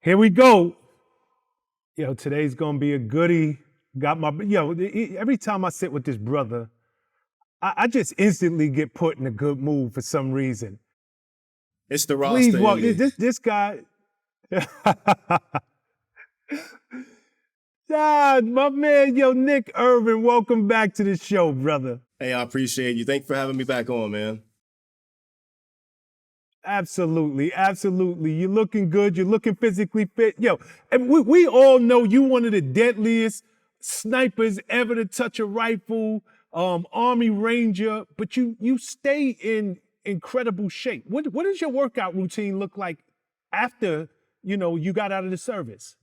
Here we go. Today's gonna be a goodie. Got my every time I sit with this brother, I just instantly get put in a good mood for some reason. It's the Please roster welcome in me. this guy. Ah, my man, Nick Irving, welcome back to the show, brother. Hey, I appreciate you. Thanks for having me back on, man. Absolutely, absolutely. You're looking good. You're looking physically fit. And we all know you one of the deadliest snipers ever to touch a rifle, Army Ranger, but you stay in incredible shape. What does your workout routine look like after, you got out of the service?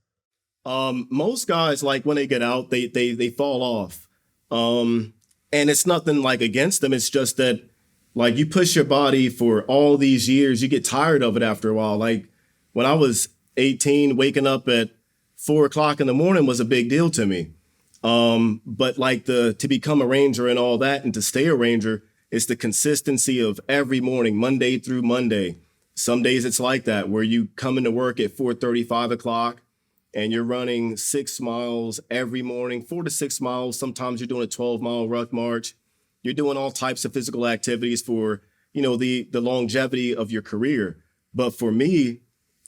Most guys, like when they get out, they fall off. And it's nothing like against them. It's just that like you push your body for all these years, you get tired of it after a while. Like when I was 18, waking up at 4 o'clock in the morning was a big deal to me. But like to become a Ranger and all that and to stay a Ranger, it's the consistency of every morning, Monday through Monday. Some days it's like that where you come into work at 4:30, 5 o'clock and you're running 6 miles every morning, 4 to 6 miles. Sometimes you're doing a 12-mile ruck march. You're doing all types of physical activities for, the longevity of your career. But for me,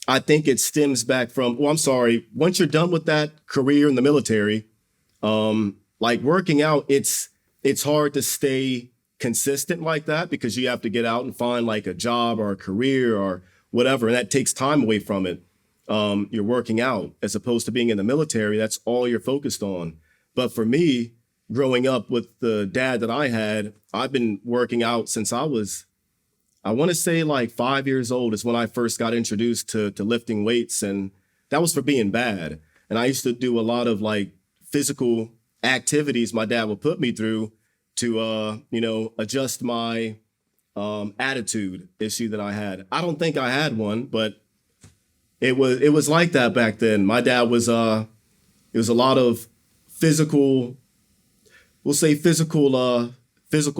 I think it stems back from, once you're done with that career in the military, like working out, it's hard to stay consistent like that because you have to get out and find like a job or a career or whatever. And that takes time away from it. You're working out as opposed to being in the military. That's all you're focused on. But for me, growing up with the dad that I had, I've been working out since I want to say like 5 years old is when I first got introduced to lifting weights. And that was for being bad. And I used to do a lot of like physical activities my dad would put me through to, adjust my attitude issue that I had. I don't think I had one, but it was like that back then. My dad was, it was a lot of physical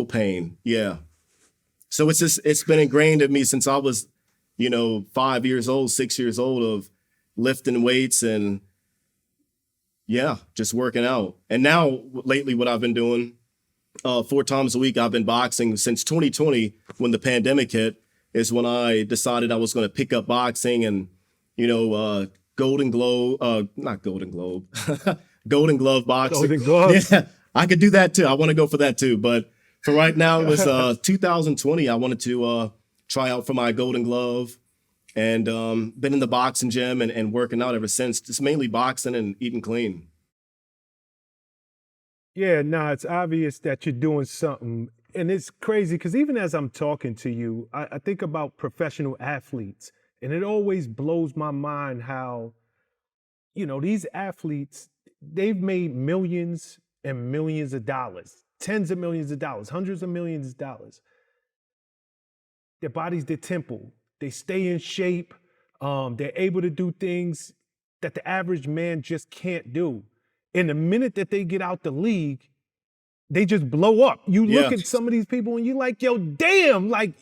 pain. Yeah. So it's been ingrained in me since I was, 5 years old, 6 years old of lifting weights and just working out. And now lately what I've been doing, 4 times a week, I've been boxing since 2020 when the pandemic hit is when I decided I was going to pick up boxing and, Golden Globe, not Golden Globe, Golden Glove boxing. Golden Glove. Yeah, I could do that too. I want to go for that too. But for right now, it was 2020. I wanted to try out for my Golden Glove and been in the boxing gym and working out ever since. Just mainly boxing and eating clean. Yeah, it's obvious that you're doing something. And it's crazy because even as I'm talking to you, I think about professional athletes. And it always blows my mind how, these athletes, they've made millions and millions of dollars, tens of millions of dollars, hundreds of millions of dollars. Their body's their temple. They stay in shape. They're able to do things that the average man just can't do. In the minute that they get out the league, they just blow up. You look at some of these people and you're like, yo, damn, like,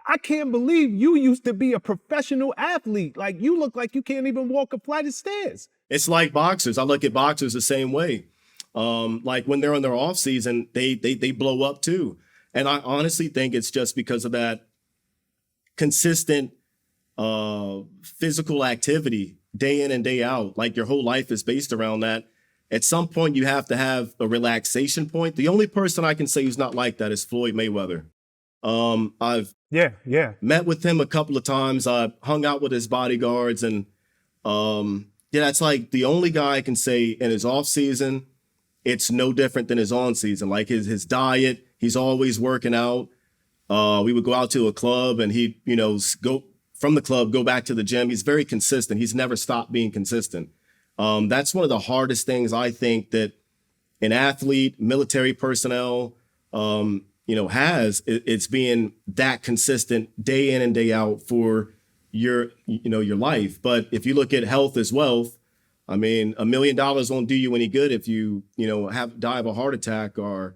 I can't believe you used to be a professional athlete. Like, you look like you can't even walk a flight of stairs. It's like boxers. I look at boxers the same way. Like when they're in their off season, they blow up too. And I honestly think it's just because of that consistent physical activity day in and day out. Like your whole life is based around that. At some point, you have to have a relaxation point. The only person I can say who's not like that is Floyd Mayweather. I've met with him a couple of times. I hung out with his bodyguards and that's like the only guy I can say in his off season, it's no different than his on season. Like his diet, he's always working out. We would go out to a club and he'd, go from the club, go back to the gym. He's very consistent. He's never stopped being consistent. That's one of the hardest things I think that an athlete, military personnel, has. It's being that consistent day in and day out for your life. But if you look at health as wealth, I mean, $1 million won't do you any good if you, die of a heart attack or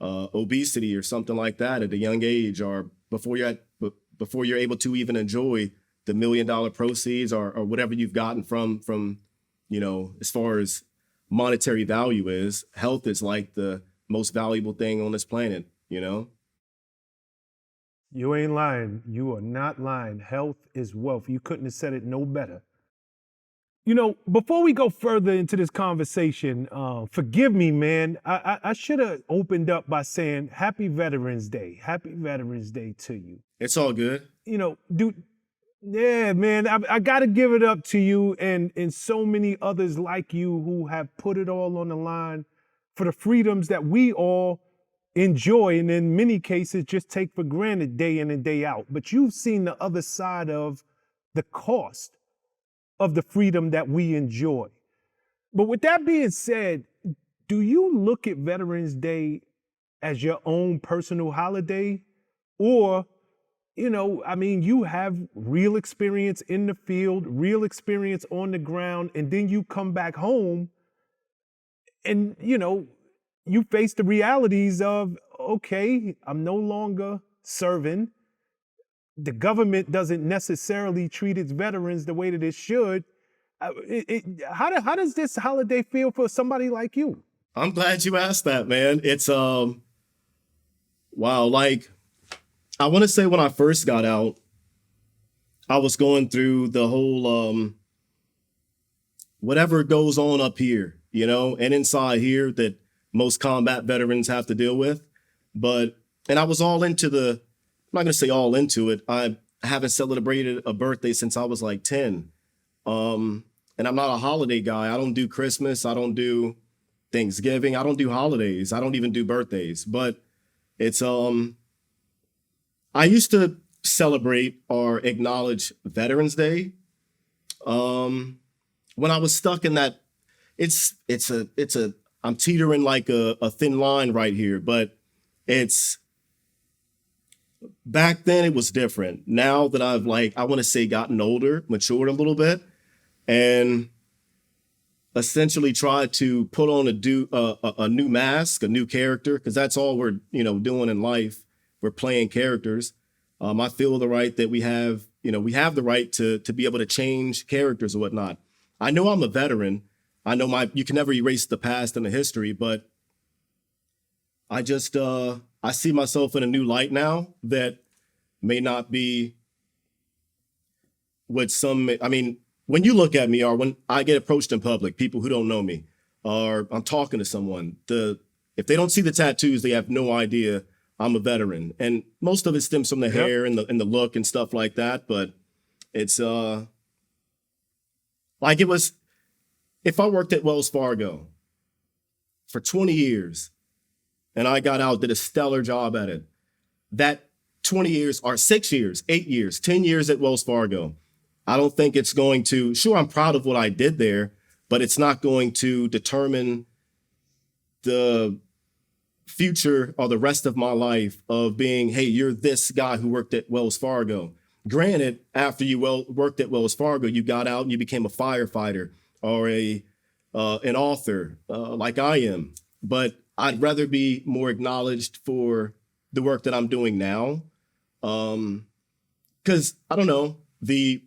obesity or something like that at a young age, or before you're able to even enjoy the $1 million proceeds or whatever you've gotten from, as far as monetary value is, health is like the most valuable thing on this planet, You ain't lying. You are not lying. Health is wealth. You couldn't have said it no better. Before we go further into this conversation, forgive me, man. I should have opened up by saying Happy Veterans Day. Happy Veterans Day to you. It's all good. Dude, yeah, man, I got to give it up to you and so many others like you who have put it all on the line for the freedoms that we all enjoy and in many cases just take for granted day in and day out. But you've seen the other side of the cost of the freedom that we enjoy. But with that being said, do you look at Veterans Day as your own personal holiday? Or, you have real experience in the field, real experience on the ground, and then you come back home and, you face the realities of, okay, I'm no longer serving. The government doesn't necessarily treat its veterans the way that it should. How does this holiday feel for somebody like you? I'm glad you asked that, man. It's wow. Like, I want to say when I first got out, I was going through the whole whatever goes on up here, and inside here that most combat veterans have to deal with. And I was all into I'm not going to say all into it. I haven't celebrated a birthday since I was like 10. And I'm not a holiday guy. I don't do Christmas. I don't do Thanksgiving. I don't do holidays. I don't even do birthdays. But it's, I used to celebrate or acknowledge Veterans Day. When I was stuck in that, I'm teetering like a thin line right here, but back then it was different. Now that I've I want to say gotten older, matured a little bit, and essentially tried to put on a new mask, a new character, because that's all we're doing in life. We're playing characters. I feel the right that we have the right to be able to change characters or whatnot. I know I'm a veteran. I know you can never erase the past and the history, but I just I see myself in a new light now that may not be what when you look at me or when I get approached in public, people who don't know me, or I'm talking to someone, if they don't see the tattoos, they have no idea I'm a veteran. And most of it stems from the hair and the look and stuff like that. But it's it was, if I worked at Wells Fargo for 20 years and I got out, did a stellar job at it, that 20 years or 6 years, 8 years, 10 years at Wells Fargo, I don't think it's going to, sure, I'm proud of what I did there, but it's not going to determine the future or the rest of my life of being, hey, you're this guy who worked at Wells Fargo. Granted, after you worked at Wells Fargo, you got out and you became a firefighter or an author like I am. But I'd rather be more acknowledged for the work that I'm doing now. Because I don't know, the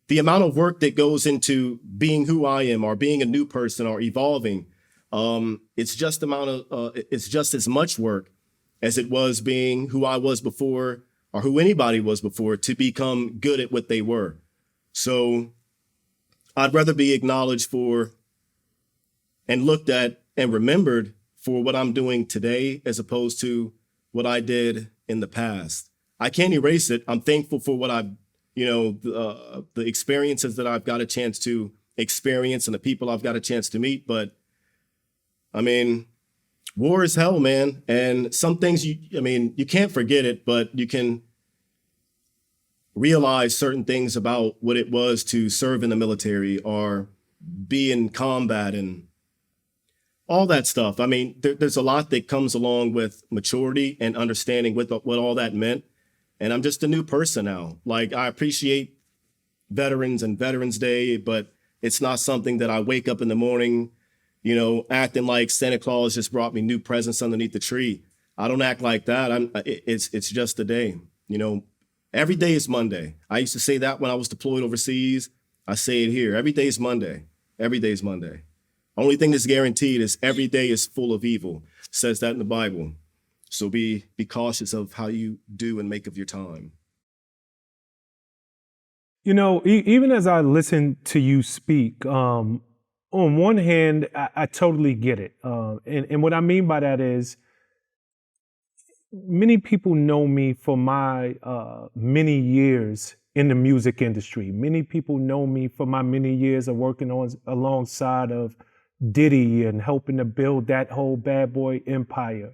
amount of work that goes into being who I am or being a new person or evolving, it's just as much work as it was being who I was before or who anybody was before to become good at what they were. So I'd rather be acknowledged for and looked at and remembered for what I'm doing today as opposed to what I did in the past. I can't erase it. I'm thankful for what I've, the experiences that I've got a chance to experience and the people I've got a chance to meet. But I mean, war is hell, man. And some things you can't forget it, but you can realize certain things about what it was to serve in the military or be in combat and all that stuff. I mean, there's a lot that comes along with maturity and understanding what all that meant. And I'm just a new person now. Like, I appreciate veterans and Veterans Day, but it's not something that I wake up in the morning, acting like Santa Claus just brought me new presents underneath the tree. I don't act like that. It's just a day, Every day is Monday. I used to say that when I was deployed overseas. I say it here. Every day is Monday. Every day is Monday. Only thing that's guaranteed is every day is full of evil. It says that in the Bible. So be cautious of how you do and make of your time. You know, even as I listen to you speak, on one hand, I totally get it. And what I mean by that is many people know me for my many years in the music industry. Many people know me for my many years of working alongside of Diddy and helping to build that whole bad boy empire.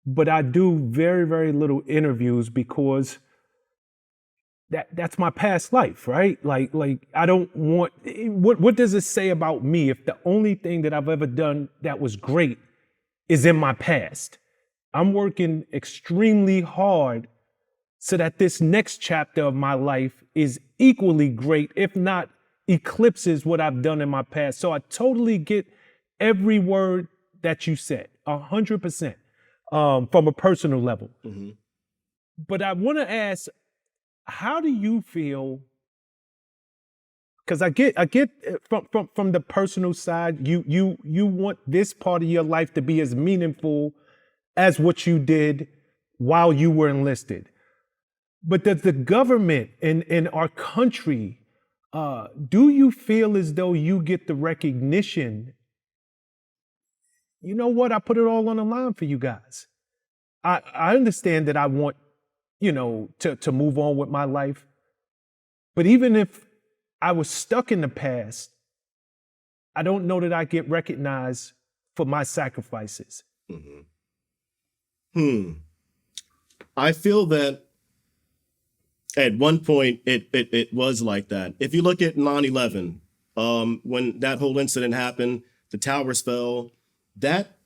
But I do very, very little interviews because that's my past life, right? Like I don't want, what does it say about me if the only thing that I've ever done that was great is in my past? I'm working extremely hard so that this next chapter of my life is equally great, if not eclipses what I've done in my past. So I totally get every word that you said, 100%, from a personal level. Mm-hmm. But I want to ask, how do you feel? Because I get from the personal side, you want this part of your life to be as meaningful as what you did while you were enlisted. But does the government in our country, do you feel as though you get the recognition? You know what? I put it all on the line for you guys. I understand that I want, to move on with my life. But even if I was stuck in the past, I don't know that I get recognized for my sacrifices. Mm-hmm. I feel that at one point it was like that. If you look at 9/11, when that whole incident happened, the towers fell, that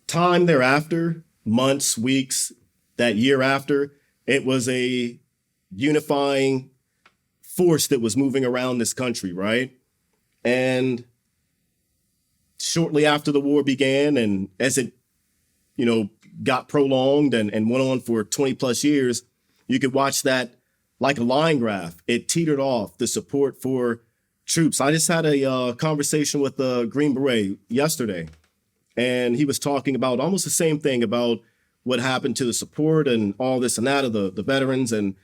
time thereafter, months, weeks, that year after, it was a unifying force that was moving around this country, right? And shortly after the war began, and as it, got prolonged and went on for 20 plus years, you could watch that like a line graph. It teetered off, the support for troops. I just had a conversation with a Green Beret yesterday, and he was talking about almost the same thing about what happened to the support and all this and that of the veterans. And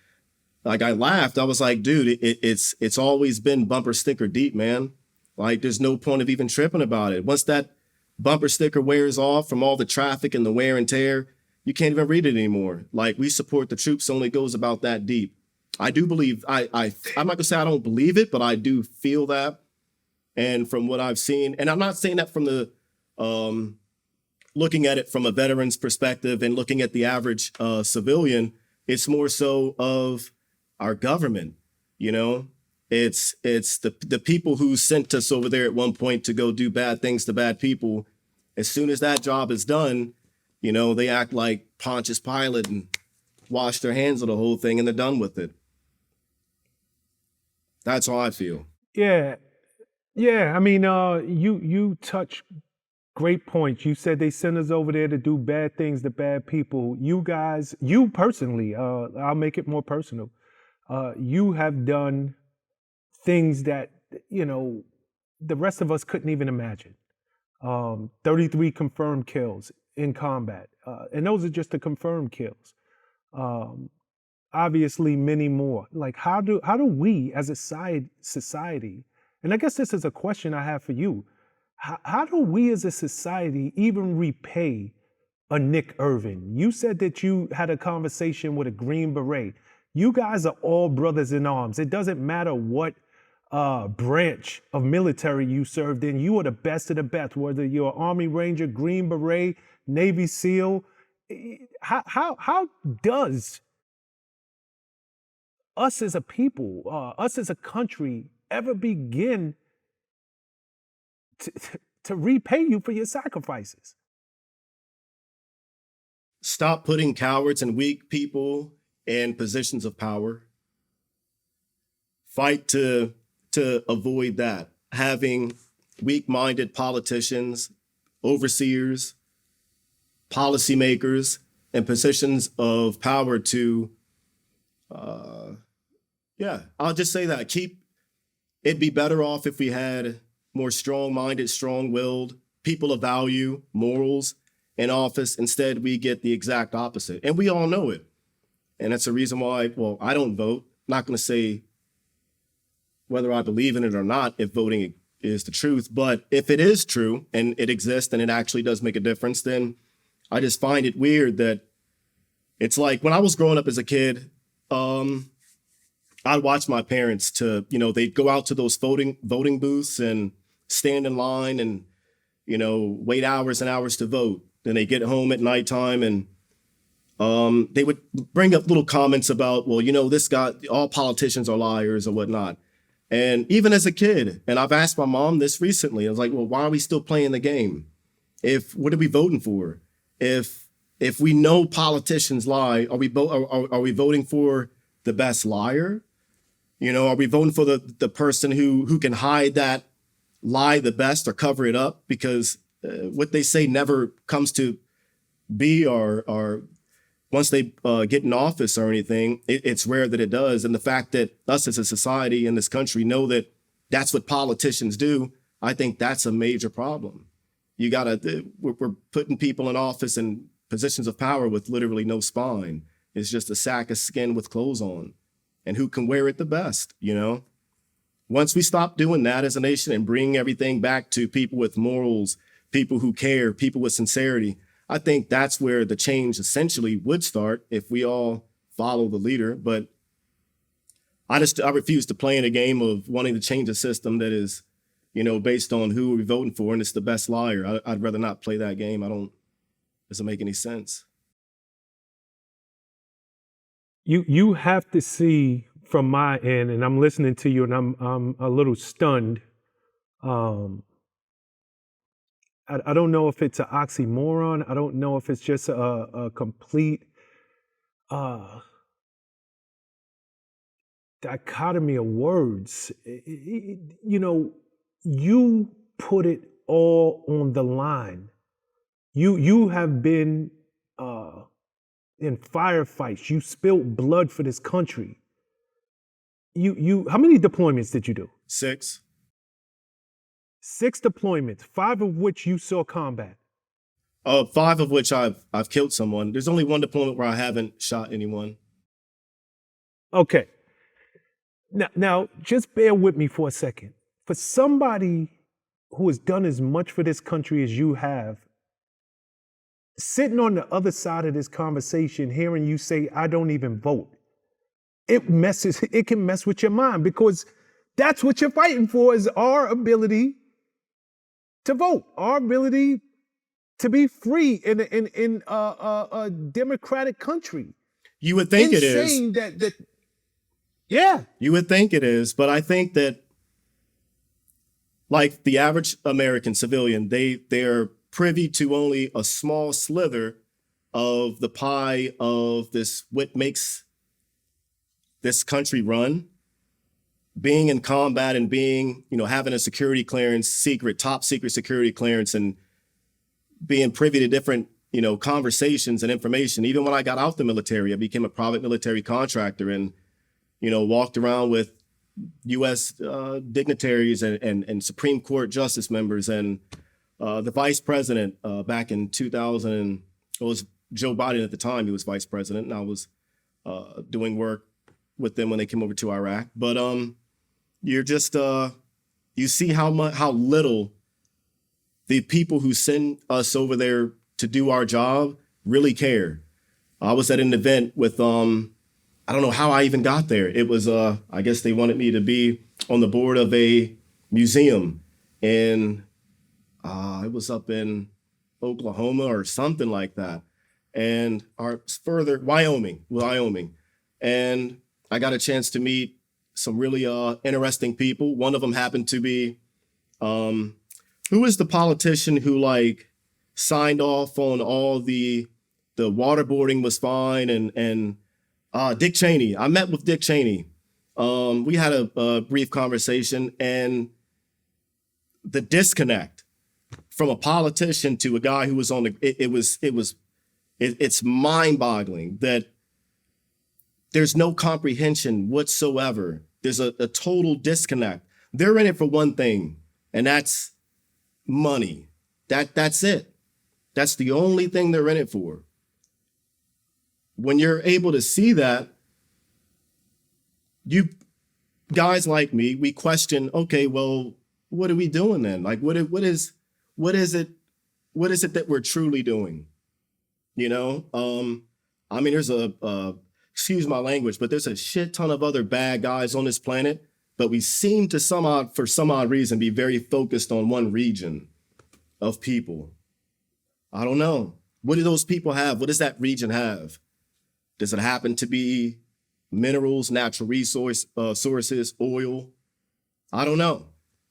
like, I laughed. I was like, dude, it's always been bumper sticker deep, man. Like, there's no point of even tripping about it. Once that bumper sticker wears off from all the traffic and the wear and tear, you can't even read it anymore. Like, we support the troops only goes about that deep. I do believe, I'm not gonna say I don't believe it, but I do feel that. And from what I've seen, and I'm not saying that from the, looking at it from a veteran's perspective and looking at the average civilian, it's more so of our government, It's the people who sent us over there at one point to go do bad things to bad people. As soon as that job is done, they act like Pontius Pilate and wash their hands of the whole thing and they're done with it. That's how I feel. Yeah. I mean, you touch great points. You said they sent us over there to do bad things to bad people. You guys, you personally, I'll make it more personal. You have done things that, the rest of us couldn't even imagine. 33 confirmed kills in combat. And those are just the confirmed kills. Obviously many more. Like, how do we as a society, and I guess this is a question I have for you, how do we as a society even repay a Nick Irving? You said that you had a conversation with a Green Beret. You guys are all brothers in arms. It doesn't matter what branch of military you served in. You are the best of the best, whether you're Army Ranger, Green Beret, Navy SEAL. How does us as a people, us as a country, ever begin to repay you for your sacrifices? Stop putting cowards and weak people in positions of power. Fight to avoid that. Having weak-minded politicians, overseers, policymakers in positions of power to Yeah, I'll just say that. It'd be better off if we had more strong-minded, strong-willed people of value, morals in office. Instead, we get the exact opposite. And we all know it. And that's the reason why, well, I don't vote. Not going to say whether I believe in it or not, if voting is the truth. But if it is true and it exists and it actually does make a difference, then I just find it weird that it's like when I was growing up as a kid, I'd watch my parents they'd go out to those voting booths and stand in line and, wait hours and hours to vote. Then they get home at nighttime and they would bring up little comments about, well, this guy, all politicians are liars or whatnot. And even as a kid, and I've asked my mom this recently, I was like, well, why are we still playing the game? What are we voting for? If we know politicians lie, are we voting for the best liar? Are we voting for the person who can hide that lie the best or cover it up? Because what they say never comes to be or once they get in office or anything, it's rare that it does. And the fact that us as a society in this country know that that's what politicians do, I think that's a major problem. We're putting people in office and positions of power with literally no spine. It's just a sack of skin with clothes on. And who can wear it the best, Once we stop doing that as a nation and bring everything back to people with morals, people who care, people with sincerity, I think that's where the change essentially would start if we all follow the leader. But I refuse to play in a game of wanting to change a system that is, based on who we're voting for and it's the best liar. I'd rather not play that game. Doesn't make any sense. You have to see from my end, and I'm listening to you, and I'm a little stunned. I don't know if it's an oxymoron. I don't know if it's just a complete dichotomy of words. You put it all on the line. You have been in firefights. You spilled blood for this country. How many deployments did you do? 6. 6 deployments, 5 of which you saw combat. 5 of which I've killed someone. There's only 1 deployment where I haven't shot anyone. Okay. Now, just bear with me for a second. For somebody who has done as much for this country as you have, sitting on the other side of this conversation, hearing you say, I don't even vote, it can mess with your mind, because that's what you're fighting for, is our ability to vote, our ability to be free in a democratic country. You would think it is. Yeah. You would think it is, but I think that, like the average American civilian, they're privy to only a small slither of the pie of what makes this country run. Being in combat and being, having a security clearance, top secret security clearance, and being privy to different, conversations and information. Even when I got out the military, I became a private military contractor and, walked around with U.S. Dignitaries and Supreme Court justice members and the vice president back in 2000. It was Joe Biden at the time. He was vice president, and I was doing work with them when they came over to Iraq. But you're just you see how little the people who send us over there to do our job really care. I was at an event with I don't know how I even got there. It was I guess they wanted me to be on the board of a museum, and it was up in Oklahoma or something like that, and further Wyoming, and I got a chance to meet some really interesting people. One of them happened to be who is the politician who signed off on all the waterboarding was fine, and Dick Cheney. I met with Dick Cheney. We had a brief conversation, and the disconnect from a politician to a guy who was on it's mind-boggling that there's no comprehension whatsoever. There's a total disconnect. They're in it for one thing, and that's money. That's it. That's the only thing they're in it for. When you're able to see that, you guys like me, we question, okay, well, what are we doing then? Like, what is it that we're truly doing? You know, I mean, there's excuse my language, but there's a shit ton of other bad guys on this planet, but we seem to for some odd reason, be very focused on one region of people. I don't know. What do those people have? What does that region have? Does it happen to be minerals, natural sources, oil? I don't know.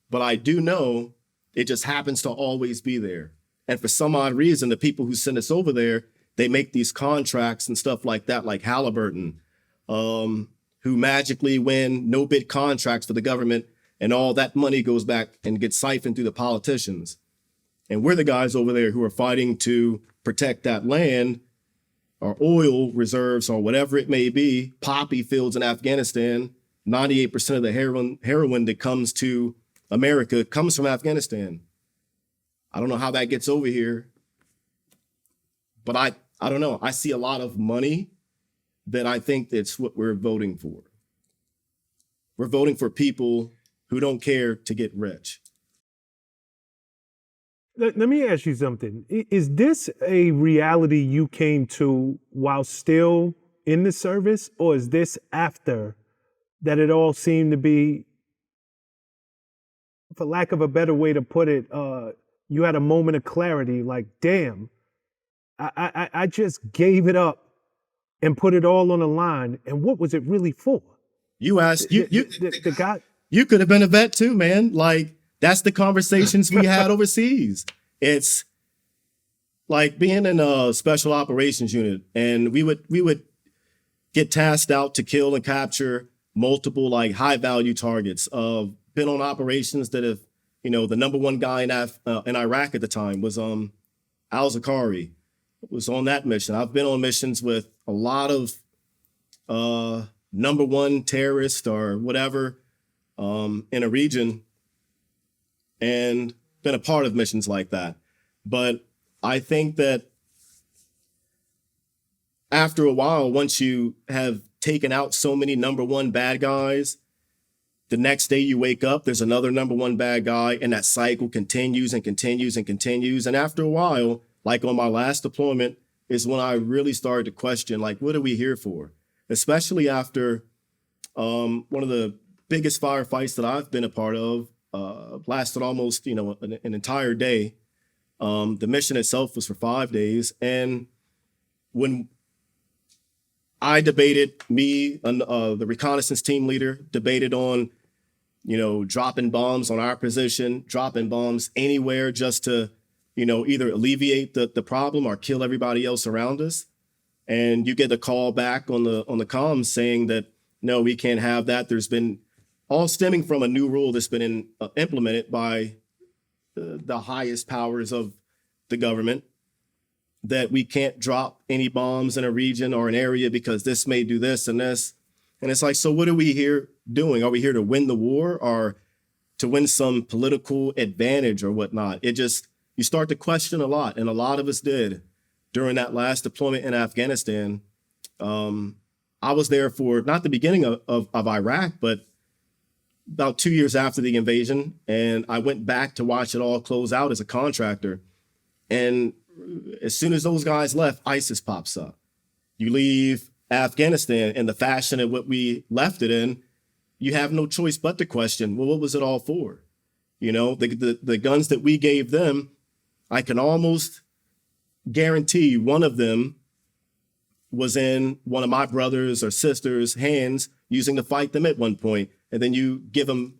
But I do know it just happens to always be there. And for some odd reason, the people who send us over there, they make these contracts and stuff like that, like Halliburton, who magically win no-bid contracts for the government, and all that money goes back and gets siphoned through the politicians. And we're the guys over there who are fighting to protect that land, our oil reserves, or whatever it may be, poppy fields in Afghanistan. 98% of the heroin that comes to America comes from Afghanistan. I don't know how that gets over here, but I don't know. I see a lot of money that I think that's what we're voting for. We're voting for people who don't care to get rich. Let me ask you something. Is this a reality you came to while still in the service, or is this after that it all seemed to be, for lack of a better way to put it, you had a moment of clarity, like, damn, I just gave it up and put it all on the line, and what was it really for? You asked, the guy. You could have been a vet too, man. Like, that's the conversations we had overseas. It's like being in a special operations unit, and we would get tasked out to kill and capture multiple like high value targets. Been on operations that have, you know, the number one guy in Iraq at the time was Al Zakari. Was on that mission. I've been on missions with a lot of number one terrorists or whatever in a region, and been a part of missions like that. But I think that after a while, once you have taken out so many number one bad guys, the next day you wake up, there's another number one bad guy, and that cycle continues and continues and continues. And after a while, like on my last deployment, is when I really started to question, like, what are we here for? Especially after one of the biggest firefights that I've been a part of, lasted almost, you know, an entire day. The mission itself was for 5 days. And when I debated, me and the reconnaissance team leader debated on, you know, dropping bombs on our position, dropping bombs anywhere just to, you know, either alleviate the problem or kill everybody else around us. And you get a call back on the comms saying that, no, we can't have that. There's been all stemming from a new rule that's been implemented by the highest powers of the government, that we can't drop any bombs in a region or an area because this may do this and this. And it's like, so what are we here doing? Are we here to win the war or to win some political advantage or whatnot? It just, you start to question a lot. And a lot of us did during that last deployment in Afghanistan. I was there for not the beginning of Iraq, but about 2 years after the invasion. And I went back to watch it all close out as a contractor. And as soon as those guys left, ISIS pops up. You leave Afghanistan in the fashion of what we left it in, you have no choice but to question, well, what was it all for? You know, the guns that we gave them, I can almost guarantee one of them was in one of my brothers or sisters' hands using to fight them at one point. And then you give them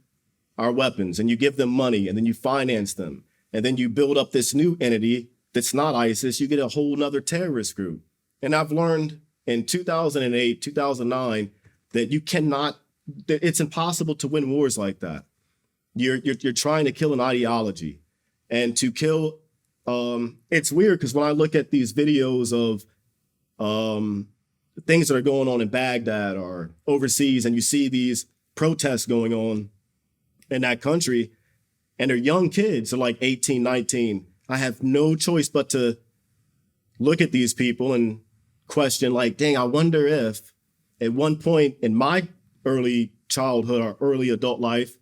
our weapons and you give them money and then you finance them. And then you build up this new entity that's not ISIS. You get a whole nother terrorist group. And I've learned in 2008, 2009, that you cannot, that it's impossible to win wars like that. You're trying to kill an ideology, and to kill, it's weird because when I look at these videos of things that are going on in Baghdad or overseas, and you see these protests going on in that country, and they're young kids, they're like 18, 19. I have no choice but to look at these people and question, like, dang, I wonder if at one point in my early childhood or early adult life,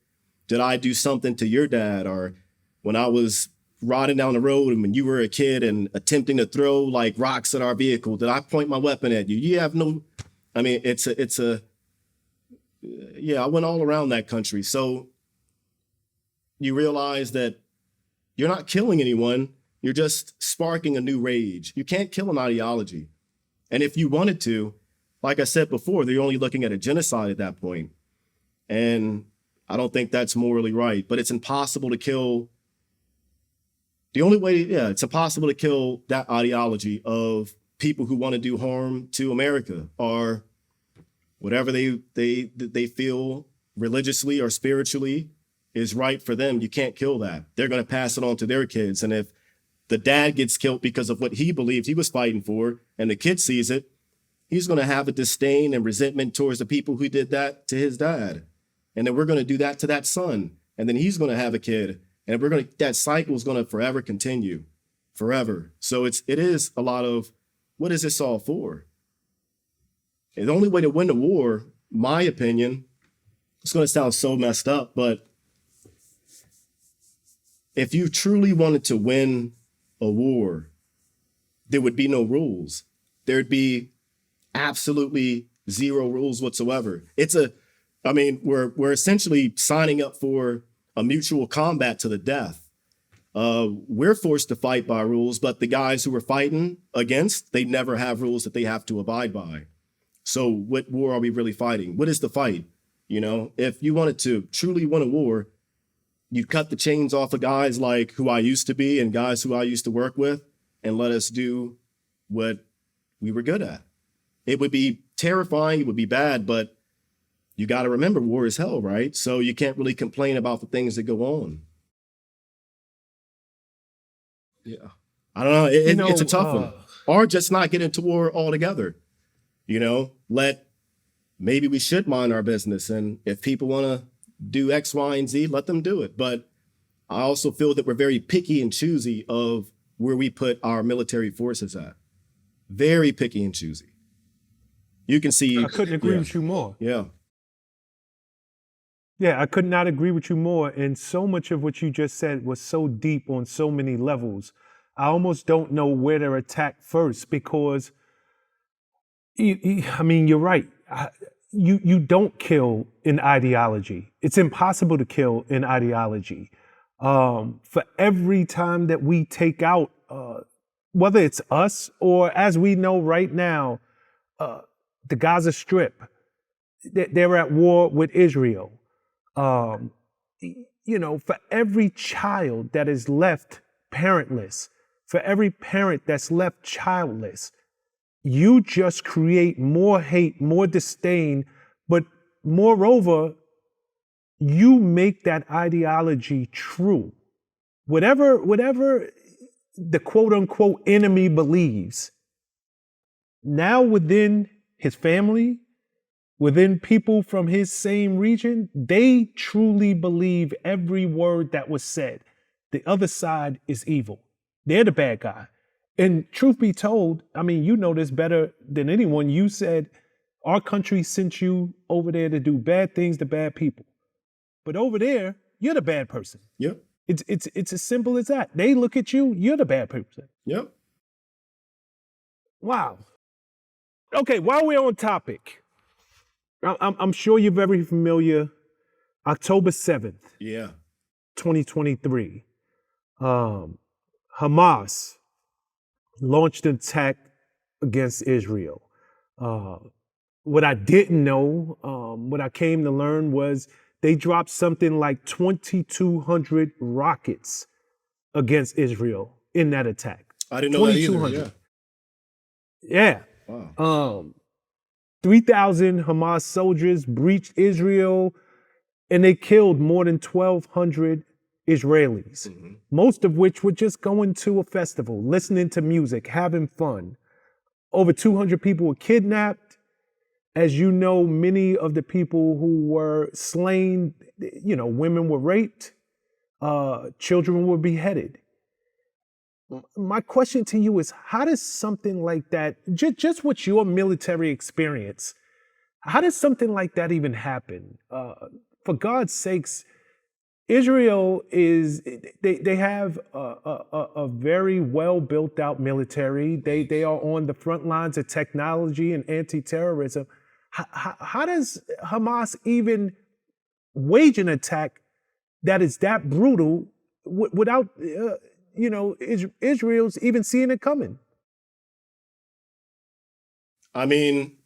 did I do something to your dad? Or when I was riding down the road and when you were a kid and attempting to throw like rocks at our vehicle, did I point my weapon at you? You have no, I mean, yeah, I went all around that country. So you realize that you're not killing anyone. You're just sparking a new rage. You can't kill an ideology. And if you wanted to, like I said before, they're only looking at a genocide at that point. And I don't think that's morally right, but it's impossible to kill. The only way, yeah, it's impossible to kill that ideology of people who want to do harm to America or whatever they feel religiously or spiritually is right for them. You can't kill that. They're going to pass it on to their kids. And if the dad gets killed because of what he believed he was fighting for, and the kid sees it, he's going to have a disdain and resentment towards the people who did that to his dad. And then we're going to do that to that son. And then he's going to have a kid. And that cycle is going to forever continue, forever. So it is a lot of, what is this all for? And the only way to win a war, my opinion, it's going to sound so messed up, but if you truly wanted to win a war, there would be no rules. There'd be absolutely zero rules whatsoever. We're essentially signing up for a mutual combat to the death. We're forced to fight by rules, but the guys who we're fighting against, they never have rules that they have to abide by. So what war are we really fighting? What is the fight? You know, if you wanted to truly win a war, you'd cut the chains off of guys like who I used to be and guys who I used to work with and let us do what we were good at. It would be terrifying. It would be bad, but you got to remember war is hell, right? So you can't really complain about the things that go on. Yeah. I don't know. It's a tough one. Or just not get into war altogether. You know, maybe we should mind our business. And if people want to do X, Y, and Z, let them do it. But I also feel that we're very picky and choosy of where we put our military forces at. Very picky and choosy. You can see. I couldn't agree with you more. Yeah. Yeah, I could not agree with you more. And so much of what you just said was so deep on so many levels. I almost don't know where to attack first because, I mean, you're right. You don't kill an ideology. It's impossible to kill an ideology. For every time that we take out, whether it's us or as we know right now, the Gaza Strip, they're at war with Israel. You know, for every child that is left parentless, for every parent that's left childless, you just create more hate, more disdain, but moreover, you make that ideology true. Whatever the quote unquote enemy believes, now within his family, within people from his same region, they truly believe every word that was said. The other side is evil. They're the bad guy. And truth be told, I mean, you know this better than anyone. You said our country sent you over there to do bad things to bad people. But over there, you're the bad person. Yep. It's as simple as that. They look at you, you're the bad person. Yep. Wow. Okay, while we're on topic, I'm sure you're very familiar. October 7th, Yeah. 2023. Hamas launched an attack against Israel. What I didn't know, what I came to learn was they dropped something like 2,200 rockets against Israel in that attack. I didn't know that either. Yeah. Wow. 3,000 Hamas soldiers breached Israel, and they killed more than 1,200 Israelis, most of which were just going to a festival, listening to music, having fun. Over 200 people were kidnapped. As you know, many of the people who were slain, women were raped, children were beheaded. My question to you is, how does something like that, just with your military experience, how does something like that even happen? For God's sakes, Israel they have a very well built out military. They are on the front lines of technology and anti-terrorism. How does Hamas even wage an attack that is that brutal without Israel's even seeing it coming? I mean,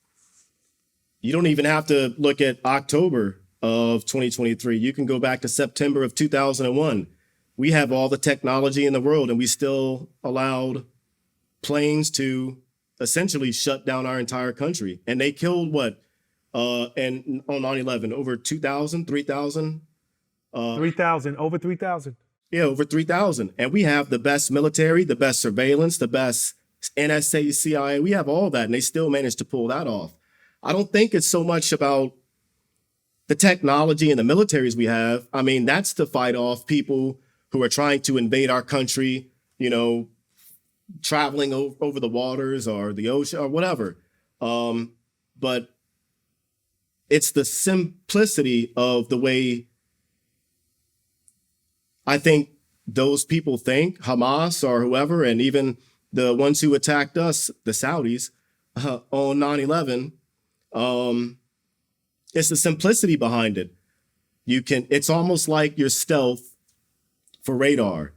you don't even have to look at October of 2023. You can go back to September of 2001. We have all the technology in the world, and we still allowed planes to essentially shut down our entire country. And they killed what? And on 9/11, over 2,000, 3,000? 3,000, over 3,000. Yeah, over 3,000. And we have the best military, the best surveillance, the best NSA, CIA. We have all that, and they still managed to pull that off. I don't think it's so much about the technology and the militaries we have. I mean, that's to fight off people who are trying to invade our country, traveling over the waters or the ocean or whatever. But it's the simplicity of the way I think those people think, Hamas or whoever, and even the ones who attacked us, the Saudis, on 9/11. It's the simplicity behind it. It's almost like your stealth for radar,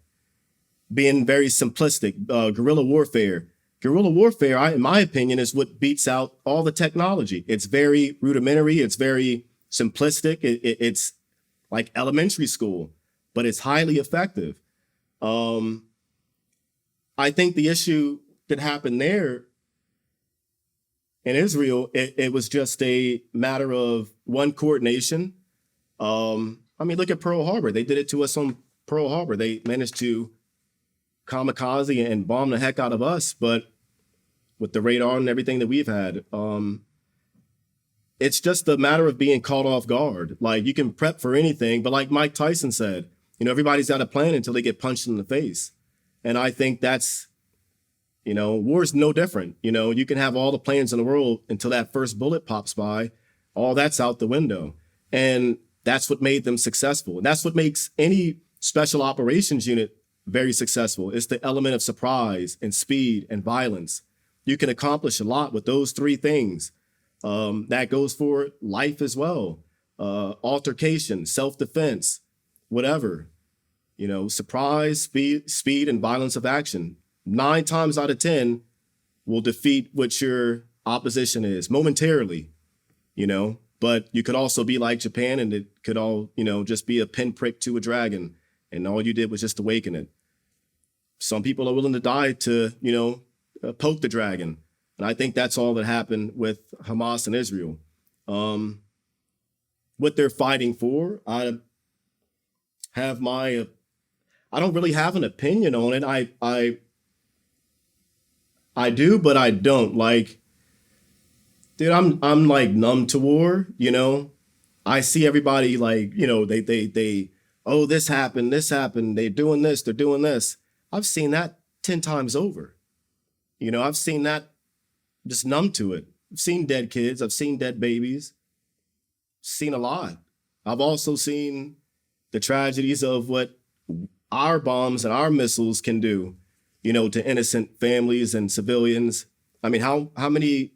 being very simplistic, guerrilla warfare. Guerrilla warfare, in my opinion, is what beats out all the technology. It's very rudimentary. It's very simplistic. It's like elementary school, but it's highly effective. I think the issue that happened there in Israel, it was just a matter of one, coordination. Look at Pearl Harbor. They did it to us on Pearl Harbor. They managed to kamikaze and bomb the heck out of us, but with the radar and everything that we've had, it's just a matter of being caught off guard. Like, you can prep for anything, but like Mike Tyson said, everybody's got a plan until they get punched in the face. And I think that's, war's no different. You can have all the plans in the world until that first bullet pops by. All that's out the window. And that's what made them successful. And that's what makes any special operations unit very successful. It's the element of surprise and speed and violence. You can accomplish a lot with those three things. That goes for life as well. Altercation, self-defense, whatever. Surprise, speed, and violence of action. 9 times out of 10 will defeat what your opposition is momentarily, but you could also be like Japan, and it could all, just be a pinprick to a dragon, and all you did was just awaken it. Some people are willing to die to, poke the dragon. And I think that's all that happened with Hamas and Israel. What they're fighting for, I don't really have an opinion on it. I do, but I don't. Like, dude, I'm like numb to war, I see everybody like, they oh, this happened, they're doing this, they're doing this. I've seen that 10 times over. I've seen that, just numb to it. I've seen dead kids, I've seen dead babies, seen a lot. I've also seen the tragedies of what our bombs and our missiles can do, to innocent families and civilians. I mean, how many,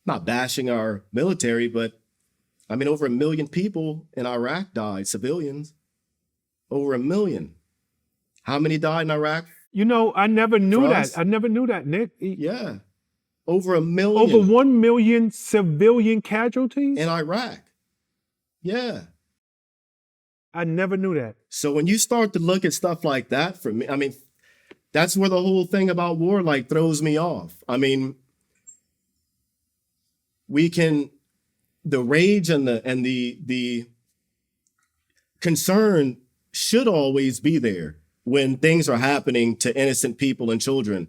not bashing our military, but over 1 million people in Iraq died, civilians. Over 1 million. How many died in Iraq? I never knew that. us? I never knew that, Nick. Yeah. Over 1 million. Over 1 million civilian casualties? In Iraq. Yeah. I never knew that. So when you start to look at stuff like that, for me, that's where the whole thing about war throws me off. The rage and the concern should always be there when things are happening to innocent people and children.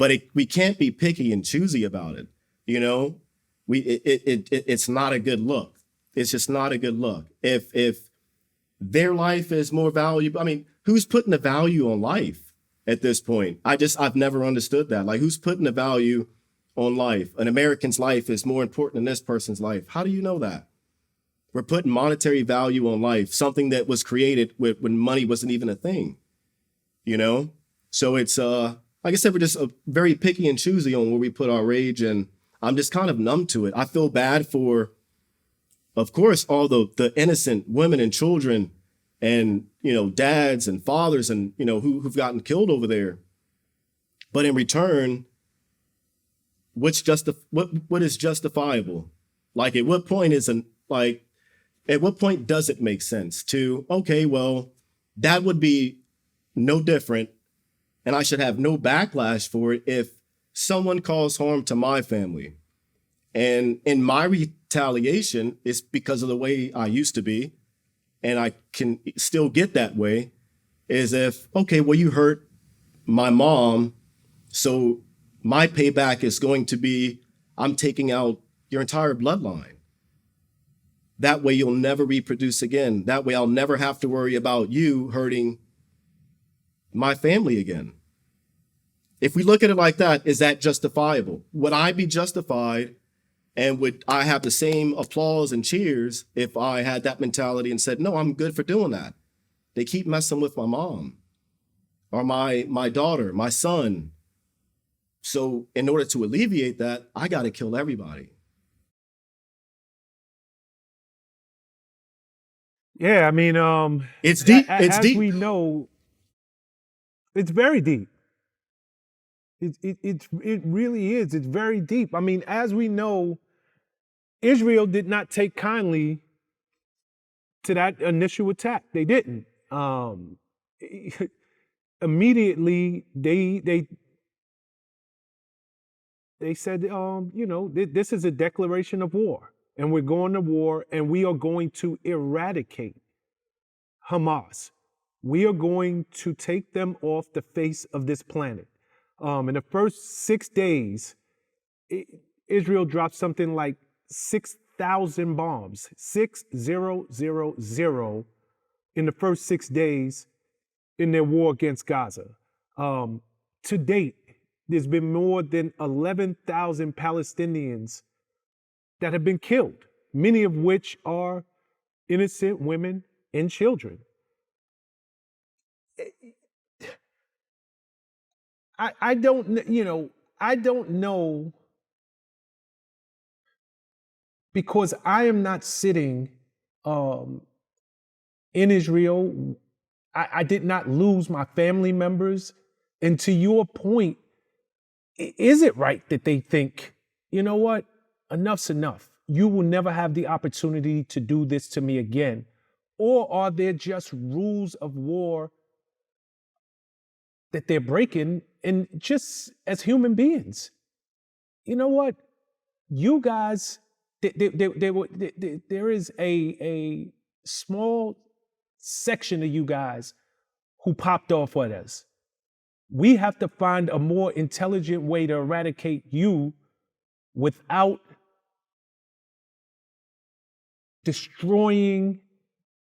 but we can't be picky and choosy about it. You know, it's not a good look. It's just not a good look. If their life is more valuable, I mean, who's putting the value on life at this point? I've never understood that. Like, who's putting the value on life? An American's life is more important than this person's life. How do you know that? We're putting monetary value on life, something that was created when money wasn't even a thing, you know? So it's, like I said, we're just very picky and choosy on where we put our rage, and I'm just kind of numb to it. I feel bad for, of course, all the innocent women and children and, you know, dads and fathers and, you know, who've gotten killed over there. But in return, what is justifiable? Like, at what point at what point does it make sense to, okay, well, that would be no different, and I should have no backlash for it if someone caused harm to my family. And in my retaliation, it's because of the way I used to be, and I can still get that way, is if, okay, well, you hurt my mom, so my payback is going to be, I'm taking out your entire bloodline. That way you'll never reproduce again. That way I'll never have to worry about you hurting my family again. If we look at it like that, is that justifiable? Would I be justified, and would I have the same applause and cheers if I had that mentality and said, no, I'm good for doing that? They keep messing with my mom or my daughter, my son. So in order to alleviate that, I got to kill everybody. Yeah, I mean, it's deep. It's as deep. we know, it's very deep. It really is. It's very deep. I mean, as we know, Israel did not take kindly to that initial attack. They didn't. Immediately, they said, you know, this is a declaration of war, and we're going to war, and we are going to eradicate Hamas. We are going to take them off the face of this planet. In the first 6 days, Israel dropped something like 6,000 bombs, 6,000 in the first 6 days in their war against Gaza. To date, there's been more than 11,000 Palestinians that have been killed, many of which are innocent women and children. I don't know, because I am not sitting in Israel. I did not lose my family members. And to your point, is it right that they think, you know what, enough's enough? You will never have the opportunity to do this to me again. Or are there just rules of war that they're breaking? And just as human beings, you know what? You guys, there is a small section of you guys who popped off at us. We have to find a more intelligent way to eradicate you without destroying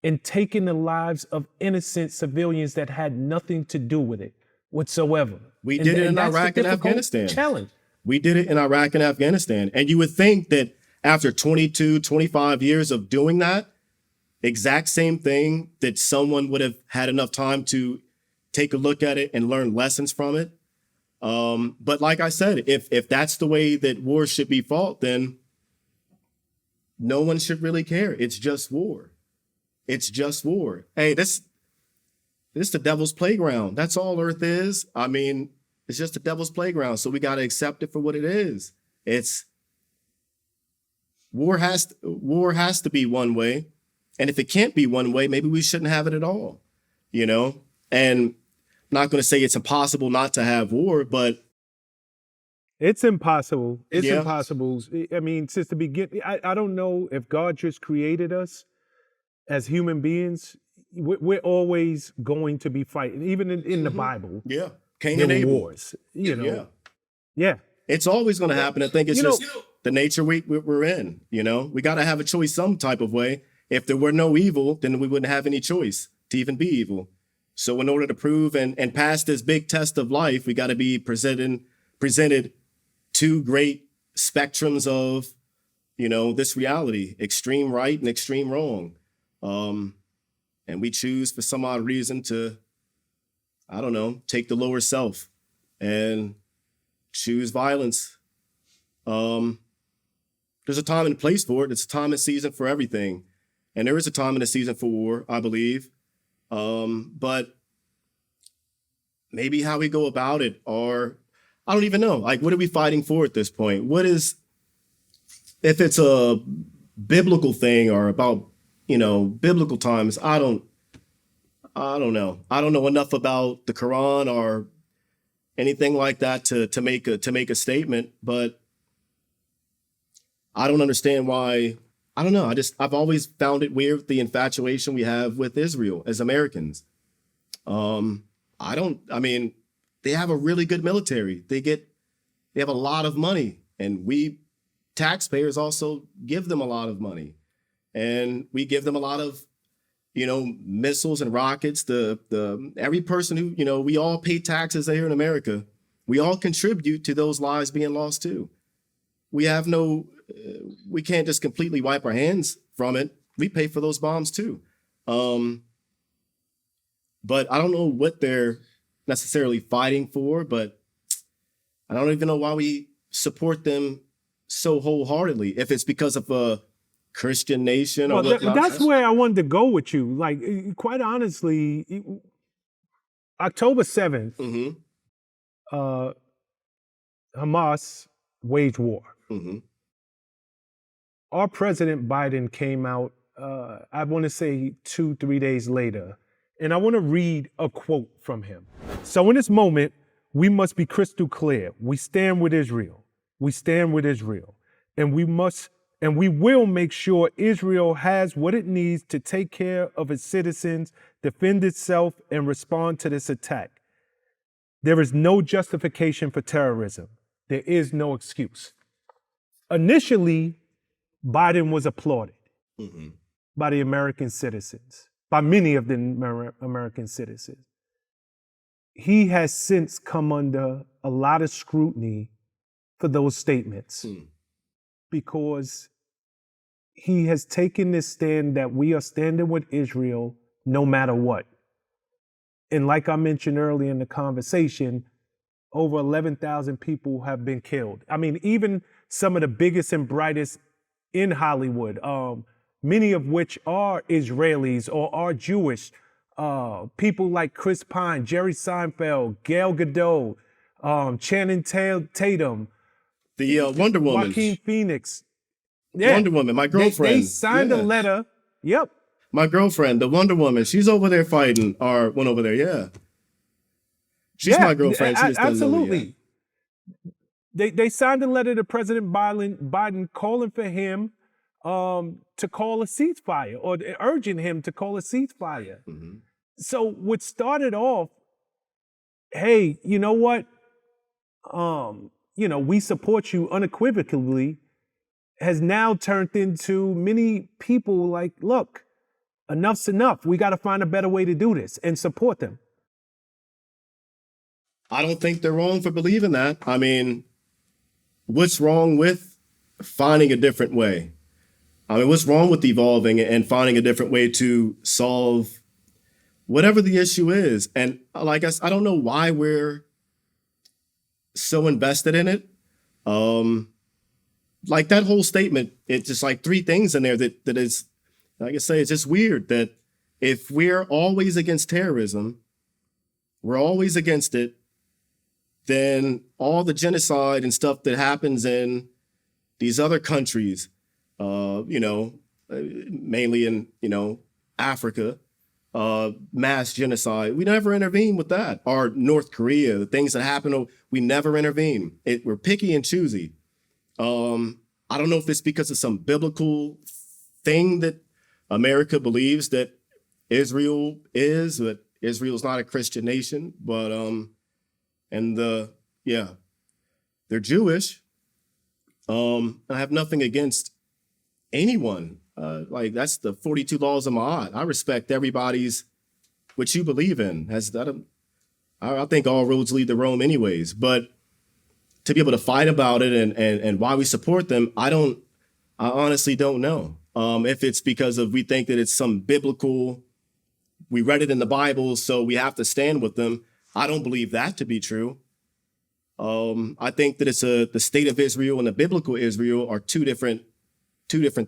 and taking the lives of innocent civilians that had nothing to do with it whatsoever. We did it in Iraq and Afghanistan. Challenge. We did it in Iraq and Afghanistan. And you would think that after 22, 25 years of doing that, exact same thing, that someone would have had enough time to take a look at it and learn lessons from it. But like I said, if that's the way that war should be fought, then no one should really care. It's just war. It's just war. Hey, this is the devil's playground. That's all Earth is. I mean, it's just the devil's playground. So we got to accept it for what it is. It's war has to be one way. And if it can't be one way, maybe we shouldn't have it at all, you know? And I'm not going to say it's impossible not to have war, but it's impossible. It's impossible. I mean, since the beginning, I don't know if God just created us as human beings. We're always going to be fighting, even in the Bible. Yeah. Cain there and were Abel. wars, you know. Yeah. Yeah. It's always going to happen. I think it's You know- just the nature we're in. You know, we got to have a choice some type of way. If there were no evil, then we wouldn't have any choice to even be evil. So in order to prove and pass this big test of life, we got to be presented two great spectrums of, you know, this reality, extreme right and extreme wrong. And we choose for some odd reason to, I don't know, take the lower self and choose violence. There's a time and a place for it. It's a time and season for everything. And there is a time and a season for war, I believe. But maybe how we go about it, or I don't even know. Like, what are we fighting for at this point? What is, if it's a biblical thing or about, you know, biblical times, I don't know. I don't know enough about the Quran or anything like that to make a statement, but I don't understand why. I don't know. I've always found it weird, the infatuation we have with Israel as Americans. I mean, they have a really good military. They have a lot of money, and we taxpayers also give them a lot of money, and we give them a lot of, you know, missiles and rockets. Every person who, you know, we all pay taxes here in America. We all contribute to those lives being lost too. We can't just completely wipe our hands from it. We pay for those bombs too. But I don't know what they're necessarily fighting for, but I don't even know why we support them so wholeheartedly. If it's because of a Christian nation or whatnot. That's where I wanted to go with you. Like, quite honestly, October 7th, Hamas waged war. Our President Biden came out, I want to say 2-3 days later, and I want to read a quote from him. So in this moment, we must be crystal clear. We stand with Israel. We stand with Israel. And we will make sure Israel has what it needs to take care of its citizens, defend itself, and respond to this attack. There is no justification for terrorism. There is no excuse. Initially, Biden was applauded by the American citizens, by many of the American citizens. He has since come under a lot of scrutiny for those statements because he has taken this stand that we are standing with Israel no matter what. And like I mentioned earlier in the conversation, over 11,000 people have been killed. I mean, even some of the biggest and brightest in Hollywood, many of which are Israelis or are Jewish, people like Chris Pine, Jerry Seinfeld, Gal Gadot, Channing Tatum, the Wonder Woman, Joaquin Phoenix. Yeah. Wonder Woman, my girlfriend. They signed a letter. Yep. My girlfriend, the Wonder Woman, she's over there fighting, or went over there, yeah. She's my girlfriend. She just doesn't know me yet. They signed a letter to President Biden calling for him to call a ceasefire, or urging him to call a ceasefire. So what started off, hey, you know what? We support you unequivocally, has now turned into many people like, look, enough's enough. We got to find a better way to do this and support them. I don't think they're wrong for believing that. I mean, what's wrong with finding a different way? I mean, what's wrong with evolving and finding a different way to solve whatever the issue is? And like I don't know why we're so invested in it. Like that whole statement, it's just like three things in there that is, like I say, it's just weird that if we're always against terrorism, we're always against it, then all the genocide and stuff that happens in these other countries, mainly in, Africa, mass genocide, we never intervene with that. Or North Korea, the things that happen, we never intervene. We're picky and choosy. I don't know if it's because of some biblical thing that America believes that Israel is, but Israel's not a Christian nation. But They're Jewish. I have nothing against anyone. Like that's the 42 laws of Ma'at. I respect everybody's what you believe in. I think all roads lead to Rome anyways. But to be able to fight about it and why we support them, I honestly don't know. If it's because we think that it's some biblical, we read it in the Bible, so we have to stand with them. I don't believe that to be true. I think that it's the state of Israel and the biblical Israel are two different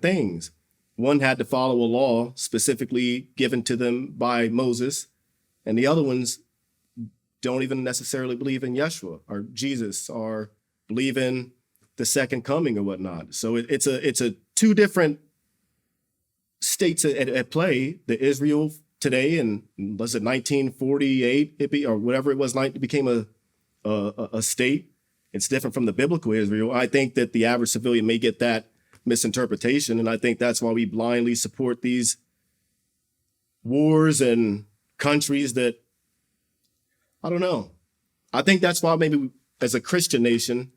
things. One had to follow a law specifically given to them by Moses, and the other ones don't even necessarily believe in Yeshua or Jesus or believe in the second coming or whatnot. So it's a two different states at play. The Israel today, and was it 1948 or whatever it was, it became a state. It's different from the biblical Israel. I think that the average civilian may get that misinterpretation, and I think that's why we blindly support these wars and countries that, I don't know. I think that's why maybe as a Christian nation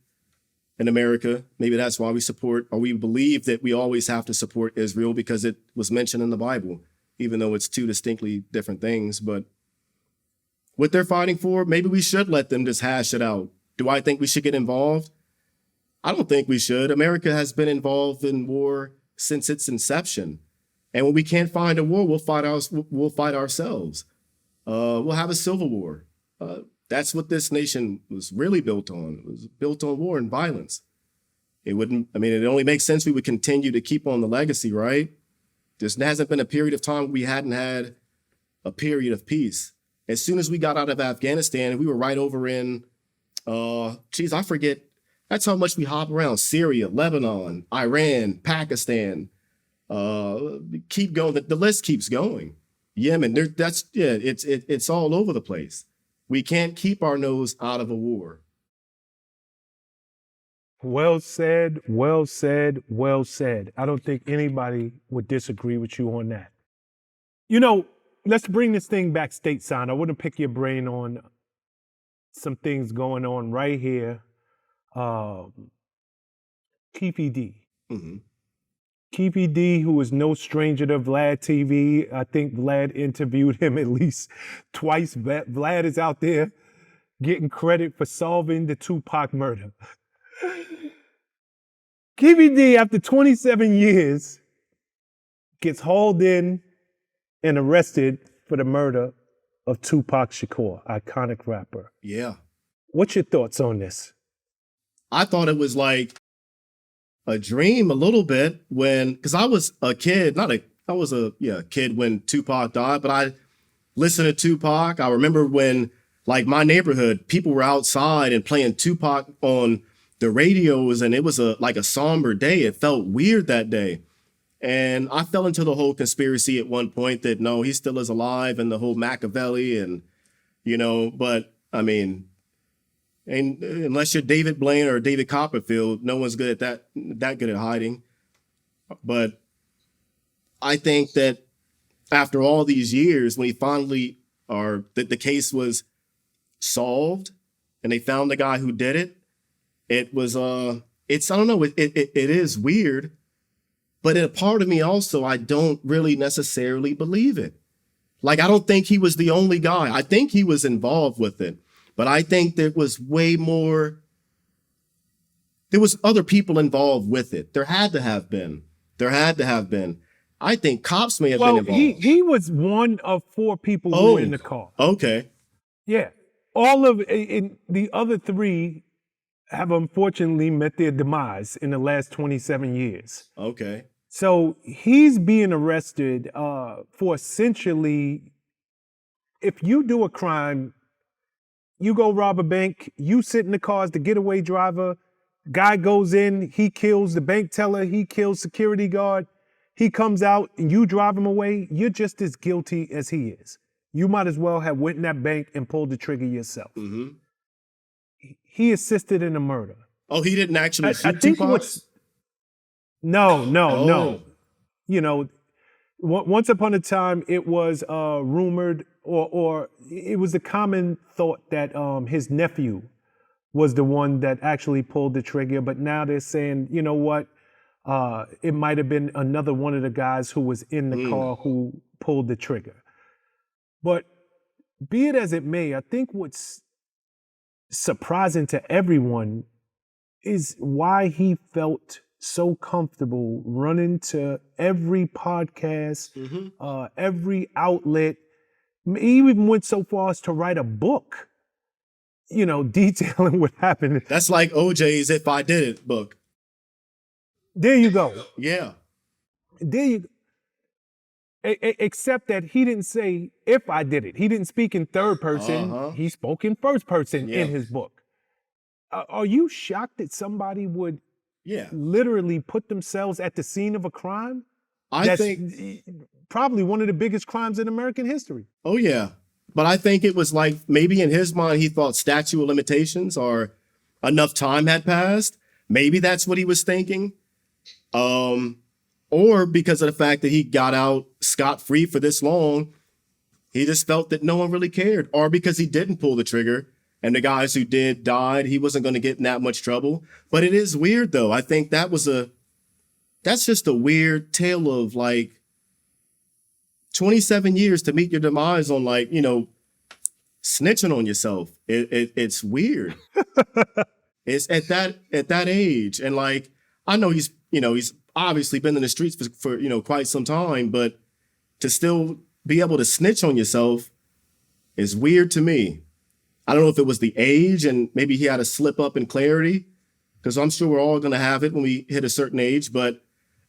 in America, maybe that's why we support, or we believe that we always have to support Israel, because it was mentioned in the Bible, even though it's two distinctly different things. But what they're fighting for, maybe we should let them just hash it out. Do I think we should get involved? I don't think we should. America has been involved in war since its inception. And when we can't find a war, we'll fight ourselves. We'll have a civil war. That's what this nation was really built on. It was built on war and violence. It only makes sense we would continue to keep on the legacy, right? There hasn't been a period of time we hadn't had a period of peace. As soon as we got out of Afghanistan, we were right over in, I forget. That's how much we hop around. Syria, Lebanon, Iran, Pakistan. Keep going. The list keeps going. Yemen. It's all over the place. We can't keep our nose out of a war. Well said, well said, well said. I don't think anybody would disagree with you on that. You know, let's bring this thing back stateside. I want to pick your brain on some things going on right here. Keefy D. Mm-hmm. Keefy D, who is no stranger to VladTV. I think Vlad interviewed him at least twice. Vlad is out there getting credit for solving the Tupac murder. Keefy D, after 27 years, gets hauled in and arrested for the murder of Tupac Shakur, iconic rapper. Yeah. What's your thoughts on this? I thought it was like a dream a little bit because I was a kid, kid when Tupac died, but I listened to Tupac. I remember when, like, my neighborhood, people were outside and playing Tupac on the radios, and it was a somber day. It felt weird that day. And I fell into the whole conspiracy at one point that, no, he still is alive, and the whole Machiavelli and, but I mean, and unless you're David Blaine or David Copperfield, no one's good at that good at hiding. But I think that after all these years, when he finally, the case was solved and they found the guy who did it, it was, I don't know, it is weird, but in a part of me also, I don't really necessarily believe it. Like, I don't think he was the only guy. I think he was involved with it. But I think there was way more. There was other people involved with it. There had to have been. I think cops may have been involved. He was one of four people who were in the car. Okay. Yeah. All of the other three have unfortunately met their demise in the last 27 years. Okay. So he's being arrested for essentially, if you do a crime, you go rob a bank, you sit in the car as the getaway driver, guy goes in, he kills the bank teller, he kills security guard, he comes out and you drive him away, you're just as guilty as he is. You might as well have went in that bank and pulled the trigger yourself. Mm-hmm. He assisted in the murder. Oh, he didn't actually shoot I think Tupac? No. Once upon a time, it was rumored, or it was a common thought that his nephew was the one that actually pulled the trigger. But now they're saying, you know what? It might have been another one of the guys who was in the car who pulled the trigger. But be it as it may, I think what's surprising to everyone is why he felt so comfortable running to every podcast, every outlet. He even went so far as to write a book, you know, detailing what happened. That's like OJ's If I Did It book. There you go. Yeah. There you go. Except that he didn't say, if I did it. He didn't speak in third person. He spoke in first person in his book. Are you shocked that somebody would literally put themselves at the scene of a crime? I think probably one of the biggest crimes in American history. Oh, yeah. But I think it was like maybe in his mind, he thought statute of limitations or enough time had passed. Maybe that's what he was thinking. Or because of the fact that he got out scot-free for this long, he just felt that no one really cared. Or because he didn't pull the trigger and the guys who did died, he wasn't going to get in that much trouble. But it is weird, though. I think that's just a weird tale of like 27 years to meet your demise on like, you know, snitching on yourself. It's weird. It's at that age. And like, I know he's obviously been in the streets for you know, quite some time, but to still be able to snitch on yourself is weird to me. I don't know if it was the age and maybe he had a slip up in clarity, because I'm sure we're all going to have it when we hit a certain age. But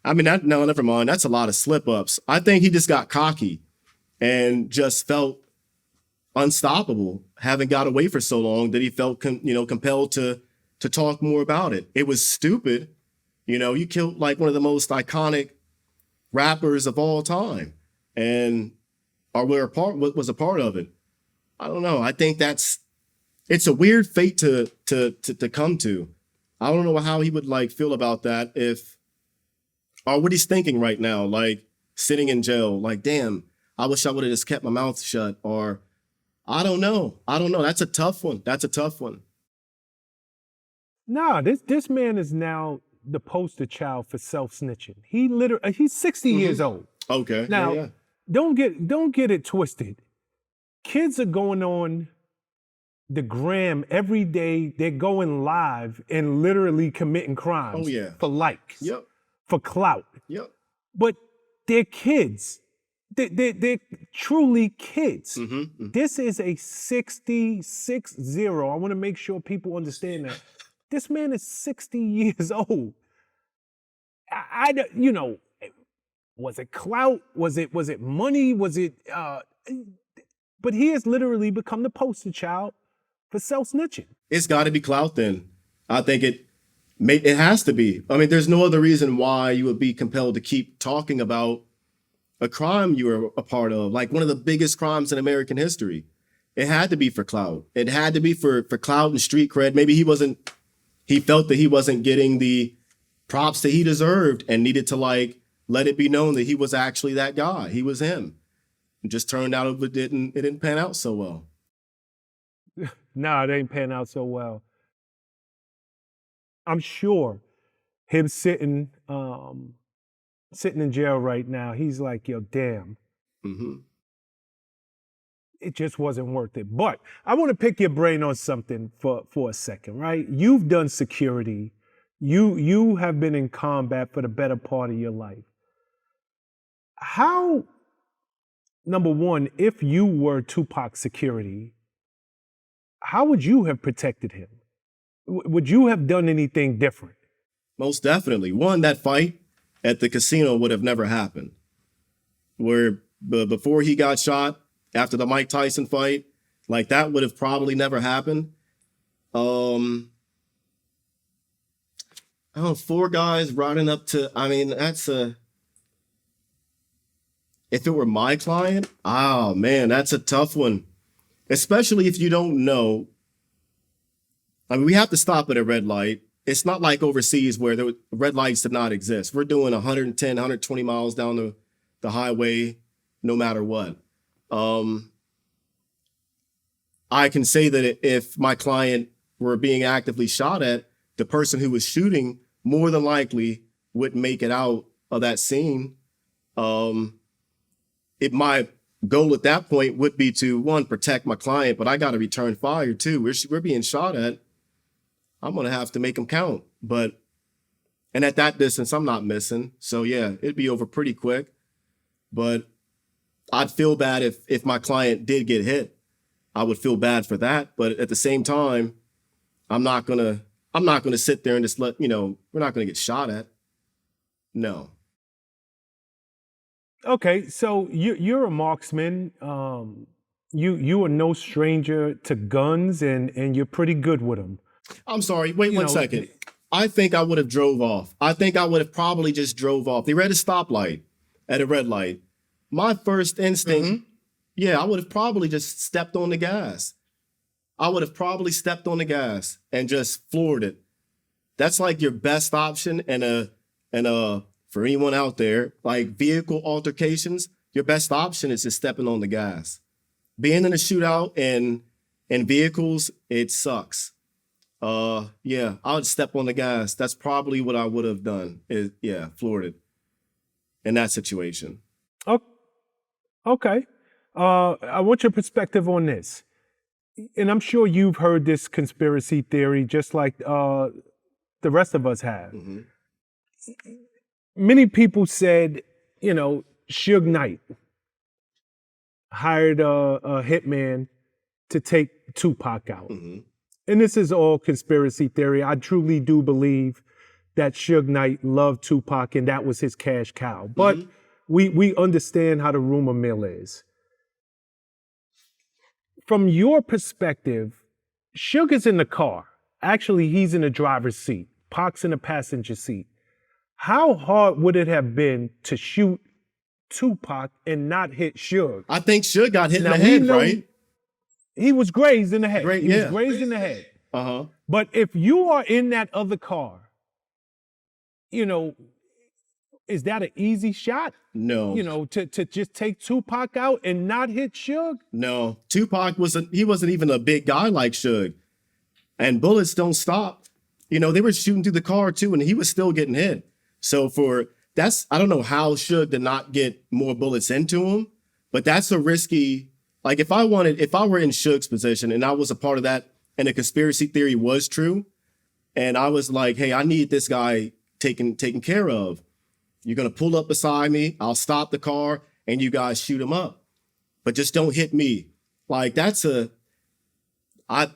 I mean, never mind. That's a lot of slip ups. I think he just got cocky and just felt unstoppable, having got away for so long that he felt compelled to talk more about it. It was stupid. You know, you killed like one of the most iconic rappers of all time, and was a part of it. I don't know. I think it's a weird fate to come to. I don't know how he would like feel about that or what he's thinking right now, like sitting in jail, like, damn, I wish I would have just kept my mouth shut, or I don't know. That's a tough one. Nah, this man is now the poster child for self-snitching. He's 60 years old. Okay. Now, don't get it twisted. Kids are going on the gram every day. They're going live and literally committing crimes for likes, for clout. Yep. But they're kids. They're truly kids. This is a 60. I want to make sure people understand that. This man is 60 years old. You know, was it clout? Was it money? Was it? But he has literally become the poster child for self-snitching. It's got to be clout then. I think it has to be. I mean, there's no other reason why you would be compelled to keep talking about a crime you were a part of, like one of the biggest crimes in American history. It had to be for clout. It had to be for clout and street cred. Maybe he felt that he wasn't getting the props that he deserved and needed to like let it be known that he was actually that guy. He was him. It just turned out it didn't pan out so well. No, it ain't pan out so well. I'm sure him sitting in jail right now, he's like, yo, damn. It just wasn't worth it. But I want to pick your brain on something for a second, right? You've done security. You have been in combat for the better part of your life. How, number one, if you were Tupac's security, how would you have protected him? Would you have done anything different? Most definitely. One, that fight at the casino would have never happened. Where before he got shot, after the Mike Tyson fight, like that would have probably never happened. I don't know, 4 guys riding up to, I mean, if it were my client, oh man, that's a tough one. Especially if you don't know. I mean, we have to stop at a red light. It's not like overseas where the red lights did not exist. We're doing 110, 120 miles down the highway, no matter what. I can say that if my client were being actively shot at, the person who was shooting more than likely wouldn't make it out of that scene. My goal at that point would be to, one, protect my client, but I got to return fire too. We're being shot at. I'm going to have to make them count. And at that distance, I'm not missing. So yeah, it'd be over pretty quick. But I'd feel bad if my client did get hit. I would feel bad for that. But at the same time, I'm not gonna sit there and just we're not gonna get shot at. No. Okay, so you're a marksman. You are no stranger to guns, and you're pretty good with them. I'm sorry. Wait 1 second. I think I would have drove off. I think I would have probably just drove off. They were at a stoplight, at a red light. My first instinct, I would have probably just stepped on the gas. I would have probably stepped on the gas and just floored it. That's like your best option. And for anyone out there, like vehicle altercations, your best option is just stepping on the gas. Being in a shootout and vehicles, it sucks. I would step on the gas. That's probably what I would have done. Floored it in that situation. Okay. I want your perspective on this. And I'm sure you've heard this conspiracy theory just like the rest of us have. Mm-hmm. Many people said, Suge Knight hired a hitman to take Tupac out. Mm-hmm. And this is all conspiracy theory. I truly do believe that Suge Knight loved Tupac and that was his cash cow. But we understand how the rumor mill is. From your perspective, Suge is in the car. Actually, he's in the driver's seat. Pac's in the passenger seat. How hard would it have been to shoot Tupac and not hit Suge? I think Suge got hit in the head, right? He was grazed in the head. Was grazed in the head. Uh-huh. But if you are in that other car, is that an easy shot? No. To just take Tupac out and not hit Suge? No. Tupac wasn't even a big guy like Suge. And bullets don't stop. They were shooting through the car too, and he was still getting hit. So I don't know how Suge did not get more bullets into him, but that's a risky, like if I were in Suge's position and I was a part of that and the conspiracy theory was true, and I was like, hey, I need this guy taken care of. You're going to pull up beside me. I'll stop the car and you guys shoot him up, but just don't hit me. Like I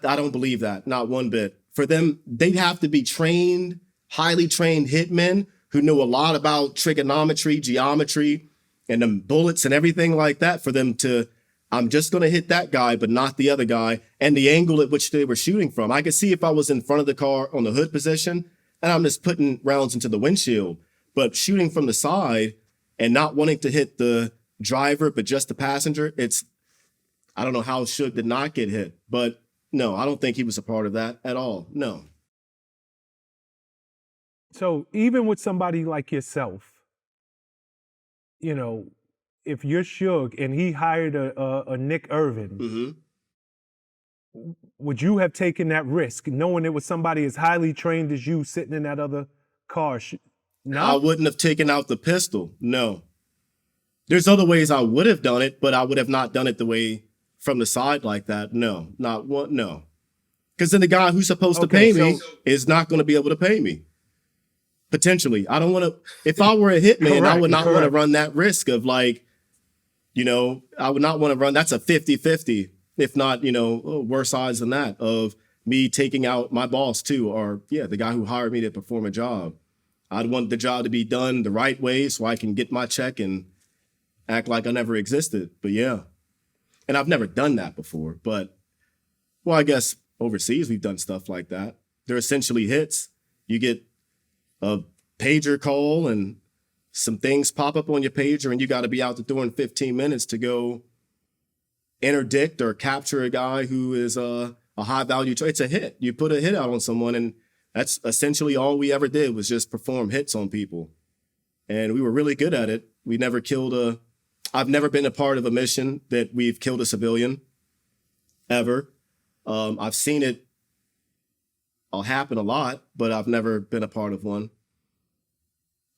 don't believe that. Not one bit. For them, they'd have to be trained, highly trained hitmen who know a lot about trigonometry, geometry, and the bullets and everything like that for them to, I'm just going to hit that guy, but not the other guy. And the angle at which they were shooting from. I could see if I was in front of the car on the hood position and I'm just putting rounds into the windshield, but shooting from the side and not wanting to hit the driver, but just the passenger. I don't know how Suge did not get hit, but no, I don't think he was a part of that at all. No. So even with somebody like yourself, if you're Suge and he hired a Nick Irving, would you have taken that risk knowing it was somebody as highly trained as you sitting in that other car? No? I wouldn't have taken out the pistol. No. There's other ways I would have done it, but I would have not done it the way from the side like that. No, not one. No. Because then the guy who's supposed to pay me is not going to be able to pay me. Potentially. I don't want to, if I were a hitman, I would not want to run that risk of I would not want to run, that's a 50-50, if not, worse odds than that, of me taking out my boss too, or the guy who hired me to perform a job. I'd want the job to be done the right way so I can get my check and act like I never existed. But yeah. And I've never done that before, but I guess overseas we've done stuff like that. They're essentially hits. You get a pager call and some things pop up on your pager and you got to be out the door in 15 minutes to go interdict or capture a guy who is a high value. It's a hit. You put a hit out on someone, and that's essentially all we ever did was just perform hits on people. And we were really good at it. We never killed I've never been a part of a mission that we've killed a civilian ever. I've seen it happen a lot, but I've never been a part of one.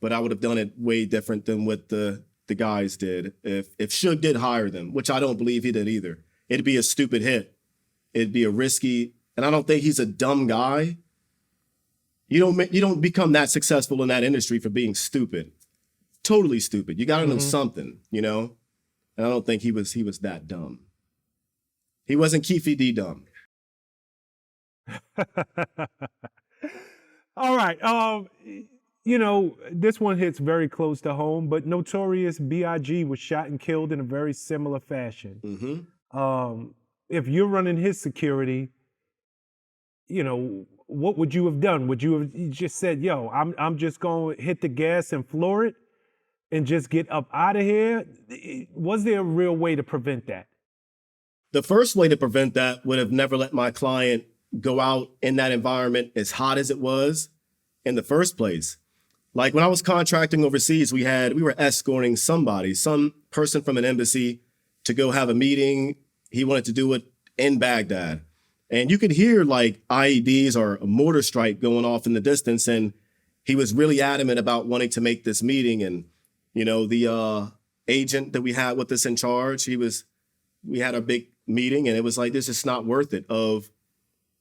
But I would have done it way different than what the guys did. If Suge did hire them, which I don't believe he did either, it'd be a stupid hit. It'd be a risky, and I don't think he's a dumb guy. You don't become that successful in that industry for being stupid. Totally stupid. You got to know something, you know? And I don't think he was that dumb. He wasn't Keefy D dumb. All right. You know, this one hits very close to home, but Notorious B.I.G. was shot and killed in a very similar fashion. If you're running his security, you know, what would you have done? Would you have just said, yo, I'm just going to hit the gas and floor it and just get up out of here? Was there a real way to prevent that? The first way to prevent that would have never let my client go out in that environment as hot as it was in the first place. Like when I was contracting overseas, we were escorting some person from an embassy to go have a meeting. He wanted to do it in Baghdad. And you could hear like IEDs or a mortar strike going off in the distance. And he was really adamant about wanting to make this meeting. And, you know, the agent that we had with us in charge, we had a big meeting and it was like, this is not worth it.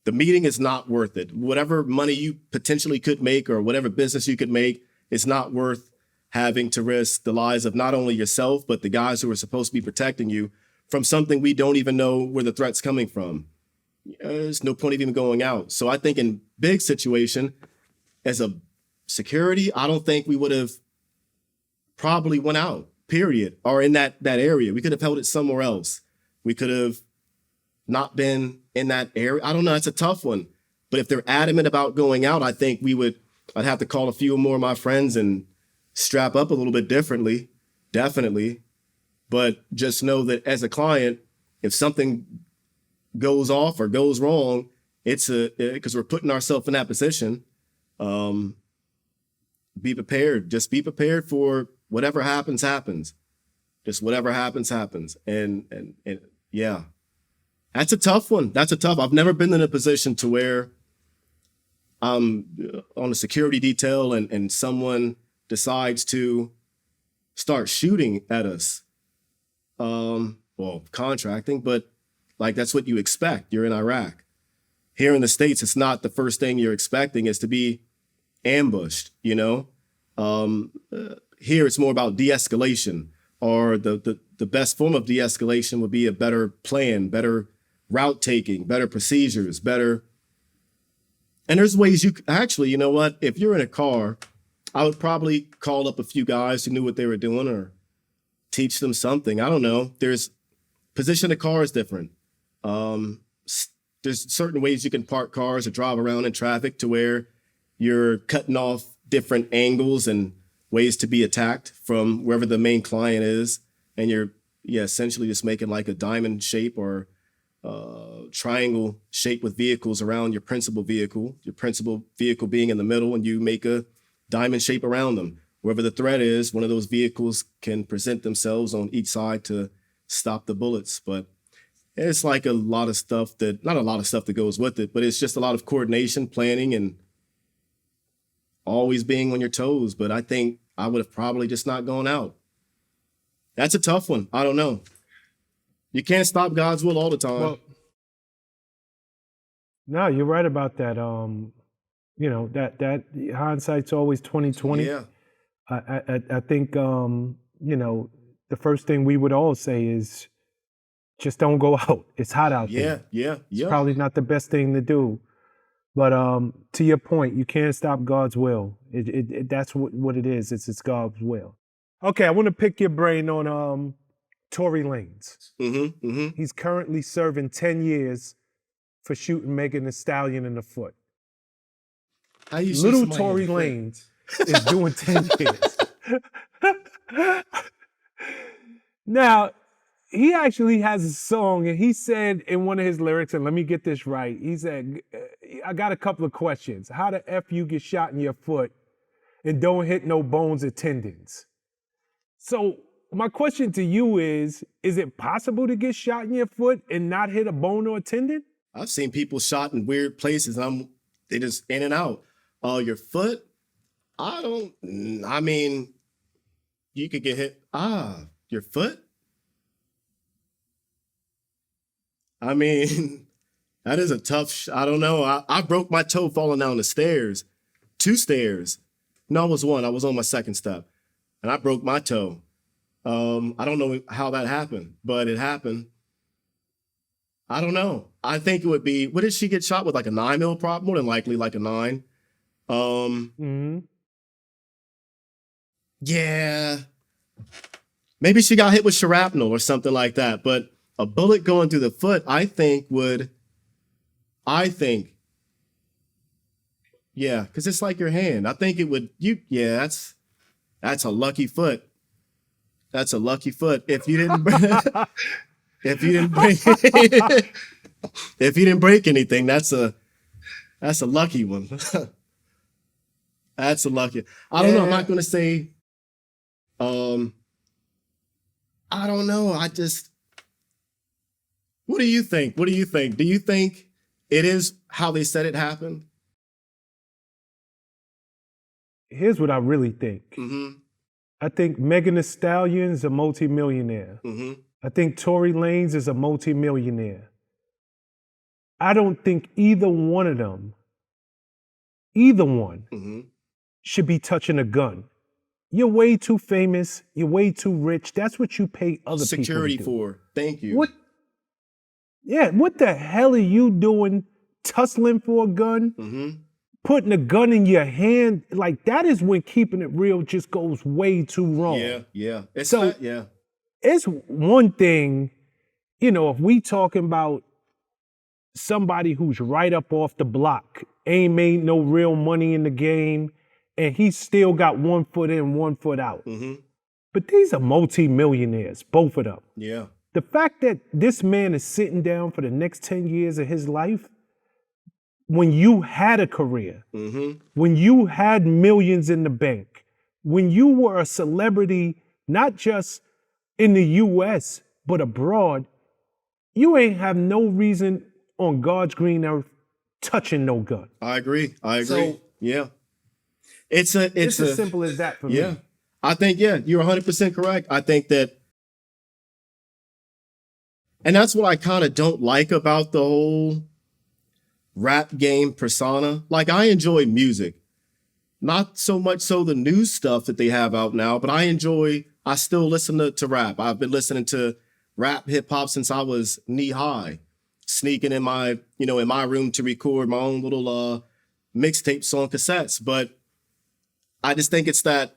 The meeting is not worth it. Whatever money you potentially could make or whatever business you could make, it's not worth having to risk the lives of not only yourself, but the guys who are supposed to be protecting you from something we don't even know where the threat's coming from. There's no point of even going out. So I think in big situation, as a security, I don't think we would have probably went out, period, or in that area. We could have held it somewhere else. We could have not been in that area. I don't know. It's a tough one. But if they're adamant about going out, I think I'd have to call a few more of my friends and strap up a little bit differently, definitely. But just know that as a client, if something goes off or goes wrong, it's because we're putting ourselves in that position. Be prepared. Just be prepared for whatever happens. Just whatever happens. And yeah, that's a tough one. I've never been in a position to where I'm on a security detail and someone decides to start shooting at us. Well, contracting, but like that's what you expect. You're in Iraq. Here in the States, it's not the first thing you're expecting is to be ambushed, you know? Here it's more about de-escalation, or the best form of de-escalation would be a better plan, better route taking, better procedures, better. And there's ways actually, you know what? If you're in a car, I would probably call up a few guys who knew what they were doing or teach them something. I don't know. Position of car is different. There's certain ways you can park cars or drive around in traffic to where you're cutting off different angles and ways to be attacked from wherever the main client is. And you're essentially just making like a diamond shape or triangle shape with vehicles around your principal vehicle being in the middle, and you make a diamond shape around them. Wherever the threat is, one of those vehicles can present themselves on each side to stop the bullets. But it's like not a lot of stuff that goes with it, but it's just a lot of coordination, planning, and always being on your toes. But I think I would have probably just not gone out. That's a tough one. I don't know. You can't stop God's will all the time. Well, no, you're right about that. You know, that hindsight's always 20/20. Yeah. I think you know, the first thing we would all say is just don't go out. It's hot out there. Yeah. It's probably not the best thing to do. But to your point, you can't stop God's will. That's what it is. It's God's will. Okay, I want to pick your brain on Tory Lanez. He's currently serving 10 years for shooting Megan Thee Stallion in the foot. Little Tory Lanez is doing 10 years. Now, he actually has a song, and he said in one of his lyrics, and let me get this right, he said, I got a couple of questions. How the F you get shot in your foot and don't hit no bones or tendons? So my question to you is it possible to get shot in your foot and not hit a bone or a tendon? I've seen people shot in weird places, and they just in and out. Your foot, I mean, you could get hit. Your foot? I mean, that is a tough, I don't know. I broke my toe falling down the stairs, 2 stairs. No, it was 1. I was on my 2nd step and I broke my toe. I don't know how that happened, but it happened. I don't know. I think it would be, what did she get shot with? Like a 9 mm prop? More than likely like a 9. Yeah. Maybe she got hit with shrapnel or something like that. But a bullet going through the foot, I think, yeah, because it's like your hand. I think it would, that's a lucky foot. That's a lucky foot. If you didn't if you didn't break if you didn't break anything, that's a lucky one. That's a lucky. I don't know. I'm not gonna say I don't know. What do you think? What do you think? Do you think it is how they said it happened? Here's what I really think. I think Megan Thee Stallion is a multimillionaire. I think Tory Lanez is a multimillionaire. I don't think either one of them, should be touching a gun. You're way too famous. You're way too rich. That's what you pay other Security people to do. for. Thank you. What? Yeah, what the hell are you doing tussling for a gun? Putting a gun in your hand? Like, that is when keeping it real just goes way too wrong. Yeah. It's one thing, if we talking about somebody who's right up off the block, ain't made no real money in the game, and he still got 1 foot in, 1 foot out. But these are multi-millionaires, both of them. Yeah. The fact that this man is sitting down for the next 10 years of his life, when you had a career, when you had millions in the bank, when you were a celebrity, not just in the US, but abroad, you ain't have no reason on God's green earth touching no gun. I agree. So, yeah. It's as simple as that for me. Yeah. I think, you're 100% correct. I think that, and that's what I kind of don't like about the whole rap game persona. Like, I enjoy music, not so much so the new stuff that they have out now, but I still listen to rap. I've been listening to rap hip hop since I was knee high, sneaking in my room to record my own little mixtapes on cassettes. But I just think it's that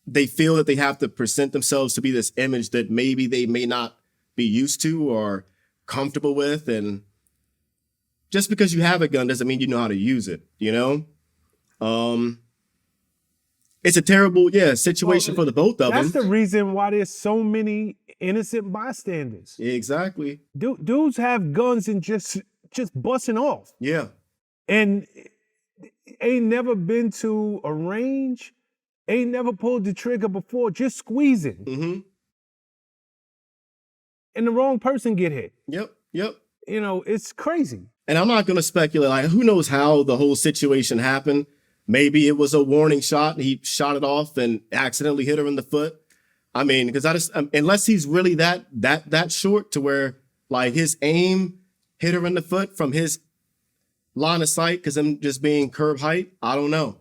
they feel that they have to present themselves to be this image that maybe they may not be used to or comfortable with. And just because you have a gun doesn't mean you know how to use it, It's a terrible, situation for the both of them. That's the reason why there's so many innocent bystanders. Exactly. Dudes have guns and just busting off. Yeah. And ain't never been to a range, ain't never pulled the trigger before, just squeezing. And the wrong person get hit. Yep. It's crazy. And I'm not going to speculate, like, who knows how the whole situation happened. Maybe it was a warning shot and he shot it off and accidentally hit her in the foot. I mean, because unless he's really that short to where, like, his aim hit her in the foot from his line of sight, because I'm just being curb height, I don't know.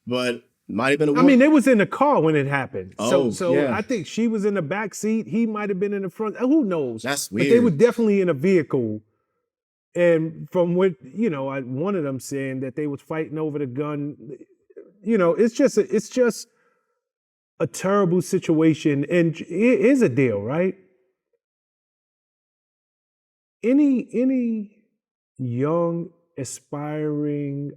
But might have been a warning. I mean, they was in the car when it happened. So yeah. I think she was in the back seat. He might have been in the front. Who knows? That's weird. But they were definitely in a vehicle. And from what, one of them saying that they was fighting over the gun, it's just a terrible situation. And it is a deal, right? Any young, aspiring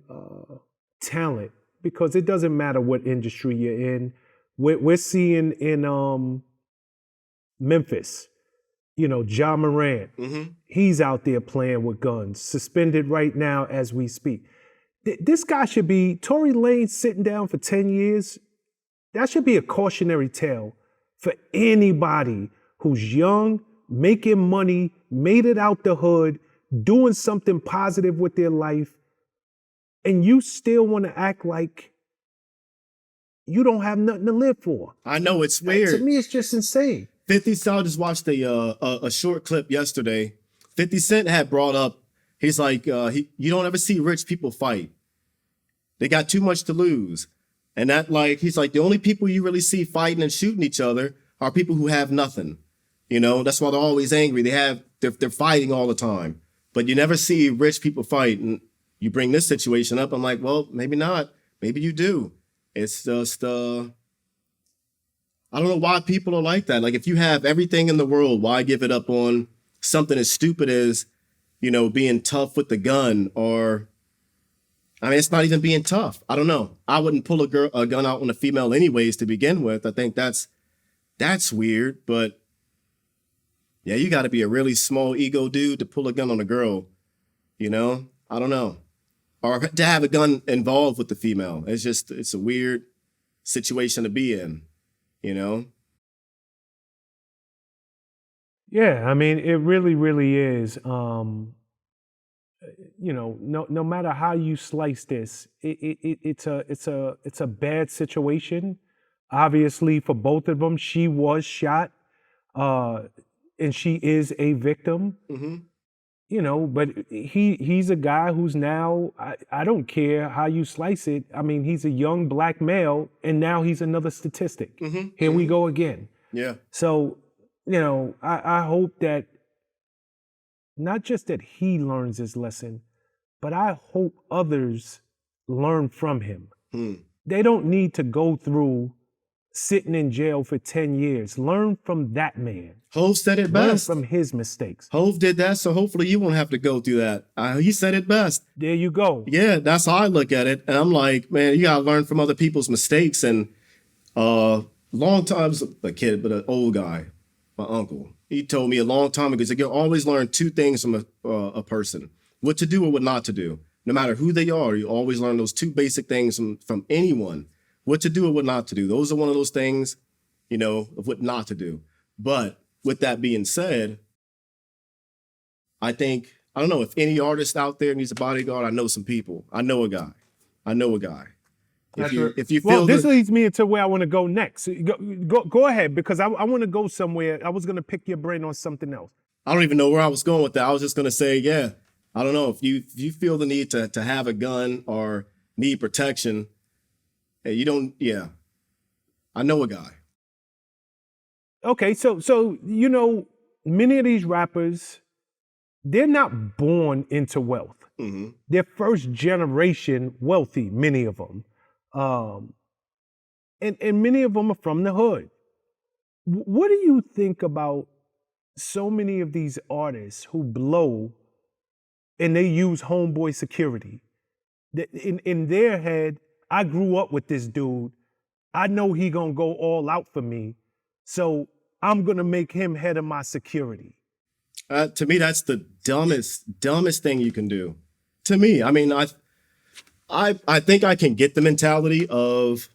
talent, because it doesn't matter what industry you're in. We're seeing in Memphis, Ja Morant, he's out there playing with guns, suspended right now as we speak. This guy should be, Tory Lanez sitting down for 10 years, that should be a cautionary tale for anybody who's young, making money, made it out the hood, doing something positive with their life. and you still want to act like you don't have nothing to live for. I know, it's weird. To me, it's just insane. 50 Cent, I just watched a short clip yesterday. 50 Cent had brought up, he's like, you don't ever see rich people fight. They got too much to lose. And that, like, he's like, the only people you really see fighting and shooting each other are people who have nothing. You know, that's why they're always angry. They're fighting all the time. But you never see rich people fight. And you bring this situation up, I'm like, well, maybe not. Maybe you do. It's just, I don't know why people are like that. Like, if you have everything in the world, why give it up on something as stupid as, you know, being tough with the gun? Or, I mean, it's not even being tough. I don't know. I wouldn't pull a gun out on a female anyways to begin with. I think that's weird. But yeah, you got to be a really small ego dude to pull a gun on a girl. You know, I don't know. Or to have a gun involved with the female. It's a weird situation to be in, you know? Yeah, I mean, it really, really is. You know, no matter how you slice this, it's a bad situation. Obviously, for both of them, she was shot, and she is a victim. Mm-hmm. You know, but he's a guy who's now, I don't care how you slice it. I mean, he's a young black male, and now he's another statistic. Mm-hmm. Here we go again. Yeah. So, you know, I hope that not just that he learns his lesson, but I hope others learn from him. They don't need to go through sitting in jail for 10 years. Learn from that man. Hov said it best. Learn from his mistakes. Hov did that, so hopefully you won't have to go through that. He said it best. There you go. Yeah, that's how I look at it. And I'm like, man, you gotta learn from other people's mistakes. And long time, a kid, but an old guy, my uncle, he told me a long time ago, he's like, you always learn two things from a person: what to do or what not to do. No matter who they are, you always learn those two basic things from anyone: what to do or what not to do. Those are one of those things, you know, of what not to do. But with that being said, I think, I don't know, if any artist out there needs a bodyguard, I know some people. I know a guy. If you feel well, this leads me into where I want to go next. Go ahead, because I want to go somewhere. I was going to pick your brain on something else. I don't even know where I was going with that. I was just going to say, yeah, I don't know. If you feel the need to have a gun or need protection, hey, you don't, yeah. I know a guy. Okay, so you know, many of these rappers, they're not born into wealth. Mm-hmm. They're first generation wealthy, many of them. And many of them are from the hood. What do you think about so many of these artists who blow and they use homeboy security? In their head, I grew up with this dude. I know he gonna go all out for me. So I'm gonna make him head of my security. To me, that's the dumbest thing you can do. To me, I mean, I think I can get the mentality of,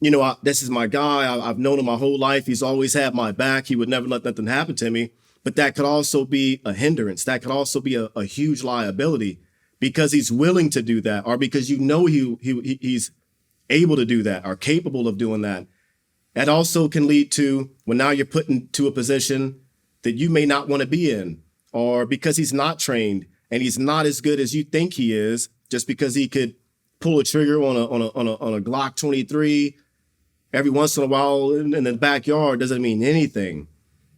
you know, this is my guy. I've known him my whole life. He's always had my back. He would never let nothing happen to me. But that could also be a hindrance. That could also be a huge liability because he's willing to do that, or because you know he's able to do that or capable of doing that. That also can lead to, when now you're put into a position that you may not want to be in, or because he's not trained and he's not as good as you think he is, just because he could pull a trigger on a Glock 23 every once in a while in the backyard doesn't mean anything.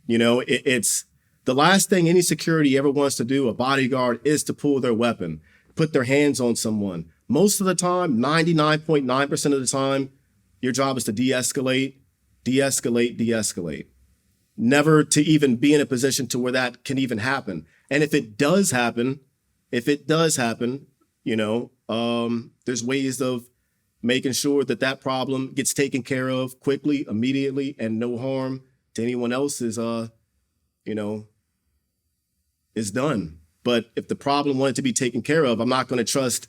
You know, it's the last thing any security ever wants to do, a bodyguard, is to pull their weapon, put their hands on someone. Most of the time, 99.9% of the time, your job is to de-escalate. Never to even be in a position to where that can even happen. And if it does happen, you know, there's ways of making sure that problem gets taken care of quickly, immediately, and no harm to anyone else is done. But if the problem wanted to be taken care of, I'm not going to trust,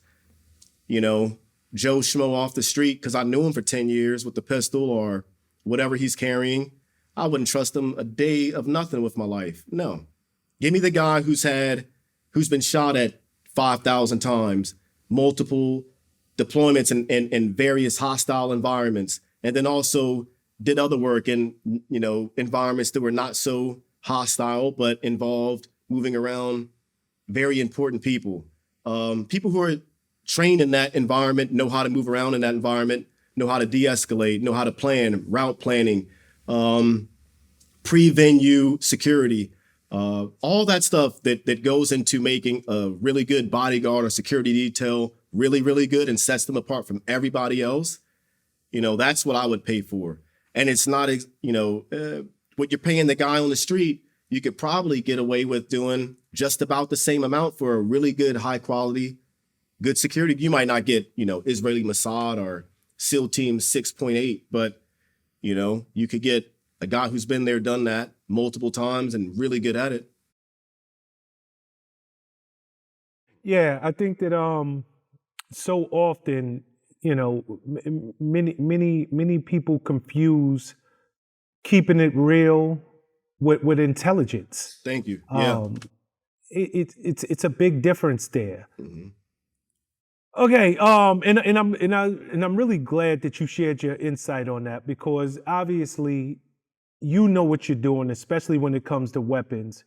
you know, Joe Schmo off the street because I knew him for 10 years with the pistol or whatever he's carrying. I wouldn't trust him a day of nothing with my life. No. Give me the guy who's been shot at 5,000 times, multiple deployments in various hostile environments, and then also did other work in, environments that were not so hostile, but involved moving around very important people. People who are trained in that environment know how to move around in that environment, know how to de-escalate, know how to plan, route planning, pre-venue security, all that stuff that goes into making a really good bodyguard or security detail really, really good and sets them apart from everybody else. That's what I would pay for. And it's not, what you're paying the guy on the street, you could probably get away with doing just about the same amount for a really good, high quality, good security. You might not get, Israeli Mossad or SEAL Team 6.8, but, you could get a guy who's been there, done that multiple times and really good at it. Yeah, I think that so often, many people confuse keeping it real with intelligence. Thank you. Yeah. It's a big difference there. Mm-hmm. Okay, and I'm really glad that you shared your insight on that, because obviously you know what you're doing, especially when it comes to weapons.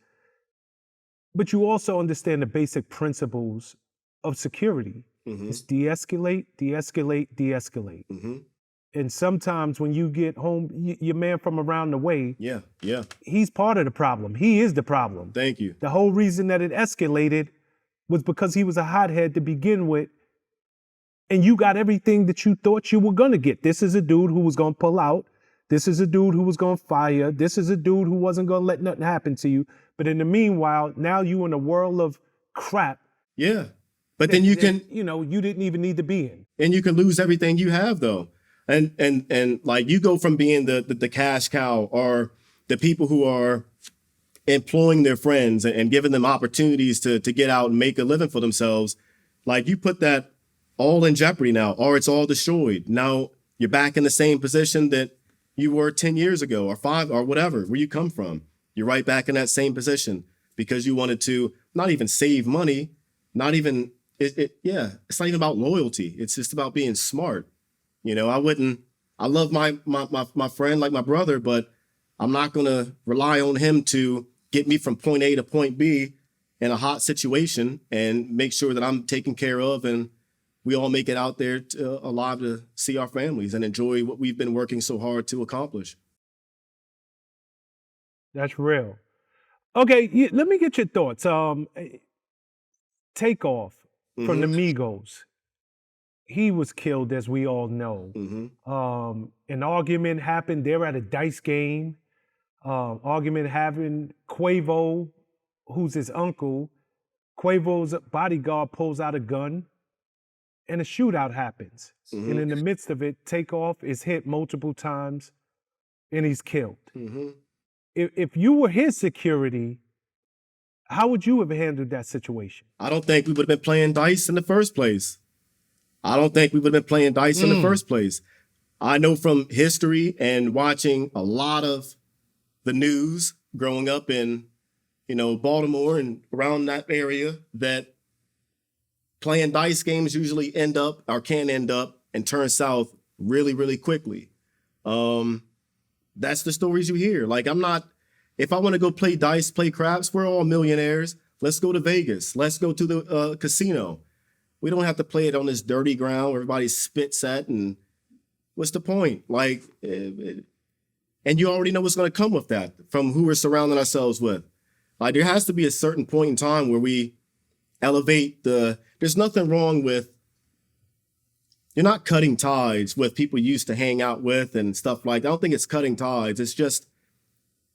But you also understand the basic principles of security. Mm-hmm. It's de-escalate, de-escalate, de-escalate. Mm-hmm. And sometimes when you get home, your man from around the way, Yeah. he's part of the problem. He is the problem. Thank you. The whole reason that it escalated was because he was a hothead to begin with, and you got everything that you thought you were gonna get. This is a dude who was gonna pull out. This is a dude who was gonna fire. This is a dude who wasn't gonna let nothing happen to you. But in the meanwhile, now you in a world of crap. Yeah. But then you can, you didn't even need to be in. and you can lose everything you have though. And like you go from being the cash cow or the people who are employing their friends and giving them opportunities to get out and make a living for themselves. Like you put that all in jeopardy now, or it's all destroyed. Now you're back in the same position that you were 10 years ago or 5 or whatever, where you come from. You're right back in that same position because you wanted to not even save money, not even, it's not even about loyalty. It's just about being smart. I love my friend like my brother, but I'm not going to rely on him to get me from point A to point B in a hot situation and make sure that I'm taken care of and we all make it out there alive to see our families and enjoy what we've been working so hard to accomplish. That's real. Okay, let me get your thoughts. Takeoff from the Migos. He was killed, as we all know. Mm-hmm. An argument happened. They're at a dice game. Argument having Quavo, who's his uncle. Quavo's bodyguard pulls out a gun, and a shootout happens. Mm-hmm. And in the midst of it, Takeoff is hit multiple times, and he's killed. Mm-hmm. If you were his security, how would you have handled that situation? I don't think we would have been playing dice in the first place. I know from history and watching a lot of the news growing up in, Baltimore and around that area that playing dice games usually can end up and turn south really, really quickly. That's the stories you hear. Like if I want to go play dice, play craps, we're all millionaires. Let's go to Vegas. Let's go to the casino. We don't have to play it on this dirty ground where everybody spits at, and what's the point? Like, and you already know what's going to come with that from who we're surrounding ourselves with. Like, there has to be a certain point in time where we elevate there's nothing wrong with, you're not cutting ties with people you used to hang out with and stuff like that. I don't think it's cutting ties. It's just,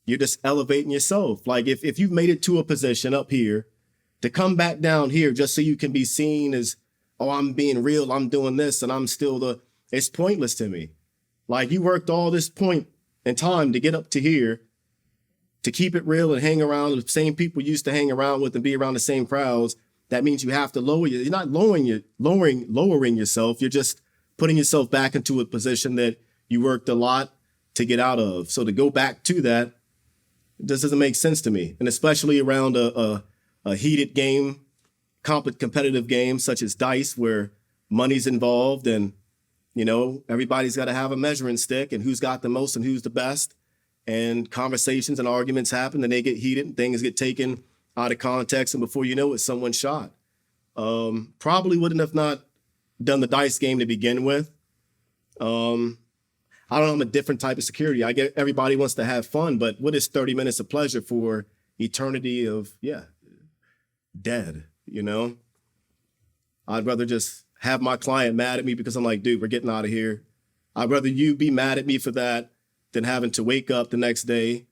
you're just elevating yourself. Like if you've made it to a position up here, to come back down here just so you can be seen as, oh, I'm being real, I'm doing this, and I'm still it's pointless to me. Like you worked all this point in time to get up to here, to keep it real and hang around the same people you used to hang around with and be around the same crowds. That means you have to you're not lowering yourself. You're just putting yourself back into a position that you worked a lot to get out of. So to go back to that, this doesn't make sense to me. And especially around a heated game, competitive game such as dice, where money's involved, and everybody's got to have a measuring stick, and who's got the most and who's the best. And conversations and arguments happen, and they get heated, and things get taken out of context, and before you know it, someone's shot. Probably wouldn't have not done the dice game to begin with. I don't know, I'm a different type of security. I get everybody wants to have fun, but what is 30 minutes of pleasure for eternity of, dead, I'd rather just have my client mad at me because I'm like, dude, we're getting out of here. I'd rather you be mad at me for that than having to wake up the next day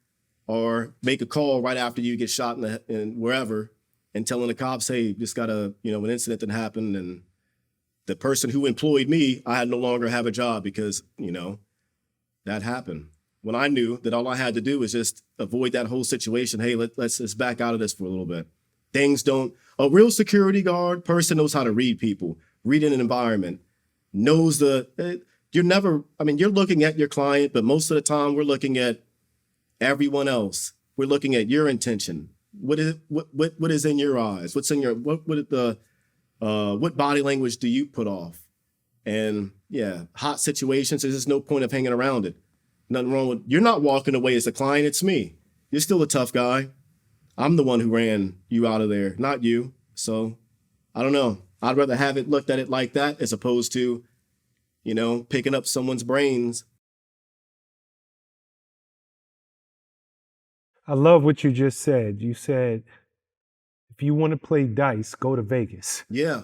or make a call right after you get shot in wherever and telling the cops, hey, just got an incident that happened, and the person who employed me, I no longer have a job because, that happened. When I knew that all I had to do was just avoid that whole situation. Hey, let's just back out of this for a little bit. A real security guard person knows how to read people, read an environment, knows you're looking at your client, but most of the time we're looking at everyone else. We're looking at your intention. What is in your eyes? What's in your, what body language do you put off? And hot situations, there's just no point of hanging around it. Nothing wrong with, you're not walking away as a client, it's me. You're still a tough guy. I'm the one who ran you out of there, not you. So I don't know. I'd rather have it looked at it like that as opposed to, picking up someone's brains. I love what you just said. You said, if you want to play dice, go to Vegas. Yeah.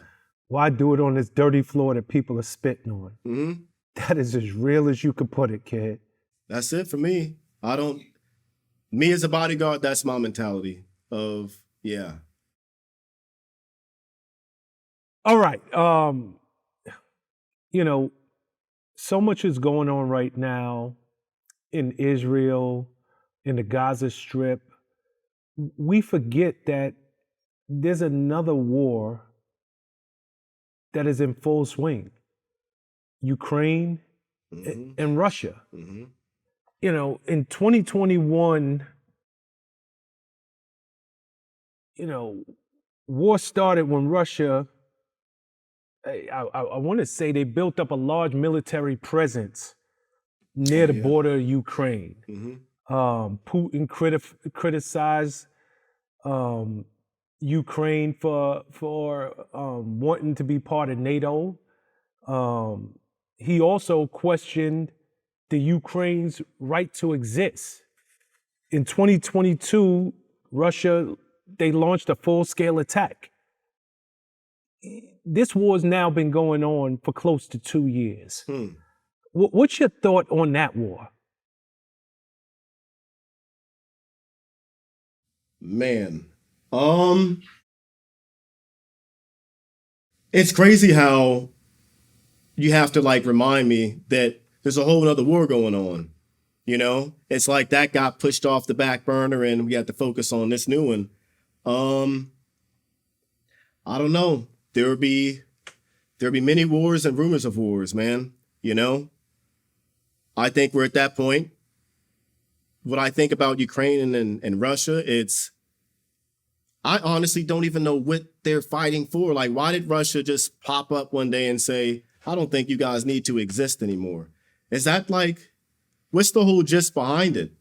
Why do it on this dirty floor that people are spitting on? Mm-hmm. That is as real as you could put it, kid. That's it for me. Me as a bodyguard, that's my mentality of, All right. So much is going on right now in Israel, in the Gaza Strip. We forget that there's another war that is in full swing. Ukraine and Russia. Mm-hmm. In 2021, war started when Russia, I want to say they built up a large military presence near the border of Ukraine. Mm-hmm. Putin criticized Ukraine for wanting to be part of NATO. He also questioned the Ukraine's right to exist. In 2022, Russia, they launched a full-scale attack. This war's now been going on for close to 2 years. What's your thought on that war? Man, it's crazy how you have to remind me that there's a whole other war going on. It's like that got pushed off the back burner and we had to focus on this new one. I don't know. There'll be many wars and rumors of wars, man. I think we're at that point. What I think about Ukraine and Russia, I honestly don't even know what they're fighting for. Like, why did Russia just pop up one day and say, I don't think you guys need to exist anymore? Is that what's the whole gist behind it?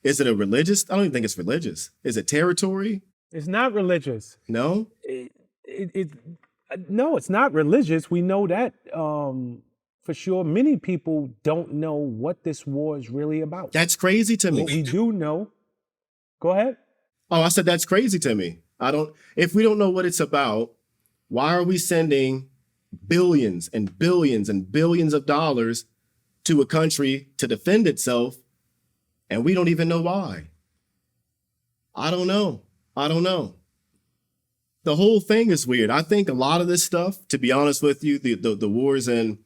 Is it a religious? I don't even think it's religious. Is it territory? It's not religious. No? No, it's not religious. We know that for sure. Many people don't know what this war is really about. That's crazy to me. What we do know. Go ahead. Oh, I said that's crazy to me. If we don't know what it's about, why are we sending billions and billions and billions of dollars to a country to defend itself, and we don't even know why? I don't know. The whole thing is weird. I think a lot of this stuff, to be honest with you, the wars in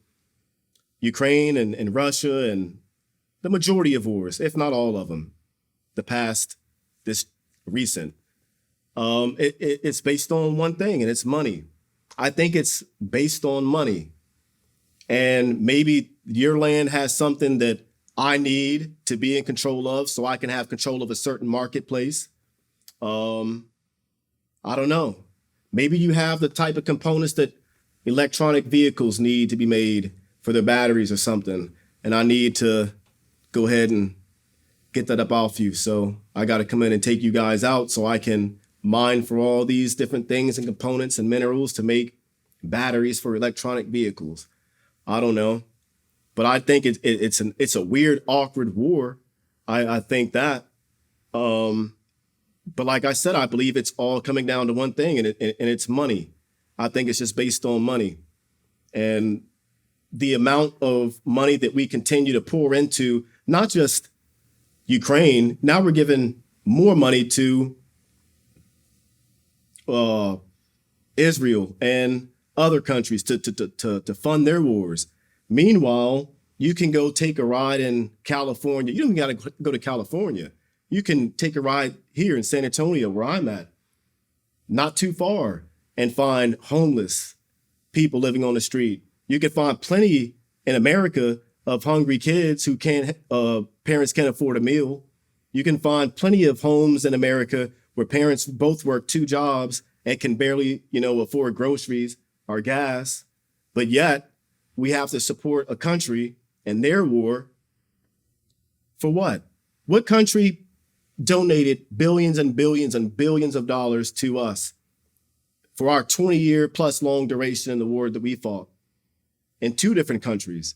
Ukraine and Russia and the majority of wars, if not all of them, the past, this recent, it's based on one thing, and it's money. I think it's based on money. And maybe your land has something that I need to be in control of so I can have control of a certain marketplace. I don't know. Maybe you have the type of components that electronic vehicles need to be made for their batteries or something. And I need to go ahead and get that up off you. So I got to come in and take you guys out so I can mine for all these different things and components and minerals to make batteries for electronic vehicles. I don't know. But I think it's a weird, awkward war. I think that. But like I said, I believe it's all coming down to one thing, and it's money. I think it's just based on money. And the amount of money that we continue to pour into, not just Ukraine, now we're giving more money to Israel and other countries to fund their wars. Meanwhile, you can go take a ride in California. You don't got to go to California. You can take a ride here in San Antonio, where I'm at, not too far, and find homeless people living on the street. You can find plenty in America of hungry kids who parents can't afford a meal. You can find plenty of homes in America where parents both work 2 jobs and can barely, afford groceries or gas. But yet we have to support a country and their war for what? What country donated billions and billions and billions of dollars to us for our 20-year plus long duration in the war that we fought in 2 different countries?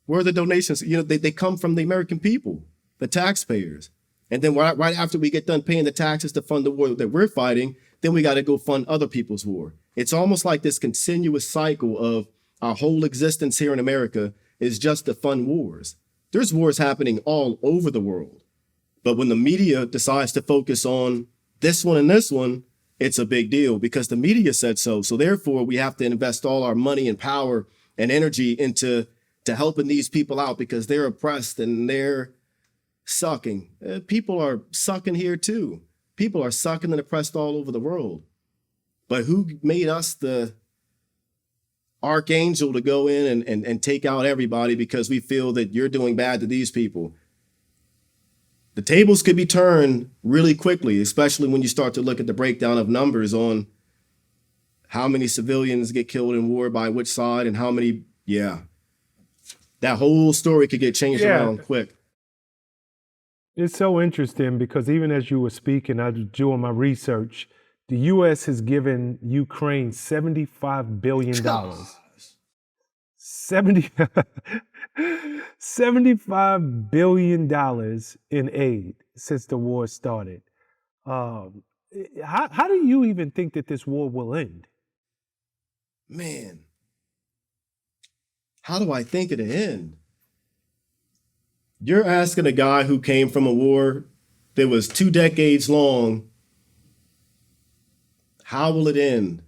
Where are the donations? They come from the American people, the taxpayers. And then right after we get done paying the taxes to fund the war that we're fighting, then we got to go fund other people's war. It's almost like this continuous cycle of our whole existence here in America is just to fund wars. There's wars happening all over the world. But when the media decides to focus on this one and this one, it's a big deal because the media said so. So therefore, we have to invest all our money and power and energy into helping these people out because they're oppressed and they're sucking. People are sucking here too. People are sucking and oppressed all over the world. But who made us the archangel to go in and take out everybody because we feel that you're doing bad to these people? The tables could be turned really quickly, especially when you start to look at the breakdown of numbers on how many civilians get killed in war by which side and how many, that whole story could get changed around quick. It's so interesting because even as you were speaking, I was doing my research. The U.S. has given Ukraine $75 billion. $75 billion in aid since the war started. How do you even think that this war will end? Man, how do I think it'll end? You're asking a guy who came from a war that was 2 decades long, how will it end?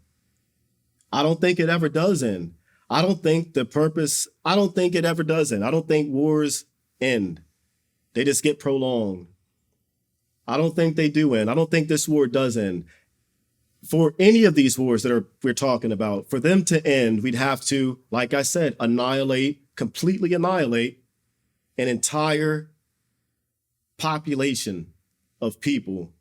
I don't think it ever does end. I don't think it ever does end. I don't think wars end. They just get prolonged. I don't think they do end. I don't think this war does end. For any of these wars that we're talking about, for them to end, we'd have to, like I said, completely annihilate an entire population of people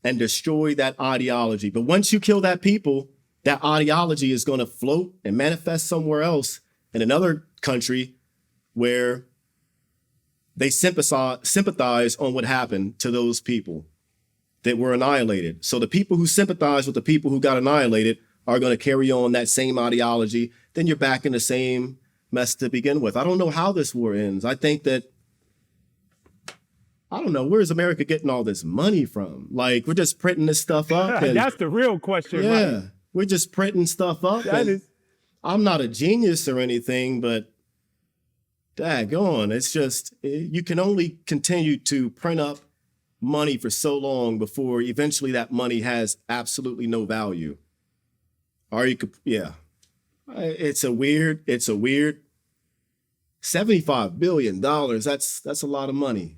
and destroy that ideology. But once you kill that people, that ideology is going to float and manifest somewhere else in another country where they sympathize on what happened to those people that were annihilated. So the people who sympathize with the people who got annihilated are going to carry on that same ideology. Then you're back in the same mess to begin with. I don't know how this war ends. I think that, I don't know, where's America getting all this money from? Like, we're just printing this stuff up. And, that's the real question, right? We're just printing stuff up. I'm not a genius or anything, but daggone, it's just, you can only continue to print up money for so long before eventually that money has absolutely no value. Or you could, it's a weird $75 billion. That's a lot of money.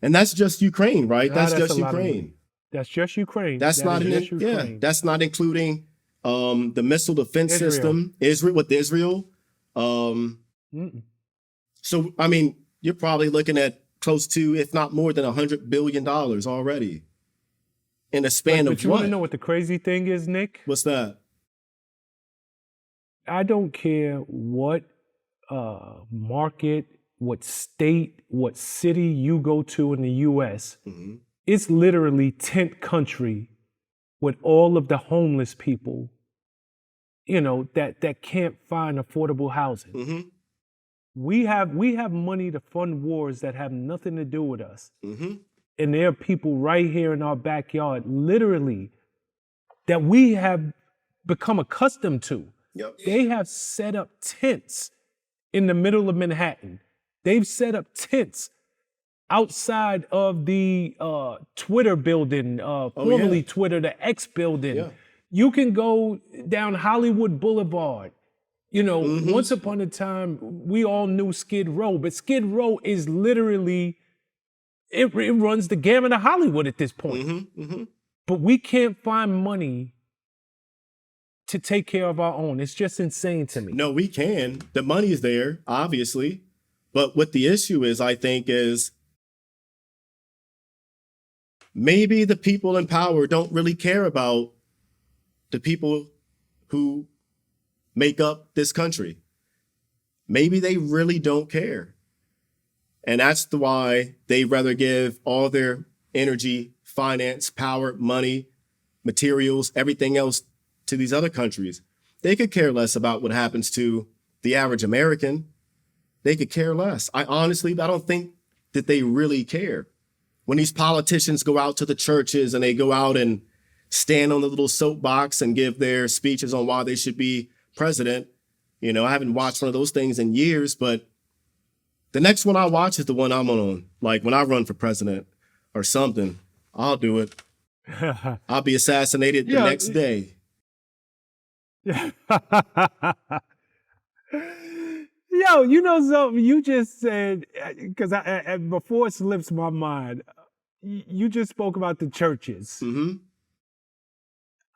And that's just Ukraine, right? That's just Ukraine. That's just Ukraine. That's not including the missile defense system, Israel. So, I mean, you're probably looking at close to, if not more than $100 billion already in a span of what? But you want to know what the crazy thing is, Nick? What's that? I don't care what market, what state, what city you go to in the US. Mm-hmm. It's literally tent country with all of the homeless people, that can't find affordable housing. Mm-hmm. We have money to fund wars that have nothing to do with us. Mm-hmm. And there are people right here in our backyard, literally, that we have become accustomed to. Yep. They have set up tents in the middle of Manhattan. They've set up tents outside of the Twitter building, formerly Twitter, the X building. Yeah. You can go down Hollywood Boulevard. Mm-hmm. Once upon a time, we all knew Skid Row, but Skid Row is literally, it runs the gamut of Hollywood at this point. Mm-hmm. Mm-hmm. But we can't find money to take care of our own. It's just insane to me. No, we can. The money is there, obviously. But what the issue is, I think, is maybe the people in power don't really care about the people who make up this country. Maybe they really don't care. And that's why they rather give all their energy, finance, power, money, materials, everything else to these other countries. They could care less about what happens to the average American. They could care less. I don't think that they really care. When these politicians go out to the churches and they go out and stand on the little soapbox and give their speeches on why they should be president, I haven't watched one of those things in years, but the next one I watch is the one I'm on. Like when I run for president or something, I'll do it. I'll be assassinated the next day. Yo, you know something you just said, because before it slips my mind, you just spoke about the churches. Mm-hmm.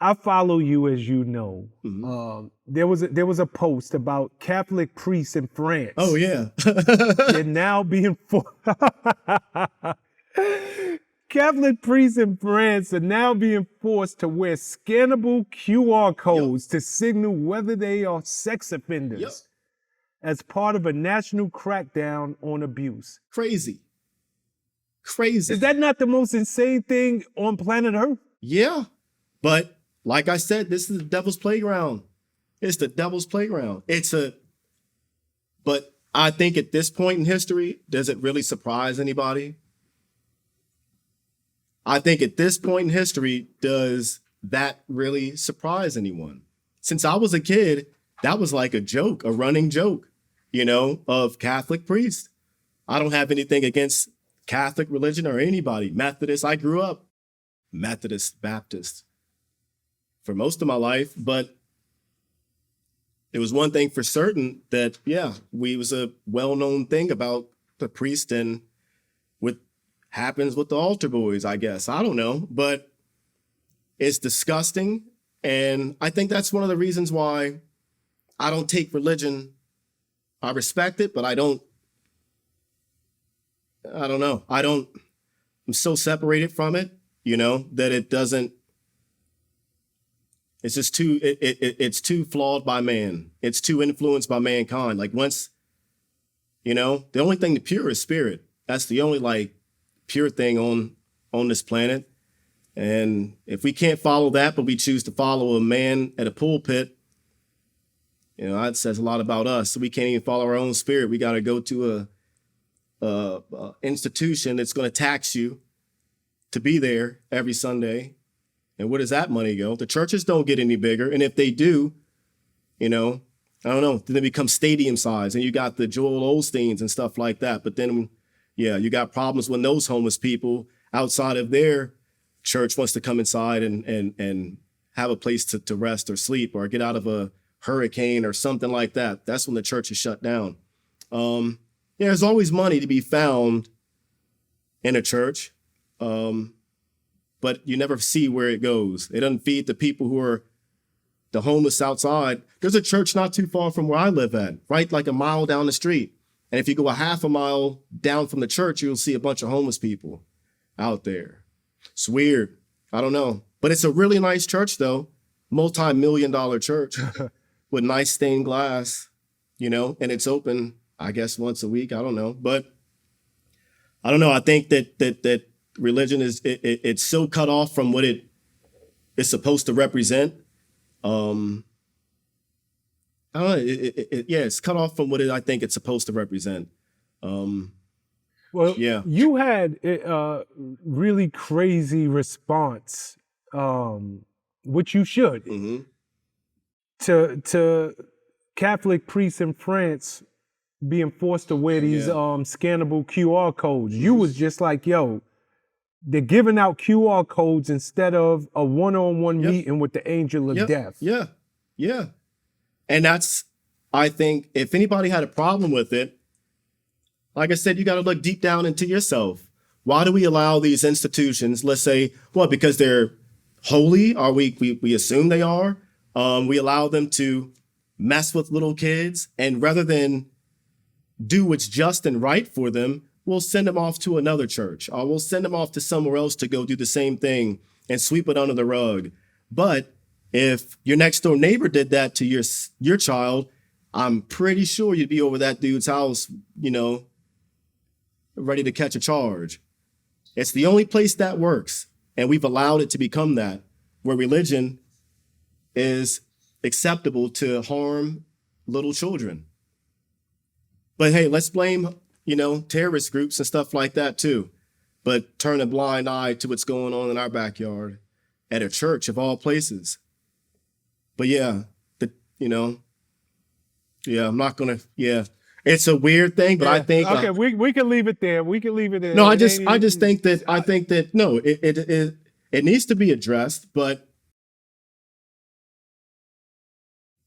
I follow you, as you know. Mm-hmm. There was a post about Catholic priests in France. Oh yeah. They're now being Catholic priests in France are now being forced to wear scannable QR codes to signal whether they are sex offenders as part of a national crackdown on abuse. Crazy. Is that not the most insane thing on planet Earth? Yeah. But like I said, this is the devil's playground. It's the devil's playground. But I think at this point in history, does it really surprise anybody? I think at this point in history, does that really surprise anyone? Since I was a kid, that was like a joke, a running joke, of Catholic priests. I don't have anything against Catholic religion or anybody. Methodist, I grew up Methodist, Baptist for most of my life, but it was one thing for certain that, we was a well-known thing about the priest and what happens with the altar boys, I guess. I don't know, but it's disgusting. And I think that's one of the reasons why I don't take religion. I respect it, but I don't know. I'm so separated from it, that it doesn't, it's just it's too flawed by man. It's too influenced by mankind. Like once, the only thing the pure is spirit. That's the only pure thing on this planet. And if we can't follow that, but we choose to follow a man at a pulpit, that says a lot about us. So we can't even follow our own spirit. We got to go to a institution that's going to tax you to be there every Sunday. And where does that money go? The churches don't get any bigger. And if they do, I don't know, then they become stadium size and you got the Joel Osteens and stuff like that. But then, you got problems when those homeless people outside of their church wants to come inside and have a place to rest or sleep or get out of a hurricane or something like that. That's when the church is shut down. There's always money to be found in a church. But you never see where it goes. It doesn't feed the people who are the homeless outside. There's a church not too far from where I live at, right? Like a mile down the street. And if you go a half a mile down from the church, you'll see a bunch of homeless people out there. It's weird. I don't know. But it's a really nice church, though. Multi-million-dollar church. with nice stained glass, and it's open, I guess, once a week. I don't know. But I don't know. I think that religion it's so cut off from what it is supposed to represent. I don't know. It's cut off from what I think it's supposed to represent. Well, yeah. You had a really crazy response, which you should, Mm-hmm. to Catholic priests in France being forced to wear these scannable QR codes. You was just like, yo, they're giving out QR codes instead of a one-on-one meeting with the angel of death. Yeah. Yeah. And that's, I think, if anybody had a problem with it, like I said, you got to look deep down into yourself. Why do we allow these institutions, let's say, well, because they're holy, or we assume they are, we allow them to mess with little kids, and rather than do what's just and right for them, we'll send them off to another church, or we'll send them off to somewhere else to go do the same thing and sweep it under the rug. But if your next door neighbor did that to your child, I'm pretty sure you'd be over that dude's house, ready to catch a charge. It's the only place that works. And we've allowed it to become that, where religion is acceptable to harm little children. But hey, let's blame, terrorist groups and stuff like that too. But turn a blind eye to what's going on in our backyard at a church of all places. But yeah, I'm not gonna, it's a weird thing, but I think okay, we can leave it there. We can leave it there. No, I just think that no, it needs to be addressed, but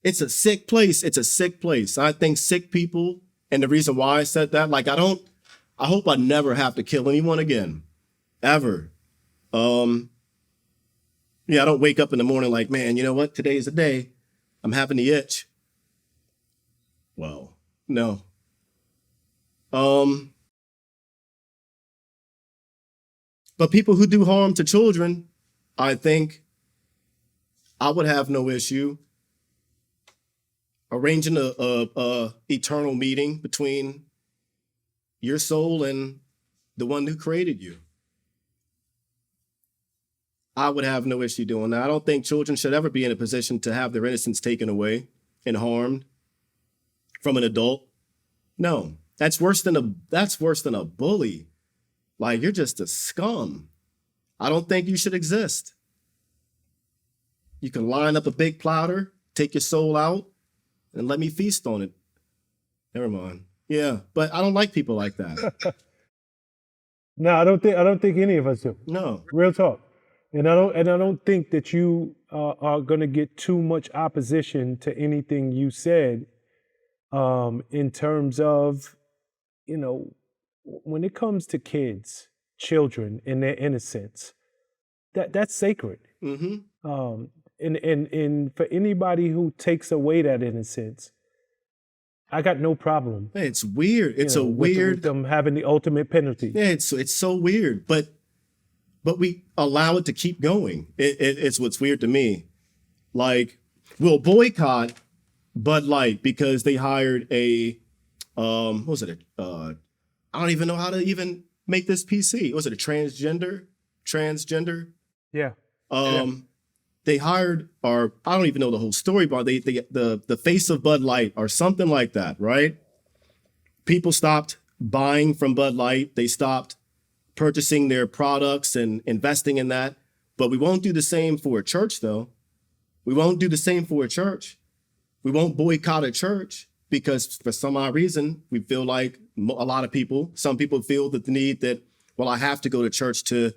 it's a sick place. It's a sick place. I think sick people, and the reason why I said that, like I hope I never have to kill anyone again, ever. I don't wake up in the morning like, man, you know what? Today's the day. I'm having the itch. Well, no. But people who do harm to children, I think I would have no issue arranging a eternal meeting between your soul and the one who created you. I would have no issue doing that. I don't think children should ever be in a position to have their innocence taken away and harmed from an adult. No, that's worse than a bully. Like, you're just a scum. I don't think you should exist. You can line up a big platter, take your soul out, and let me feast on it. Never mind. Yeah, but I don't like people like that. No, I don't think any of us do. No. Real talk. And I don't think that you are going to get too much opposition to anything you said, in terms of, when it comes to kids, children, and their innocence, that's sacred. Mm-hmm. And for anybody who takes away that innocence, I got no problem. Hey, it's weird. It's with them having the ultimate penalty. Yeah, it's so weird, but we allow it to keep going. It's what's weird to me. Like, we'll boycott Bud Light because they hired I don't even know how to even make this PC. Was it a transgender? Yeah. They hired, or I don't even know the whole story, but the face of Bud Light or something like that, right? People stopped buying from Bud Light. They stopped purchasing their products and investing in that. But we won't do the same for a church, though. We won't do the same for a church. We won't boycott a church because for some odd reason, we feel like some people feel that the need that, well, I have to go to church to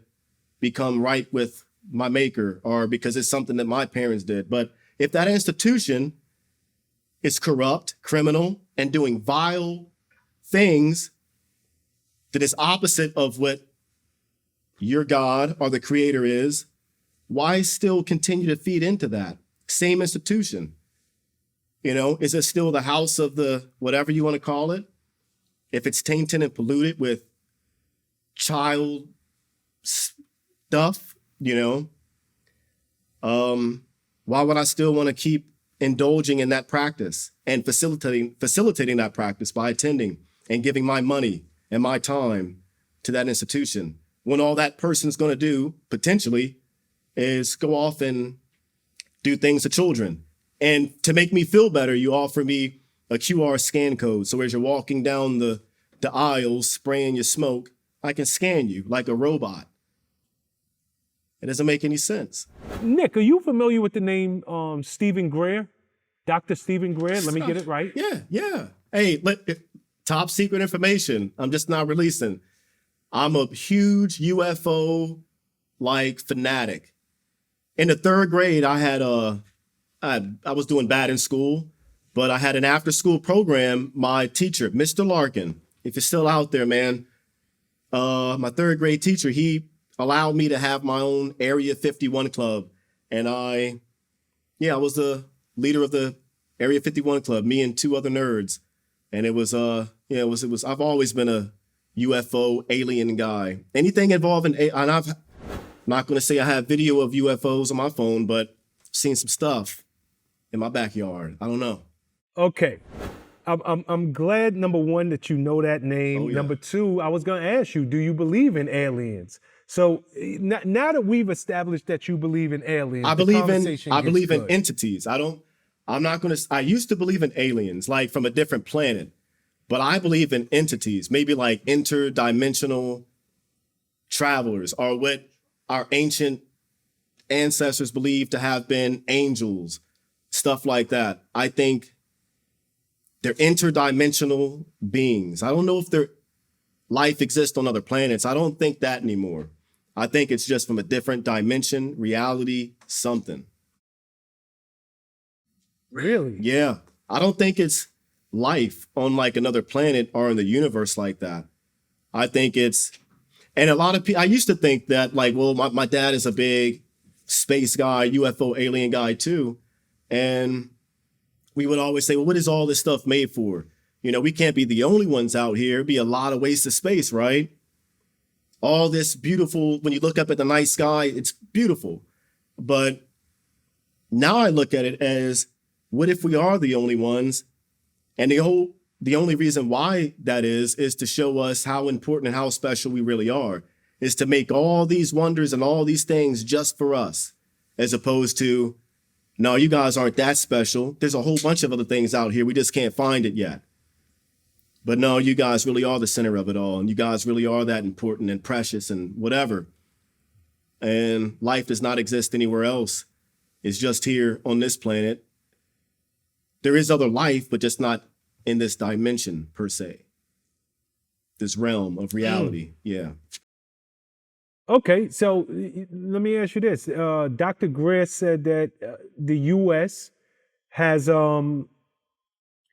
become right with my maker, or because it's something that my parents did. But if that institution is corrupt, criminal, and doing vile things that is opposite of what your God or the creator is, why still continue to feed into that same institution? Is it still the house of the whatever you want to call it? If it's tainted and polluted with child stuff, why would I still want to keep indulging in that practice and facilitating that practice by attending and giving my money and my time to that institution, when all that person's going to do potentially is go off and do things to children. And to make me feel better, you offer me a QR scan code. So as you're walking down the aisles, spraying your smoke, I can scan you like a robot. It doesn't make any sense. Nick, are you familiar with the name Stephen Greer? Dr. Stephen Greer, let me get it right. Yeah. Hey, top secret information. I'm just not releasing. I'm a huge UFO fanatic. In the 3rd grade, I was doing bad in school, but I had an after school program. My teacher, Mr. Larkin, if you're still out there, man, my 3rd grade teacher, he allowed me to have my own Area 51 club. And I was the leader of the Area 51 club, me and 2 other nerds. And it was I've always been a UFO alien guy. Anything involving, and I'm not going to say I have video of UFOs on my phone, but I've seen some stuff in my backyard. I don't know. Okay. I'm glad, number one, that you know that name. Oh, yeah. Number two, I was going to ask you, do you believe in aliens? So now that we've established that you believe in aliens, I believe in entities. I used to believe in aliens, like from a different planet, but I believe in entities, maybe like interdimensional travelers, or what our ancient ancestors believed to have been angels, stuff like that. I think they're interdimensional beings. I don't know if life exists on other planets. I don't think that anymore. I think it's just from a different dimension, reality, something. Really? Yeah. I don't think it's life on another planet or in the universe like that. I think and a lot of people, I used to think that my dad is a big space guy, UFO alien guy too. And we would always say, well, what is all this stuff made for? We can't be the only ones out here. It'd be a lot of waste of space, right? All this beautiful, when you look up at the night sky, it's beautiful. But now I look at it as, what if we are the only ones? And the only reason why that is to show us how important and how special we really are, is to make all these wonders and all these things just for us, as opposed to, no, you guys aren't that special. There's a whole bunch of other things out here. We just can't find it yet. But no, you guys really are the center of it all. And you guys really are that important and precious and whatever. And life does not exist anywhere else. It's just here on this planet. There is other life, but just not in this dimension per se. This realm of reality. Yeah. Okay, so let me ask you this. Dr. Greer said that the U.S. has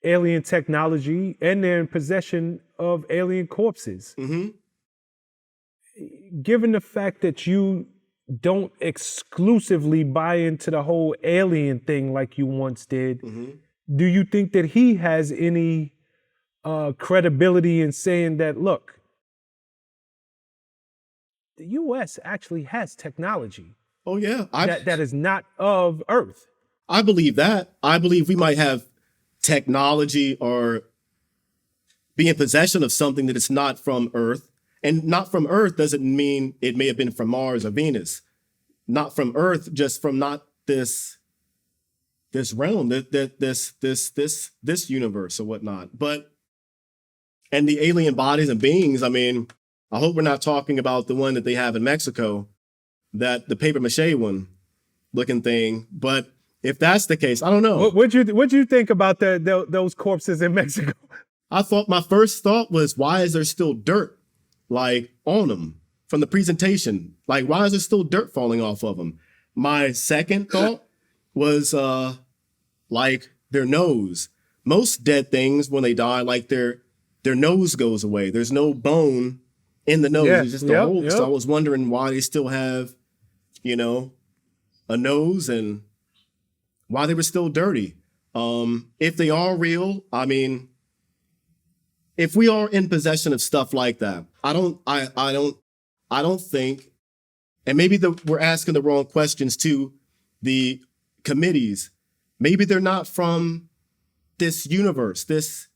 alien technology and they're in possession of alien corpses. Mm-hmm. Given the fact that you don't exclusively buy into the whole alien thing like you once did, Mm-hmm. do you think that he has any credibility in saying that, look, the U.S. actually has technology Oh, yeah. that is not of Earth? I believe that. I believe we might have technology or be in possession of something that is not from Earth. And not from Earth doesn't mean it may have been from Mars or Venus. Not from Earth, just from not this realm, this universe or whatnot. And the alien bodies and beings, I mean, I hope we're not talking about the one that they have in Mexico, the paper mache one looking thing. But if that's the case, I don't know. What'd you think about those corpses in Mexico? My first thought was, why is there still dirt on them from the presentation? Why is there still dirt falling off of them? My second thought was their nose. Most dead things, when they die, their nose goes away. There's no bone in the nose. Yeah, It's just a hole. So I was wondering why they still have, a nose and why they were still dirty. If they are real, I mean, if we are in possession of stuff like that, I don't think, and maybe we're asking the wrong questions to the committees maybe they're not from this universe, this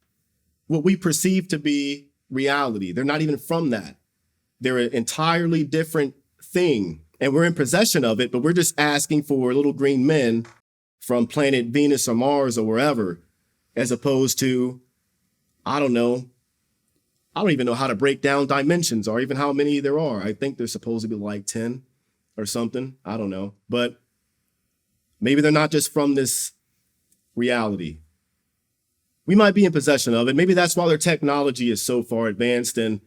what we perceive to be reality. They're not even from that. They're an entirely different thing, and we're in possession of it, but we're just asking for little green men from planet Venus or Mars or wherever, as opposed to, I don't know. I don't even know how to break down dimensions or even how many there are. I think there's supposed to be like 10 or something. I don't know. But maybe they're not just from this reality. We might be in possession of it. Maybe that's why their technology is so far advanced, and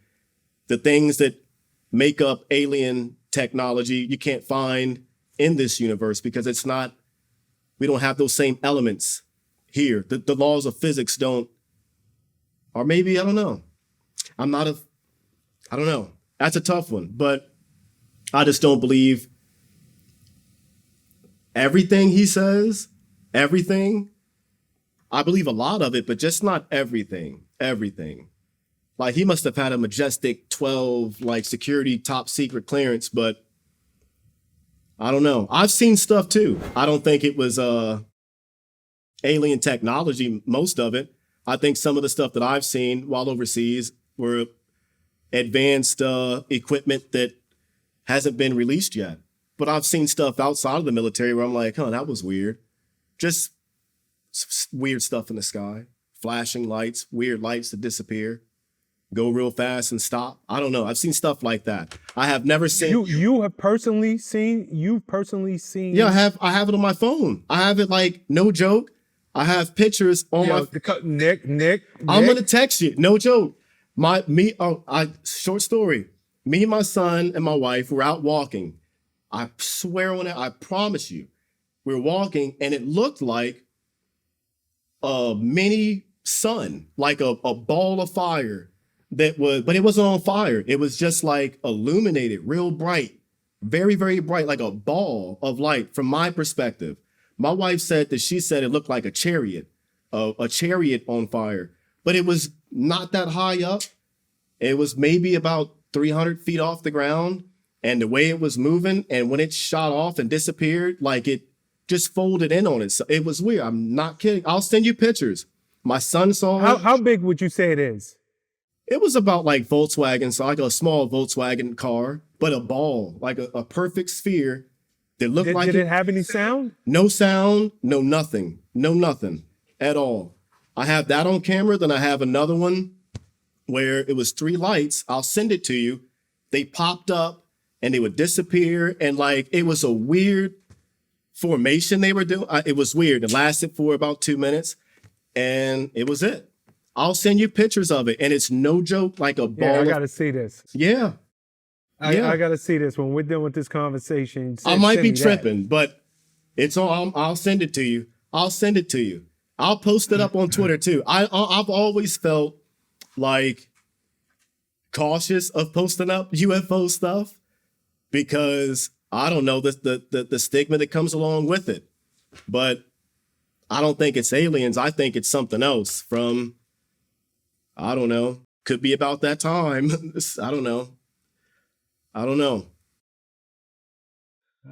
the things that make up alien technology you can't find in this universe because it's not, we don't have those same elements here. The laws of physics don't, or maybe, I don't know. I don't know. That's a tough one, but I just don't believe everything he says, everything. I believe a lot of it, but just not everything, Like he must have had a majestic 12, like security top secret clearance, but I don't know. I've seen stuff too. I don't think it was alien technology, most of it. I think some of the stuff that I've seen while overseas were advanced equipment that hasn't been released yet. But I've seen stuff outside of the military where I'm like, that was weird. Just weird stuff in the sky, flashing lights, weird lights that disappear, go real fast and stop. I don't know. I've seen stuff like that. I have never seen. You've personally seen. Yeah, I have it on my phone. I have it, like, no joke. I have pictures on my. Nick. I'm gonna text you. No joke. Short story. Me and my son and my wife were out walking. I swear on it. I promise you, we were walking and it looked like a mini sun, like a ball of fire but it wasn't on fire. It was just like illuminated, real bright, very, very bright, like a ball of light from my perspective. My wife said that she said it looked like a chariot on fire, but it was not that high up. It was maybe about 300 feet off the ground. And the way it was moving, and when it shot off and disappeared, like it just folded in on it. So it was weird. I'm not kidding. I'll send you pictures. My son saw it. How big would you say it is? It was about like Volkswagen, so like a small Volkswagen car, but a ball, like a perfect sphere that looked like. Did it have any sound? No sound, no nothing at all. I have that on camera. Then I have another one where it was 3 lights. I'll send it to you. They popped up and they would disappear. And like, it was a weird formation they were doing. It was weird. It lasted for about 2 minutes and it was it. I'll send you pictures of it. And it's no joke, like a ball. Yeah, I got to see this. Yeah. I got to see this when we're done with this conversation. I might be tripping, but it's on. I'll send it to you. I'll post it up on Twitter too. I've always felt like cautious of posting up UFO stuff because I don't know the stigma that comes along with it. But I don't think it's aliens. I think it's something else from, I don't know, could be about that time. I don't know.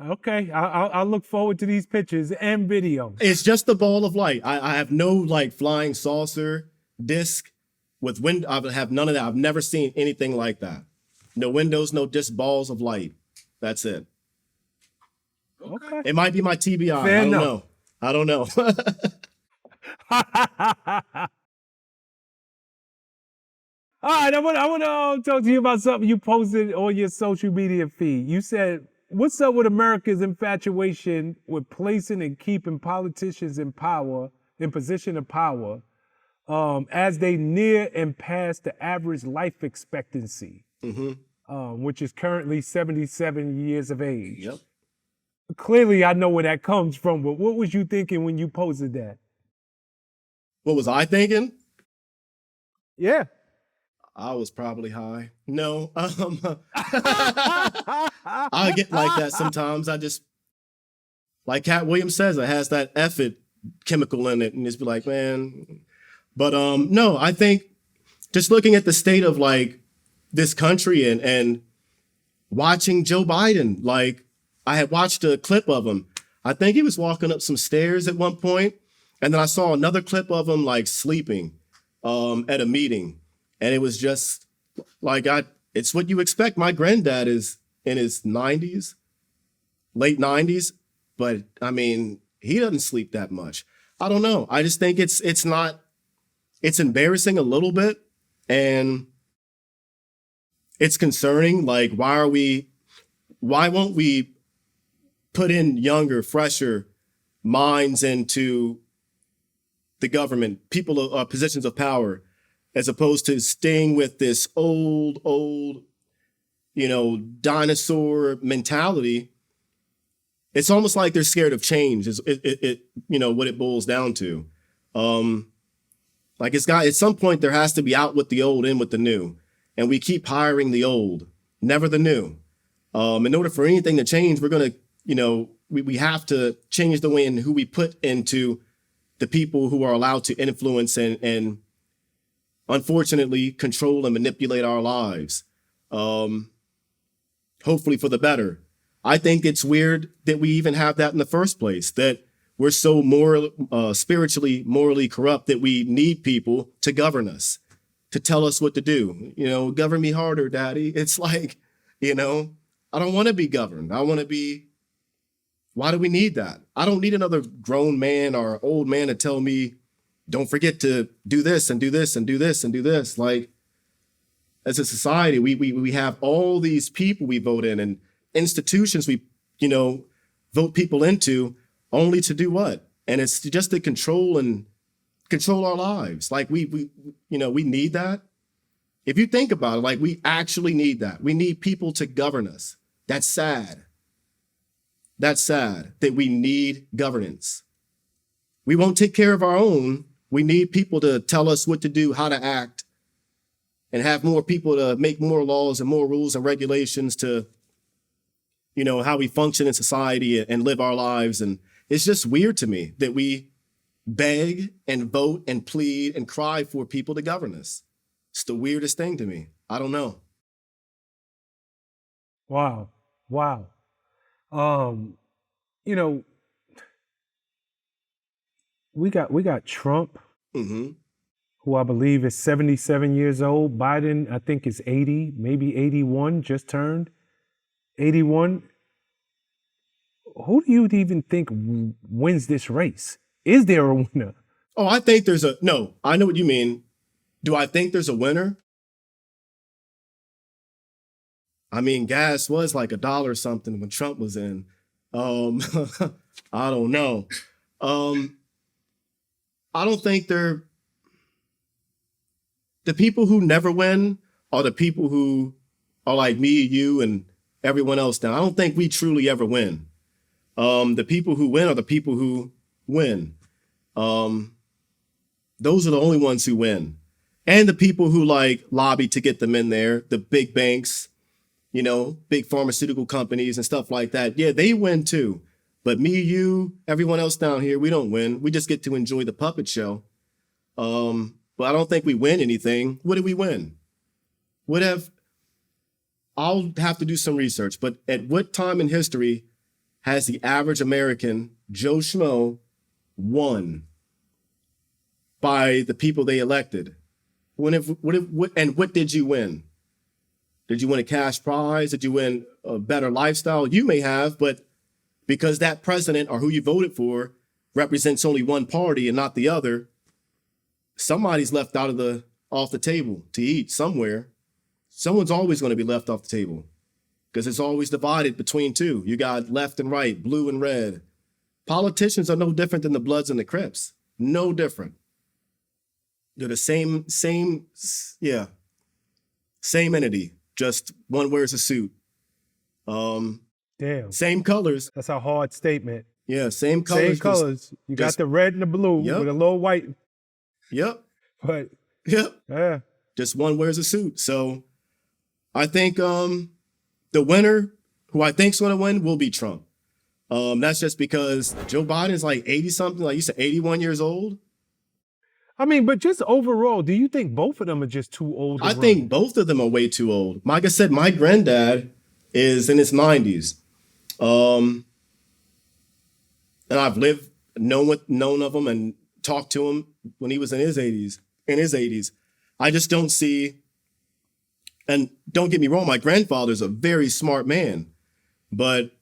Okay, I'll look forward to these pictures and videos. It's just a ball of light. I have no like flying saucer disc with window. I have none of that. I've never seen anything like that. No windows, no just balls of light. That's it. Okay. It might be my TBI. Fair I enough. don't know. All right, I want to talk to you about something you posted on your social media feed. You said, what's up with America's infatuation with placing and keeping politicians in position of power, as they near and pass the average life expectancy, which is currently 77 years of age. Yep. Clearly, I know where that comes from, but what was you thinking when you posted that? What was I thinking? Yeah. I was probably high. No. I get like that sometimes. I just, like Cat Williams says, it has that effort chemical in it, and just be like, man. But no, I think just looking at the state of like this country and watching Joe Biden, like I had watched a clip of him. I think he was walking up some stairs at one point, and then I saw another clip of him like sleeping at a meeting, and it was just like it's what you expect. My granddad is in his 90s, late 90s, but I mean, he doesn't sleep that much. I don't know. I just think it's embarrassing a little bit, and it's concerning. Like, why won't we put in younger, fresher minds into the government, people positions of power, as opposed to staying with this old, dinosaur mentality? It's almost like they're scared of change. Is what it boils down to. At some point there has to be out with the old, in with the new, and we keep hiring the old, never the new. In order for anything to change, we're gonna, we have to change the way in who we put into the people who are allowed to influence and unfortunately control and manipulate our lives. Hopefully for the better. I think it's weird that we even have that in the first place, that we're so spiritually, morally corrupt that we need people to govern us, to tell us what to do. Govern me harder, daddy. It's like, I don't want to be governed. Why do we need that? I don't need another grown man or old man to tell me, don't forget to do this and do this and do this and do this. Like, as a society, we have all these people we vote in and institutions we, vote people into, only to do what? And it's just to control our lives. Like we need that. If you think about it, like, we actually need that. We need people to govern us. That's sad. That's sad that we need governance. We won't take care of our own. We need people to tell us what to do, how to act, and have more people to make more laws and more rules and regulations to, how we function in society and live our lives. And it's just weird to me that we beg and vote and plead and cry for people to govern us. It's the weirdest thing to me. I don't know. Wow. We got Trump, who I believe is 77 years old. Biden, I think, is 80, maybe 81, just turned 81. Who do you even think wins this race? Is there a winner? Oh, I think no, I know what you mean. Do I think there's a winner? I mean, gas was like $1 something when Trump was in. I don't know. I don't think the people who never win are the people who are like me, you, and everyone else now. I don't think we truly ever win. The people who win are the people who win. Those are the only ones who win. And the people who lobby to get them in there, the big banks, big pharmaceutical companies and stuff like that. Yeah, they win too. But me, you, everyone else down here, we don't win. We just get to enjoy the puppet show. But I don't think we win anything. What did we win? I'll have to do some research, but at what time in history has the average American, Joe Schmo, won by the people they elected? What did you win? Did you win a cash prize? Did you win a better lifestyle? You may have, but because that president or who you voted for represents only one party and not the other, somebody's left off the table to eat somewhere. Someone's always going to be left off the table because it's always divided between two. You got left and right, blue and red. Politicians are no different than the Bloods and the Crips. No different. They're the same entity. Just one wears a suit. Damn. Same colors. That's a hard statement. Yeah, same colors. Same colors. You got the red and the blue with a little white. Yep. But yeah. Just one wears a suit. So I think the winner, who I think's gonna win, will be Trump. That's just because Joe Biden's like 80 something, like you said, 81 years old. I mean, but just overall, do you think both of them are just too old? I think both of them are way too old. Like I said, my granddad is in his 90s. and I've known of him and talked to him when he was in his 80s. I just don't see, and don't get me wrong, my grandfather's a very smart man, but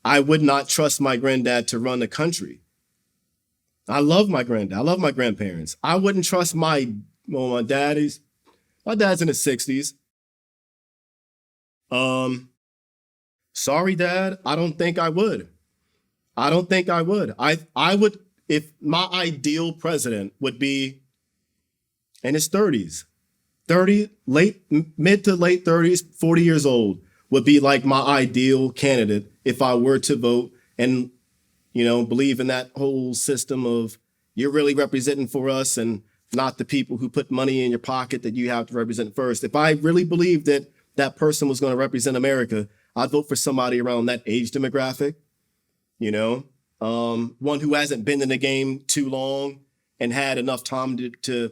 I would not trust my granddad to run the country. I love my granddad. I love my grandparents. I wouldn't trust my dad's in his 60s. Sorry, Dad. I don't think I would. I would, if my ideal president would be in his 30s, mid to late 30s, 40 years old would be like my ideal candidate if I were to vote and, believe in that whole system of you're really representing for us and not the people who put money in your pocket that you have to represent first. If I really believed that that person was going to represent America, I'd vote for somebody around that age demographic, one who hasn't been in the game too long and had enough time to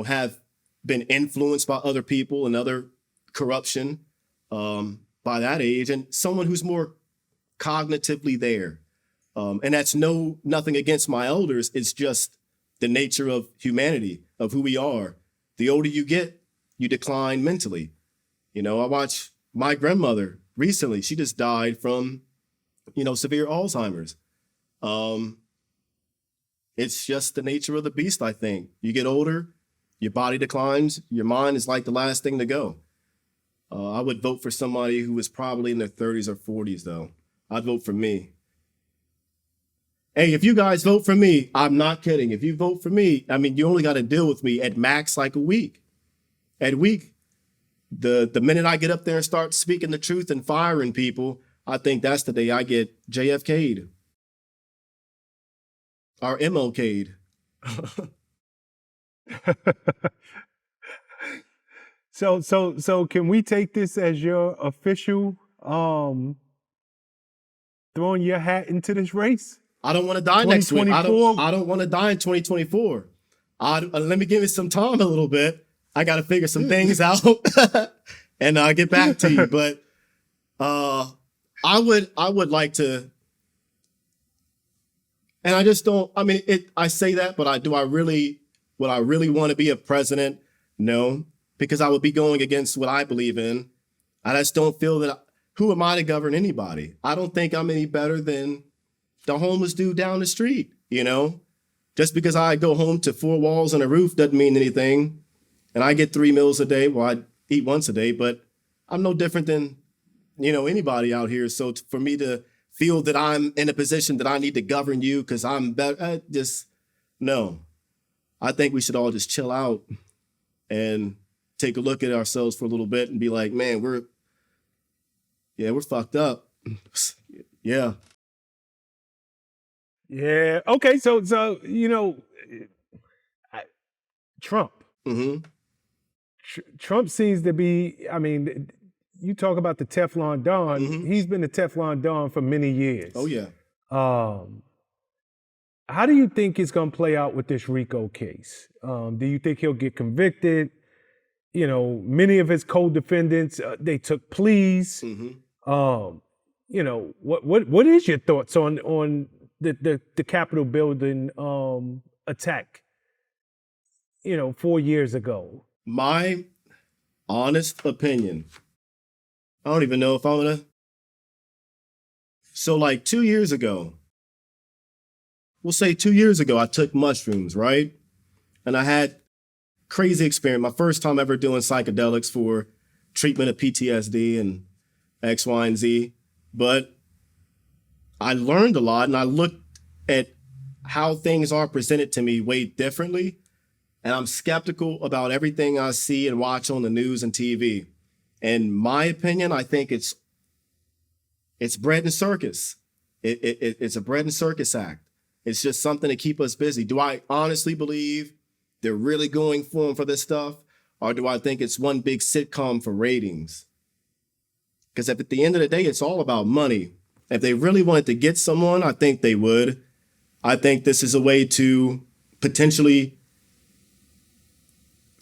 have been influenced by other people and other corruption by that age, and someone who's more cognitively there. And that's nothing against my elders. It's just the nature of humanity, of who we are. The older you get, you decline mentally. I watched my grandmother recently. She just died from, severe Alzheimer's. It's just the nature of the beast, I think. You get older, your body declines, your mind is like the last thing to go. I would vote for somebody who was probably in their 30s or 40s, though. I'd vote for me. Hey, if you guys vote for me, I'm not kidding. If you vote for me, you only got to deal with me at max like a week. At week, the minute I get up there and start speaking the truth and firing people, I think that's the day I get JFK'd. Or MLK'd. So can we take this as your official throwing your hat into this race? I don't want to die next week. I 2024? don't want to die in 2024. Let me give it some time a little bit. I got to figure some things out and I'll get back to you. But I would like to, and I just don't, I say that, but would I really want to be a president? No, because I would be going against what I believe in. I just don't feel that, who am I to govern anybody? I don't think I'm any better than the homeless dude down the street, Just because I go home to 4 walls and a roof doesn't mean anything. And I get 3 meals a day. Well, I eat once a day, but I'm no different than, anybody out here. So for me to feel that I'm in a position that I need to govern you because I'm better, no. I think we should all just chill out and take a look at ourselves for a little bit and be like, man, we're fucked up. Yeah. Yeah. Okay. So Trump. Mm-hmm. Trump seems to be. You talk about the Teflon Don. Mm-hmm. He's been the Teflon Don for many years. Oh yeah. How do you think it's going to play out with this RICO case? Do you think he'll get convicted? Many of his co-defendants, they took pleas. Mm-hmm. What is your thoughts on the Capitol building attack? 4 years ago. My honest opinion, I don't even know if I'm gonna. So like 2 years ago, we'll say 2 years ago, I took mushrooms, right? And I had crazy experience. My first time ever doing psychedelics for treatment of PTSD and X, Y, and Z. But I learned a lot and I looked at how things are presented to me way differently. And I'm skeptical about everything I see and watch on the news and TV. In my opinion, I think it's bread and circus. It's a bread and circus act. It's just something to keep us busy. Do I honestly believe they're really going for this stuff? Or do I think it's one big sitcom for ratings? Because at the end of the day, it's all about money. If they really wanted to get someone, I think they would. I think this is a way to potentially,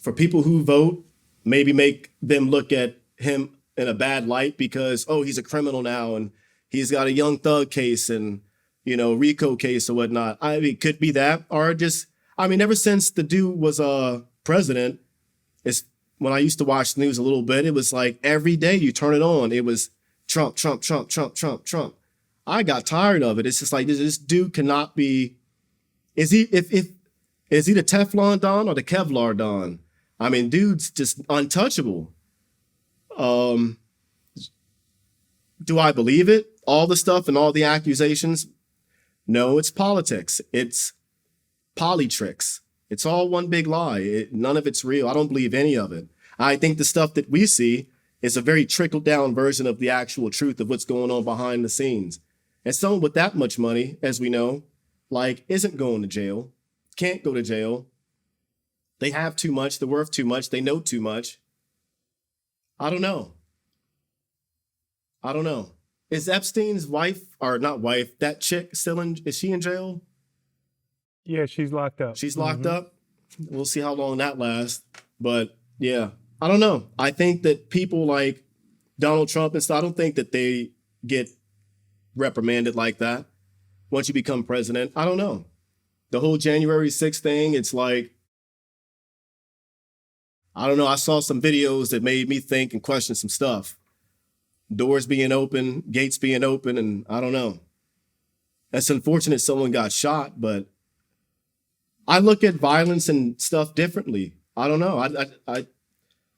for people who vote, maybe make them look at him in a bad light because, oh, he's a criminal now and he's got a young thug case and, RICO case or whatnot. I mean, it could be that, or just, I mean, ever since the dude was president, it's when I used to watch the news a little bit, it was like every day you turn it on, it was Trump, Trump, Trump, Trump, Trump, Trump. I got tired of it. It's just like this dude cannot be. Is he is he the Teflon Don or the Kevlar Don? I mean, dude's just untouchable. Do I believe it? All the stuff and all the accusations? No, it's politics. It's polytricks. It's all one big lie. None of it's real. I don't believe any of it. I think the stuff that we see is a very trickled down version of the actual truth of what's going on behind the scenes. And someone with that much money, as we know, like, isn't going to jail, can't go to jail. They have too much. They're worth too much. They know too much. I don't know. Is Epstein's wife, or not wife, that chick is she in jail? Yeah, she's locked up. She's locked up. We'll see how long that lasts. But yeah, I don't know. I think that people like Donald Trump and stuff, I don't think that they get reprimanded like that once you become president. I don't know. The whole January 6th thing, it's like, I don't know. I saw some videos that made me think and question some stuff. Doors being open, gates being open, and I don't know. It's unfortunate someone got shot, but I look at violence and stuff differently. I don't know.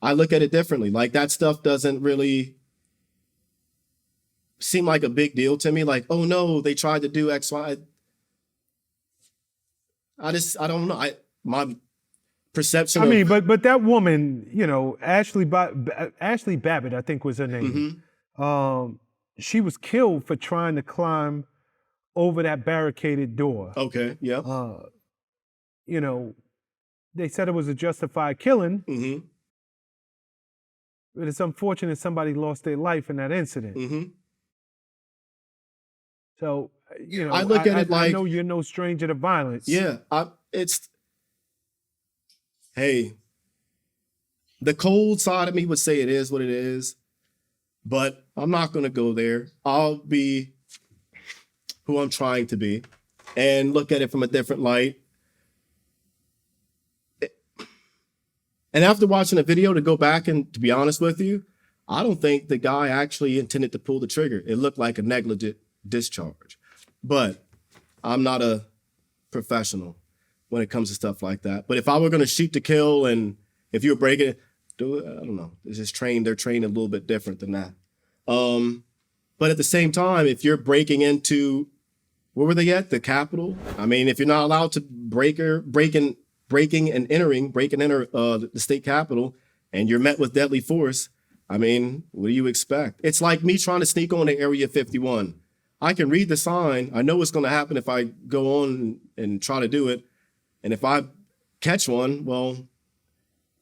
I look at it differently. Like, that stuff doesn't really seem like a big deal to me. Like, oh no, they tried to do X, Y. I don't know. My perception. I mean, but that woman, Ashley Babbitt, I think was her name. She was killed for trying to climb over that barricaded door. Okay. Yeah. They said it was a justified killing. But it's unfortunate somebody lost their life in that incident. So, I look at it like, I know you're no stranger to violence. Yeah. Hey, the cold side of me would say it is what it is, but I'm not going to go there. I'll be who I'm trying to be and look at it from a different light. And after watching the video, to go back and to be honest with you, I don't think the guy actually intended to pull the trigger. It looked like a negligent discharge. But I'm not a professional when it comes to stuff like that. But if I were going to shoot to kill, and if you were breaking it, I don't know. It's just they're trained a little bit different than that. But at the same time, if you're breaking into, where were they at? The Capitol? I mean, if you're not allowed to break and enter the state capitol, and you're met with deadly force, I mean, what do you expect? It's like me trying to sneak on to Area 51. I can read the sign. I know what's going to happen if I go on and try to do it. And if I catch one, well,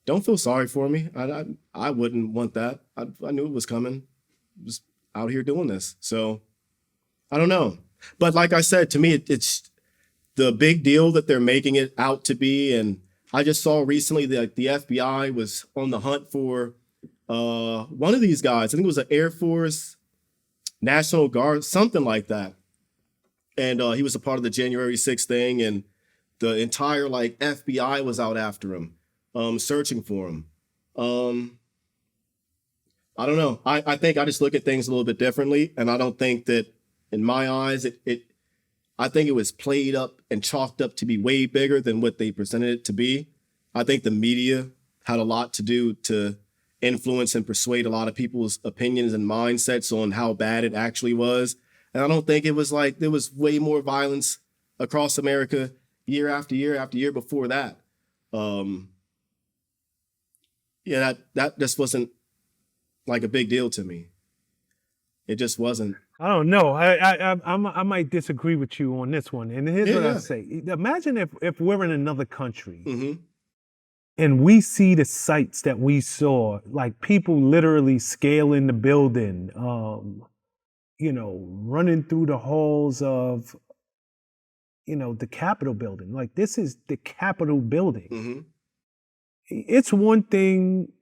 don't feel sorry for me. I wouldn't want that. I knew it was coming. I was out here doing this. So I don't know. But like I said, to me, it's the big deal that they're making it out to be. And I just saw recently that the FBI was on the hunt for one of these guys. I think it was an Air Force, National Guard, something like that. And he was a part of the January 6th thing. And the entire FBI was out after him, searching for him. I don't know. I think I just look at things a little bit differently. And I don't think that, in my eyes, I think it was played up and chalked up to be way bigger than what they presented it to be. I think the media had a lot to do to influence and persuade a lot of people's opinions and mindsets on how bad it actually was. And I don't think it was like there was way more violence across America year after year after year before that. That just wasn't like a big deal to me. It just wasn't. I don't know. I might disagree with you on this one. And here's what I say. Imagine if we're in another country and we see the sights that we saw, like people literally scaling the building, running through the halls of, the Capitol building. Like, this is the Capitol building. It's one thing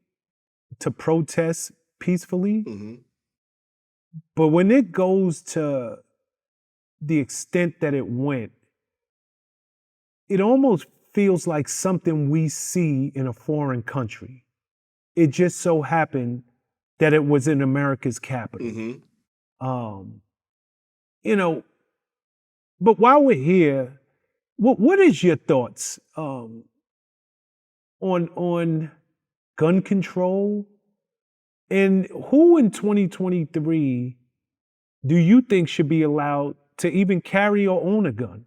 to protest peacefully, but when it goes to the extent that it went, it almost feels like something we see in a foreign country. It just so happened that it was in America's capital. Mm-hmm. You know, but while we're here, what is your thoughts on gun control? And who in 2023 do you think should be allowed to even carry or own a gun?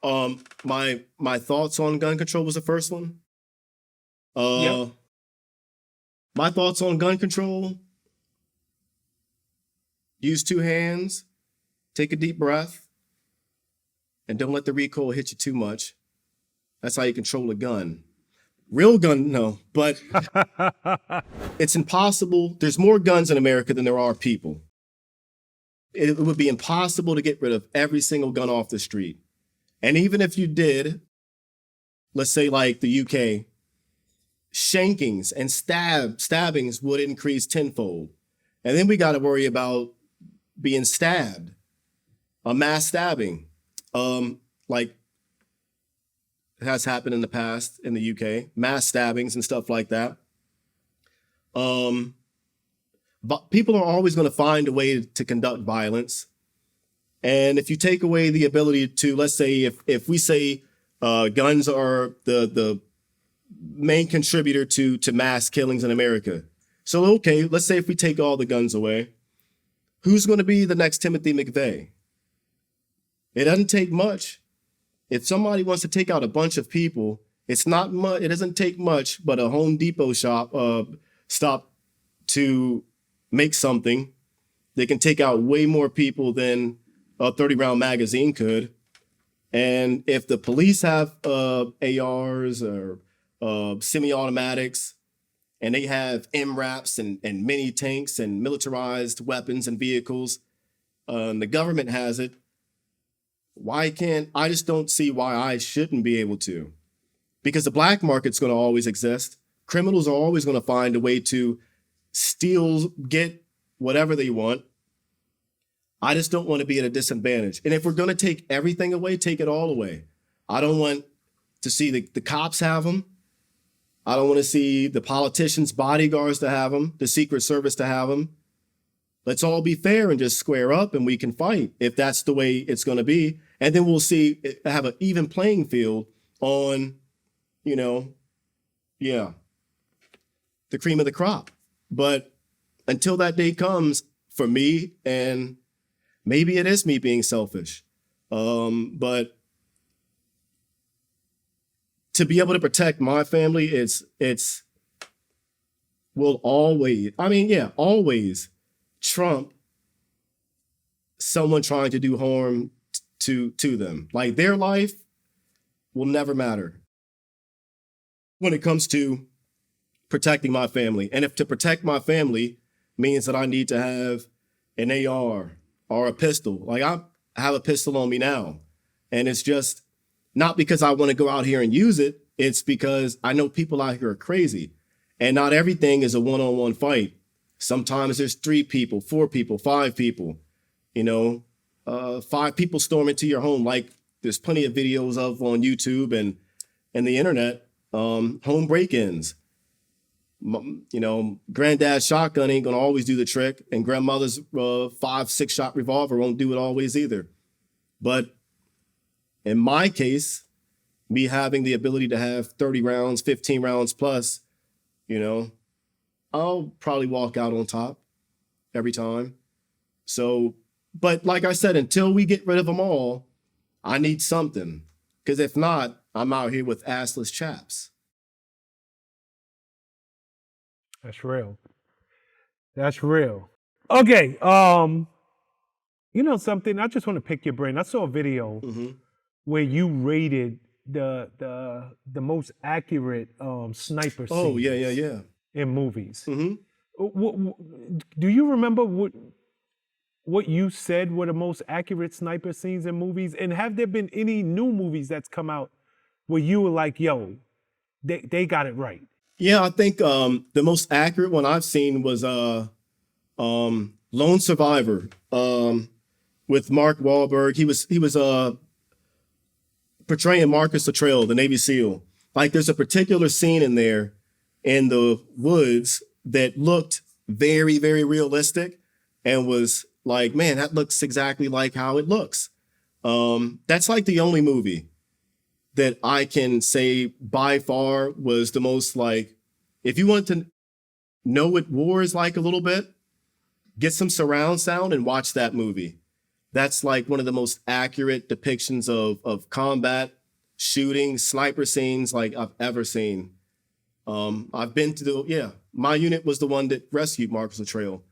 My thoughts on gun control was the first one. Yep. My thoughts on gun control: use two hands, take a deep breath, and don't let the recoil hit you too much. That's how you control a gun. Real gun, no, but it's impossible. There's more guns in America than there are people. It would be impossible to get rid of every single gun off the street. And even if you did, let's say like the UK, shankings and stabbings would increase tenfold. And then we got to worry about being stabbed, a mass stabbing, like it has happened in the past in the UK, mass stabbings and stuff like that. But people are always going to find a way to conduct violence. And if you take away the ability to, let's say, if we say guns are the main contributor to mass killings in America. So, okay, let's say if we take all the guns away, who's going to be the next Timothy McVeigh? It doesn't take much. If somebody wants to take out a bunch of people, it's not much. It doesn't take much, but a Home Depot stop to make something. They can take out way more people than a 30-round magazine could. And if the police have ARs or semi-automatics, and they have MRAPs and mini tanks and militarized weapons and vehicles, and the government has it, I just don't see why I shouldn't be able to. Because the black market's going to always exist. Criminals are always going to find a way to steal, get whatever they want. I just don't want to be at a disadvantage. And if we're going to take everything away, take it all away. I don't want to see the cops have them. I don't want to see the politicians' bodyguards to have them, the Secret Service to have them. Let's all be fair and just square up and we can fight if that's the way it's going to be. And then we'll have an even playing field on, the cream of the crop. But until that day comes, for me, and maybe it is me being selfish, but to be able to protect my family, will always trump someone trying to do harm to them. Like, their life will never matter when it comes to protecting my family. And if to protect my family means that I need to have an AR or a pistol, like I have a pistol on me now, and it's just not because I want to go out here and use it. It's because I know people out here are crazy, and not everything is a one-on-one fight. Sometimes there's 3 people, 4 people, 5 people, 5 people storm into your home. Like there's plenty of videos of on YouTube and the internet, home break-ins. Granddad's shotgun ain't gonna always do the trick, and grandmother's 5-6 shot revolver won't do it always either. But in my case, me having the ability to have 30 rounds, 15 rounds plus, I'll probably walk out on top every time. So, but like I said, until we get rid of them all, I need something. Because if not, I'm out here with assless chaps. That's real. That's real. Okay. Something, I just want to pick your brain. I saw a video where you rated the most accurate sniper scenes. Oh, yeah. In movies. Mm-hmm. Do you remember what you said were the most accurate sniper scenes in movies? And have there been any new movies that's come out where you were like, yo, they got it right? Yeah, I think the most accurate one I've seen was Lone Survivor. with Mark Wahlberg. He was portraying Marcus Luttrell, the Navy SEAL. Like there's a particular scene in there in the woods that looked very, very realistic and was like, man, that looks exactly like how it looks. That's like the only movie that I can say by far was the most like, if you want to know what war is like a little bit, get some surround sound and watch that movie. That's like one of the most accurate depictions of combat, shooting, sniper scenes like I've ever seen. I've been to my unit was the one that rescued Marcus Luttrell.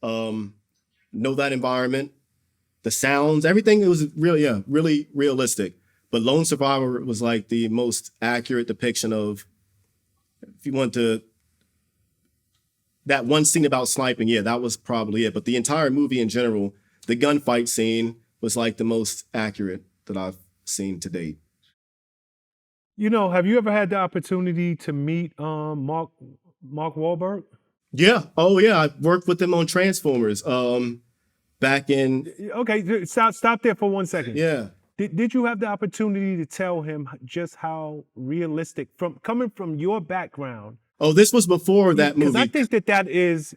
Know that environment, the sounds, everything. It was really realistic. But Lone Survivor was like the most accurate depiction of, if you want to, that one scene about sniping, that was probably it. But the entire movie in general, the gunfight scene was like the most accurate that I've seen to date. You know, have you ever had the opportunity to meet Mark Wahlberg? Yeah. Oh yeah. I worked with him on Transformers. Back in. Okay, stop there for 1 second. Yeah. Did you have the opportunity to tell him just how realistic, coming from your background? Oh, this was before that movie. Because I think that is,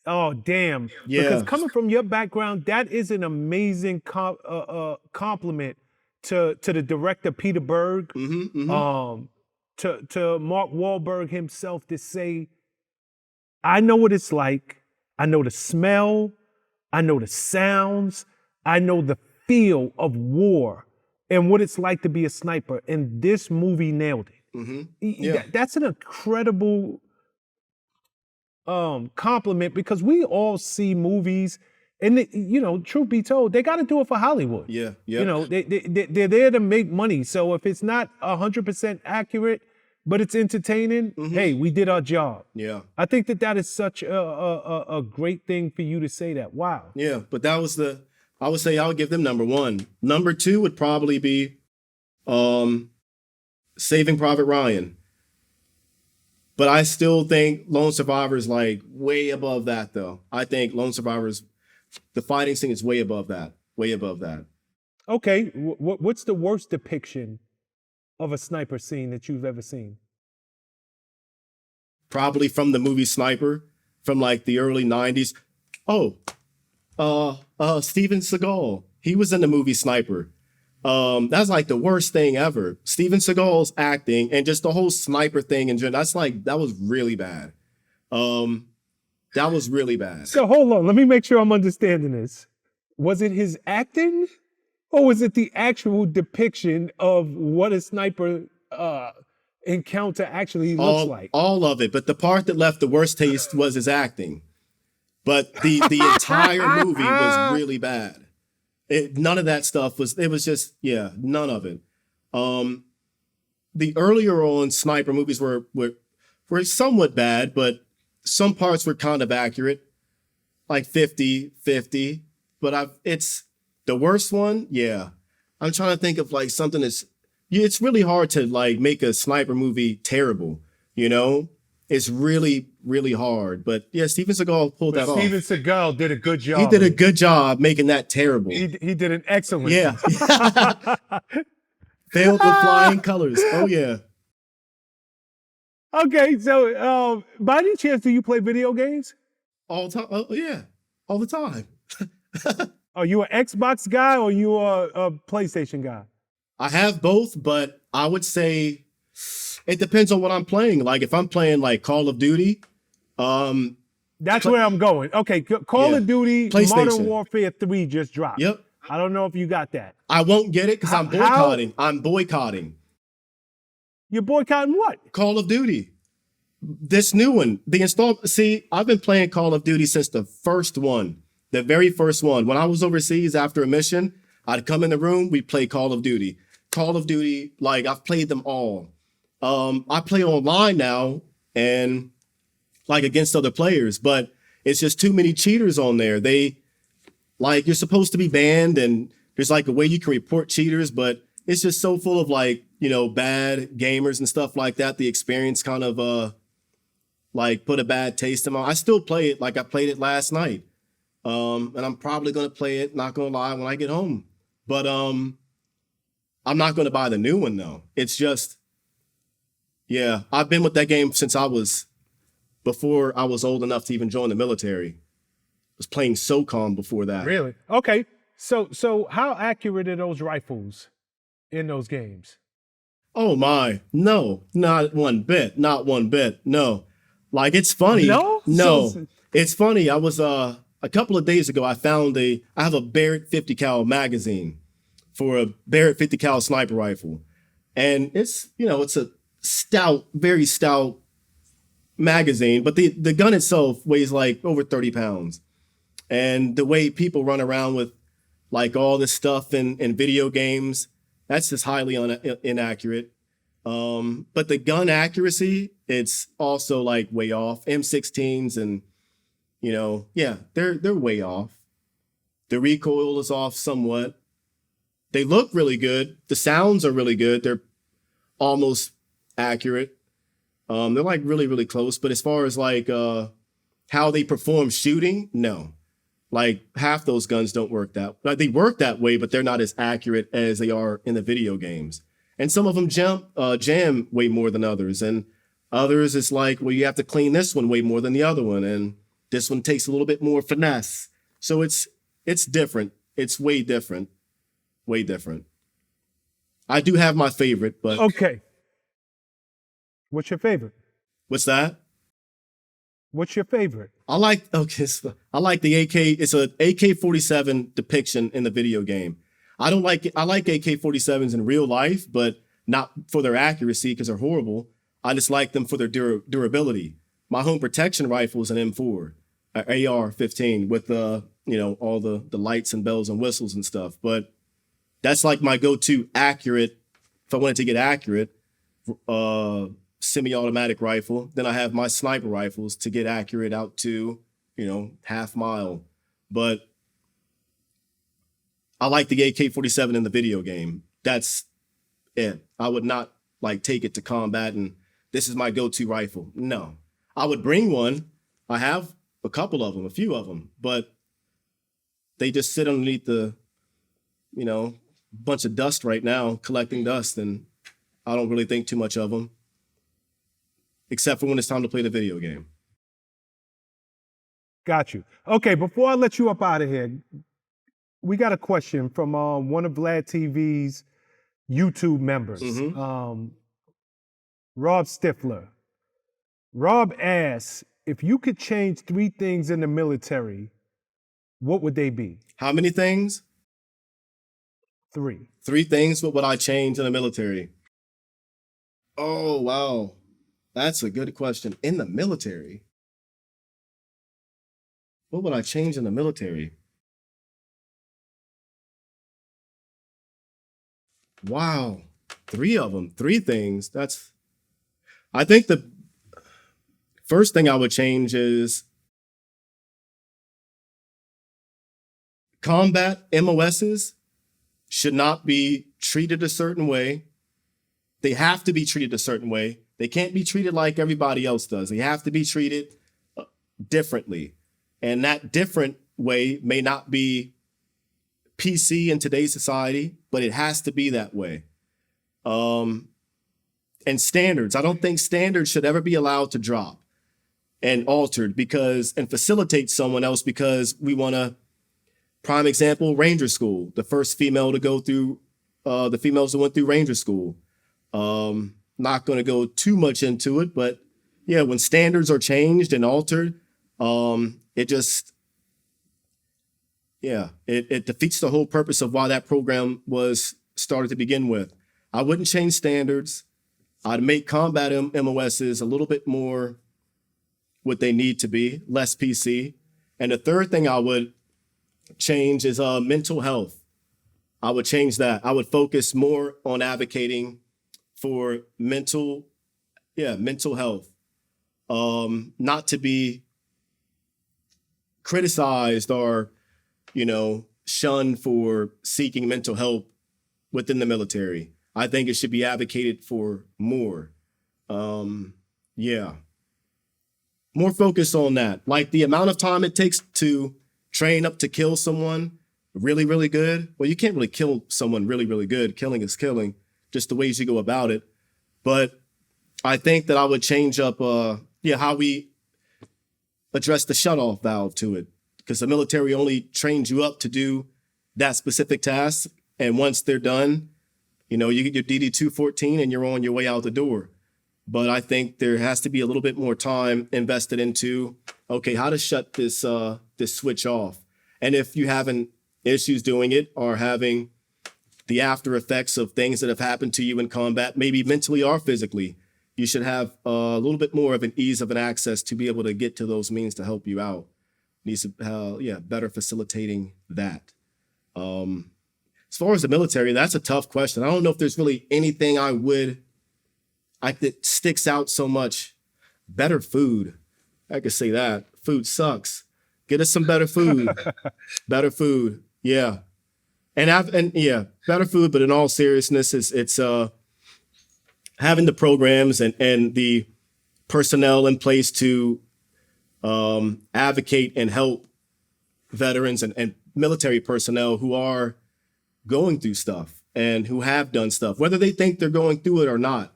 oh damn. Yeah. Because coming from your background, that is an amazing compliment to the director Peter Berg, to Mark Wahlberg himself, to say, I know what it's like. I know the smell. I know the sounds. I know the feel of war and what it's like to be a sniper. And this movie nailed it. Yeah. That's an incredible compliment, because we all see movies and, you know, truth be told, they got to do it for Hollywood. Yeah. You know, they're there to make money. So if it's not 100% accurate, but it's entertaining, hey, we did our job. Yeah. I think that is such a great thing for you to say that. Wow. Yeah, but that was I would say I would give them number one. Number two would probably be Saving Private Ryan. But I still think Lone Survivor is like way above that, though. I think Lone Survivor's, the fighting scene is way above that. Way above that. Okay, what's the worst depiction of a sniper scene that you've ever seen? Probably from the movie Sniper, from like the early 90s. Steven Seagal. He was in the movie Sniper. That's like the worst thing ever. Steven Seagal's acting and just the whole sniper thing in general, that was really bad. That was really bad. So hold on, let me make sure I'm understanding this. Was it his acting, or was it the actual depiction of what a sniper encounter actually looks like? All of it, but the part that left the worst taste was his acting. But the entire movie was really bad. None of that stuff none of it. The earlier on sniper movies were somewhat bad, but some parts were kind of accurate, like 50-50. But it's the worst one. Yeah. I'm trying to think of like something it's really hard to like make a sniper movie terrible, you know? It's really, really hard. But yeah, Steven Seagal pulled that off. Steven Seagal did a good job. He did a good job making that terrible. He did an excellent job. Failed with flying colors. Oh, yeah. Okay, so by any chance, do you play video games? All the time. Oh, yeah. All the time. Are you an Xbox guy or you a PlayStation guy? I have both, but I would say it depends on what I'm playing. Like if I'm playing like Call of Duty, that's where I'm going. Okay, Call of Duty Modern Warfare 3 just dropped. Yep. I don't know if you got that. I won't get it because I'm boycotting. I'm boycotting. You're boycotting what? Call of Duty. This new one. I've been playing Call of Duty since the first one. The very first one. When I was overseas after a mission, I'd come in the room, we'd play Call of Duty. Call of Duty, like I've played them all. I play online now and like against other players, but it's just too many cheaters on there. You're supposed to be banned and there's like a way you can report cheaters, but it's just so full of like, you know, bad gamers and stuff like that. The experience kind of like put a bad taste in my. I still play it like I played it last night. And I'm probably going to play it, not going to lie, when I get home. But I'm not going to buy the new one, though. It's just, yeah, I've been with that game since before I was old enough to even join the military. I was playing SOCOM before that. Really? Okay. So how accurate are those rifles in those games? Oh my, no, not one bit, not one bit, no. Like, it's funny. No? It's funny. I was, a couple of days ago, I have a Barrett 50 cal magazine for a Barrett 50 cal sniper rifle. And it's a stout, very stout magazine, but the gun itself weighs like over 30 pounds. And the way people run around with like all this stuff in video games, that's just highly inaccurate. But the gun accuracy, it's also like way off. M16s and, yeah, they're way off. The recoil is off somewhat. They look really good. The sounds are really good. They're almost accurate. They're like really, really close. But as far as like how they perform shooting, no. Like half those guns don't work they work that way, but they're not as accurate as they are in the video games. And some of them jam way more than others. And others, it's like, well, you have to clean this one way more than the other one. And this one takes a little bit more finesse. So it's different. It's way different. Way different. I do have my favorite, but... Okay. What's your favorite? What's that? What's your favorite? I like the AK. It's a AK-47 depiction in the video game. I like AK-47s in real life, but not for their accuracy because they're horrible. I just like them for their durability. My home protection rifle is an M4, AR-15 with all the lights and bells and whistles and stuff. But that's like my go-to accurate, if I wanted to get accurate, semi-automatic rifle. Then I have my sniper rifles to get accurate out to, half mile. But I like the AK-47 in the video game. That's it. I would not like take it to combat and this is my go-to rifle. No, I would bring one. I have a few of them, but they just sit underneath the, bunch of dust right now, collecting dust. And I don't really think too much of them, except for when it's time to play the video game. Got you. Okay, before I let you up out of here, we got a question from one of VladTV's YouTube members, Rob Stifler. Rob asks, if you could change 3 things in the military, what would they be? How many things? 3. 3 things. What would I change in the military? Oh, wow. That's a good question. In the military? What would I change in the military? Wow. 3 of them. 3 things. I think the first thing I would change is combat MOSs should not be treated a certain way. They have to be treated a certain way. They can't be treated like everybody else does. They have to be treated differently. And that different way may not be PC in today's society, but it has to be that way. And standards. I don't think standards should ever be allowed to drop and altered and facilitate someone else because we want to, prime example, Ranger School, the first female to go through, the females that went through Ranger School. Not going to go too much into it, but yeah, when standards are changed and altered, it defeats the whole purpose of why that program was started to begin with. I wouldn't change standards. I'd make combat MOSs a little bit more what they need to be, less PC. And the third thing I would change is mental health. I would change that. I would focus more on advocating for mental health. Not to be criticized or, shunned for seeking mental help within the military. I think it should be advocated for more. More focus on that. Like the amount of time it takes to train up to kill someone really, really good. Well, you can't really kill someone really, really good. Killing is killing, just the ways you go about it. But I think that I would change up, how we address the shutoff valve to it, because the military only trains you up to do that specific task. And once they're done, you get your DD-214 and you're on your way out the door. But I think there has to be a little bit more time invested into, okay, how to shut this switch off. And if you having issues doing it or having the after effects of things that have happened to you in combat, maybe mentally or physically, you should have a little bit more of an ease of an access to be able to get to those means to help you out. Needs to, better facilitating that. As far as the military, that's a tough question. I don't know if there's really anything that sticks out so much. Better food. I could say that. Food sucks. Get us some better food. Better food. Yeah. And better food, but in all seriousness, it's having the programs and the personnel in place to advocate and help veterans and military personnel who are going through stuff and who have done stuff, whether they think they're going through it or not.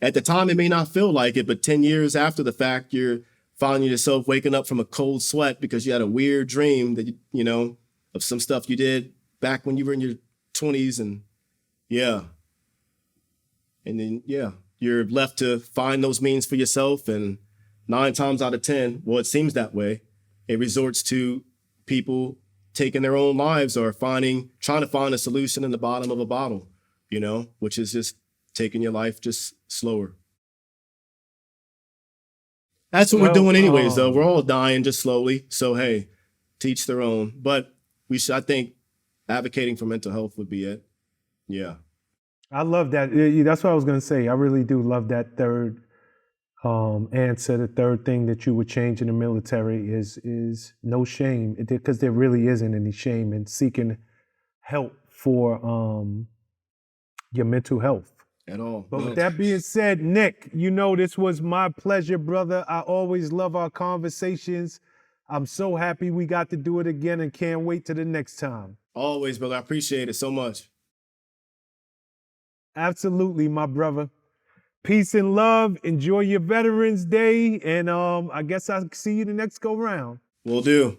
At the time, it may not feel like it, but 10 years after the fact, you're finding yourself waking up from a cold sweat because you had a weird dream that, of some stuff you did back when you were in your 20s. And then, you're left to find those means for yourself. And 9 times out of 10, well, it seems that way, it resorts to people taking their own lives or trying to find a solution in the bottom of a bottle, which is just taking your life just slower. That's what we're doing anyways, though. We're all dying just slowly. So, hey, teach their own. But I think advocating for mental health would be it. Yeah. I love that. That's what I was going to say. I really do love that third answer. The third thing that you would change in the military is no shame, because there really isn't any shame in seeking help for your mental health. At all. But with that being said, Nick, this was my pleasure, brother. I always love our conversations. I'm so happy we got to do it again and can't wait till the next time. Always, brother. I appreciate it so much. Absolutely, my brother. Peace and love. Enjoy your Veterans Day. And I guess I'll see you the next go round. Will do.